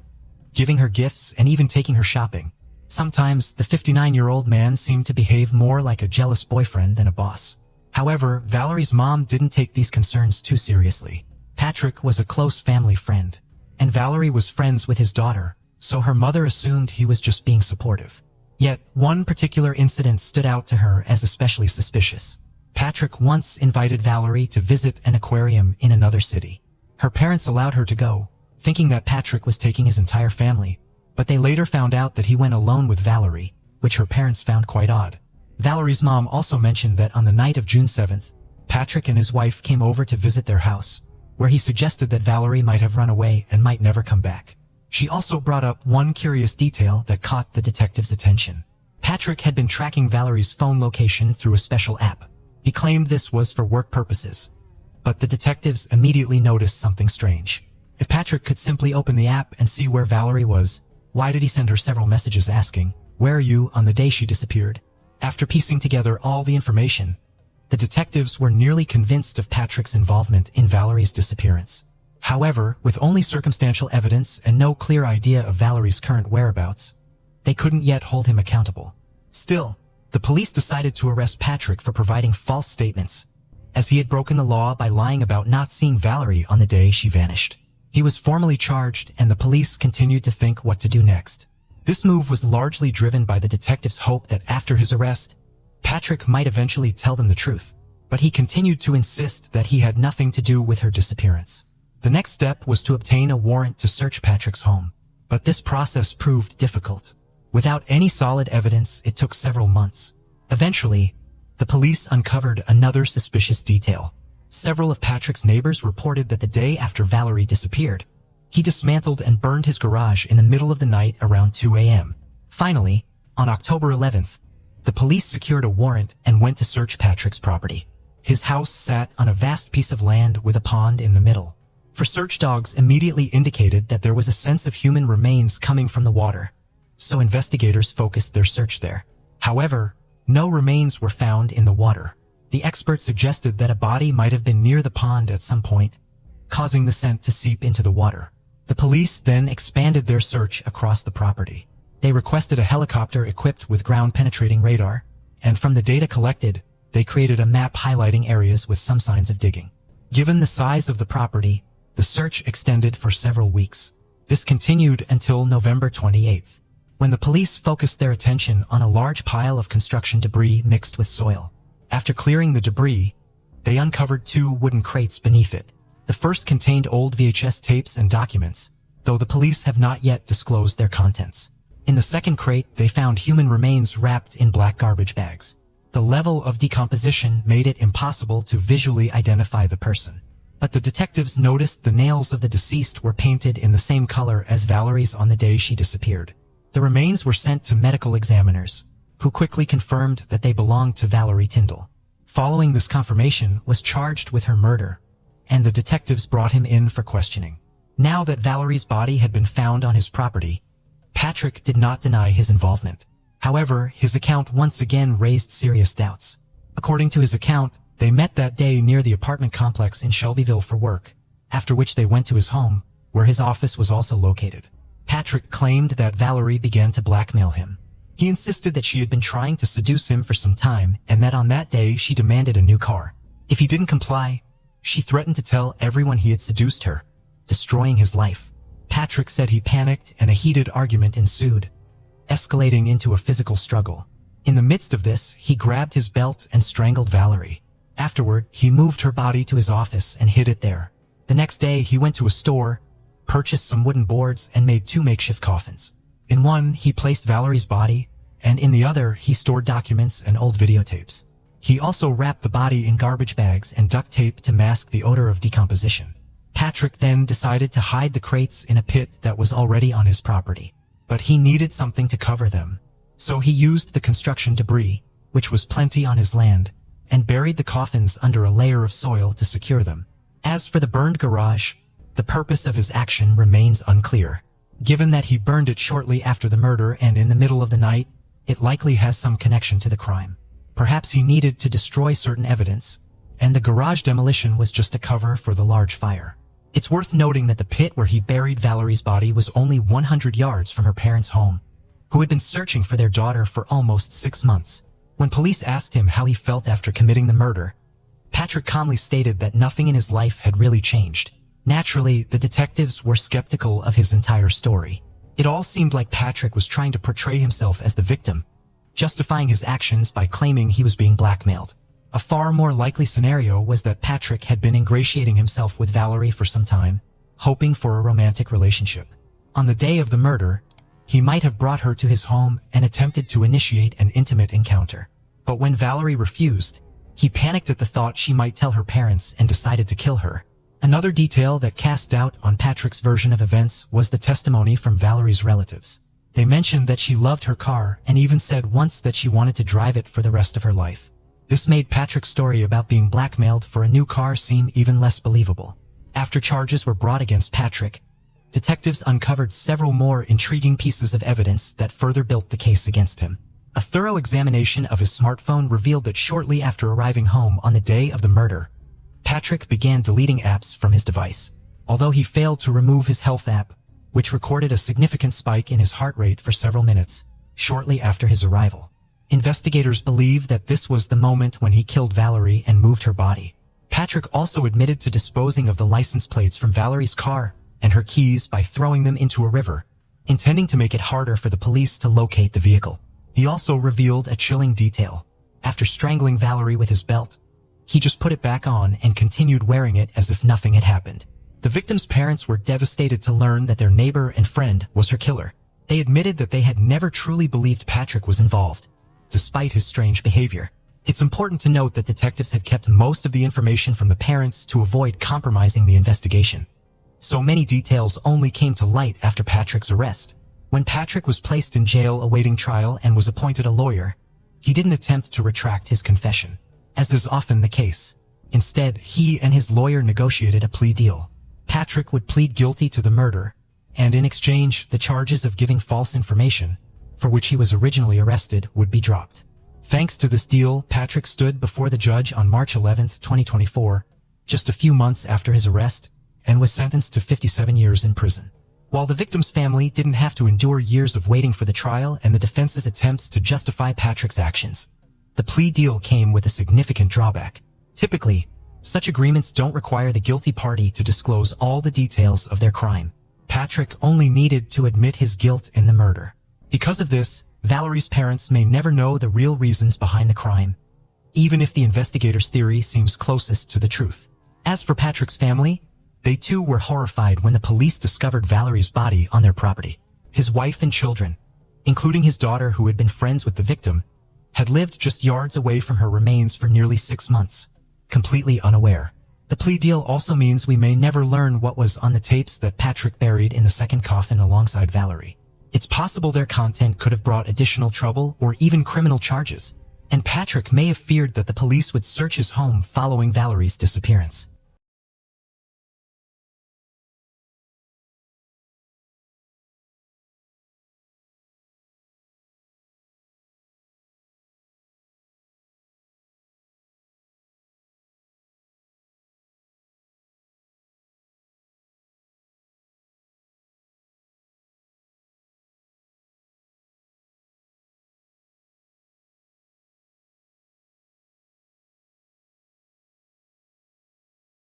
giving her gifts, and even taking her shopping. Sometimes, the 59-year-old man seemed to behave more like a jealous boyfriend than a boss. However, Valerie's mom didn't take these concerns too seriously. Patrick was a close family friend, and Valerie was friends with his daughter, so her mother assumed he was just being supportive. Yet, one particular incident stood out to her as especially suspicious. Patrick once invited Valerie to visit an aquarium in another city. Her parents allowed her to go, thinking that Patrick was taking his entire family, but they later found out that he went alone with Valerie, which her parents found quite odd. Valerie's mom also mentioned that on the night of June 7th, Patrick and his wife came over to visit their house, where he suggested that Valerie might have run away and might never come back. She also brought up one curious detail that caught the detective's attention. Patrick had been tracking Valerie's phone location through a special app. He claimed this was for work purposes, but the detectives immediately noticed something strange. If Patrick could simply open the app and see where Valerie was, why did he send her several messages asking, "Where are you?" on the day she disappeared? After piecing together all the information, the detectives were nearly convinced of Patrick's involvement in Valerie's disappearance. However, with only circumstantial evidence and no clear idea of Valerie's current whereabouts, they couldn't yet hold him accountable. Still, the police decided to arrest Patrick for providing false statements, as he had broken the law by lying about not seeing Valerie on the day she vanished. He was formally charged, and the police continued to think what to do next. This move was largely driven by the detective's hope that after his arrest, Patrick might eventually tell them the truth, but he continued to insist that he had nothing to do with her disappearance. The next step was to obtain a warrant to search Patrick's home, but this process proved difficult. Without any solid evidence, it took several months. Eventually, the police uncovered another suspicious detail. Several of Patrick's neighbors reported that the day after Valerie disappeared, he dismantled and burned his garage in the middle of the night around 2 a.m. Finally, on October 11th, the police secured a warrant and went to search Patrick's property. His house sat on a vast piece of land with a pond in the middle. For search dogs immediately indicated that there was a sense of human remains coming from the water, so investigators focused their search there. However, no remains were found in the water. The expert suggested that a body might have been near the pond at some point, causing the scent to seep into the water. The police then expanded their search across the property. They requested a helicopter equipped with ground-penetrating radar, and from the data collected, they created a map highlighting areas with some signs of digging. Given the size of the property, the search extended for several weeks. This continued until November 28th, when the police focused their attention on a large pile of construction debris mixed with soil. After clearing the debris, they uncovered 2 wooden crates beneath it. The first contained old VHS tapes and documents, though the police have not yet disclosed their contents. In the second crate, they found human remains wrapped in black garbage bags. The level of decomposition made it impossible to visually identify the person. But the detectives noticed the nails of the deceased were painted in the same color as Valerie's on the day she disappeared. The remains were sent to medical examiners, who quickly confirmed that they belonged to Valerie Tyndall. Following this confirmation, was charged with her murder, and the detectives brought him in for questioning. Now that Valerie's body had been found on his property, Patrick did not deny his involvement. However, his account once again raised serious doubts. According to his account, they met that day near the apartment complex in Shelbyville for work, after which they went to his home, where his office was also located. Patrick claimed that Valerie began to blackmail him. He insisted that she had been trying to seduce him for some time and that on that day she demanded a new car. If he didn't comply, she threatened to tell everyone he had seduced her, destroying his life. Patrick said he panicked and a heated argument ensued, escalating into a physical struggle. In the midst of this, he grabbed his belt and strangled Valerie. Afterward, he moved her body to his office and hid it there. The next day, he went to a store, purchased some wooden boards, and made 2 makeshift coffins. In one, he placed Valerie's body, and in the other, he stored documents and old videotapes. He also wrapped the body in garbage bags and duct tape to mask the odor of decomposition. Patrick then decided to hide the crates in a pit that was already on his property. But he needed something to cover them, so he used the construction debris, which was plenty on his land, and buried the coffins under a layer of soil to secure them. As for the burned garage, the purpose of his action remains unclear. Given that he burned it shortly after the murder and in the middle of the night, it likely has some connection to the crime. Perhaps he needed to destroy certain evidence, and the garage demolition was just a cover for the large fire. It's worth noting that the pit where he buried Valerie's body was only 100 yards from her parents' home, who had been searching for their daughter for almost 6 months. When police asked him how he felt after committing the murder, Patrick calmly stated that nothing in his life had really changed. Naturally, the detectives were skeptical of his entire story. It all seemed like Patrick was trying to portray himself as the victim, justifying his actions by claiming he was being blackmailed. A far more likely scenario was that Patrick had been ingratiating himself with Valerie for some time, hoping for a romantic relationship. On the day of the murder, he might have brought her to his home and attempted to initiate an intimate encounter. But when Valerie refused, he panicked at the thought she might tell her parents and decided to kill her. Another detail that cast doubt on Patrick's version of events was the testimony from Valerie's relatives. They mentioned that she loved her car and even said once that she wanted to drive it for the rest of her life. This made Patrick's story about being blackmailed for a new car seem even less believable. After charges were brought against Patrick, detectives uncovered several more intriguing pieces of evidence that further built the case against him. A thorough examination of his smartphone revealed that shortly after arriving home on the day of the murder, Patrick began deleting apps from his device. Although he failed to remove his health app, which recorded a significant spike in his heart rate for several minutes shortly after his arrival. Investigators believe that this was the moment when he killed Valerie and moved her body. Patrick also admitted to disposing of the license plates from Valerie's car and her keys by throwing them into a river, intending to make it harder for the police to locate the vehicle. He also revealed a chilling detail. After strangling Valerie with his belt, he just put it back on and continued wearing it as if nothing had happened. The victim's parents were devastated to learn that their neighbor and friend was her killer. They admitted that they had never truly believed Patrick was involved, despite his strange behavior. It's important to note that detectives had kept most of the information from the parents to avoid compromising the investigation. So many details only came to light after Patrick's arrest. When Patrick was placed in jail awaiting trial and was appointed a lawyer, he didn't attempt to retract his confession, as is often the case. Instead, he and his lawyer negotiated a plea deal. Patrick would plead guilty to the murder, and in exchange, the charges of giving false information, for which he was originally arrested, would be dropped. Thanks to this deal, Patrick stood before the judge on March 11, 2024, just a few months after his arrest, and was sentenced to 57 years in prison. While the victim's family didn't have to endure years of waiting for the trial and the defense's attempts to justify Patrick's actions, the plea deal came with a significant drawback. Typically, such agreements don't require the guilty party to disclose all the details of their crime. Patrick only needed to admit his guilt in the murder. Because of this, Valerie's parents may never know the real reasons behind the crime, even if the investigator's theory seems closest to the truth. As for Patrick's family, they too were horrified when the police discovered Valerie's body on their property. His wife and children, including his daughter who had been friends with the victim, had lived just yards away from her remains for nearly 6 months, completely unaware. The plea deal also means we may never learn what was on the tapes that Patrick buried in the second coffin alongside Valerie. It's possible their content could have brought additional trouble or even criminal charges, and Patrick may have feared that the police would search his home following Valerie's disappearance.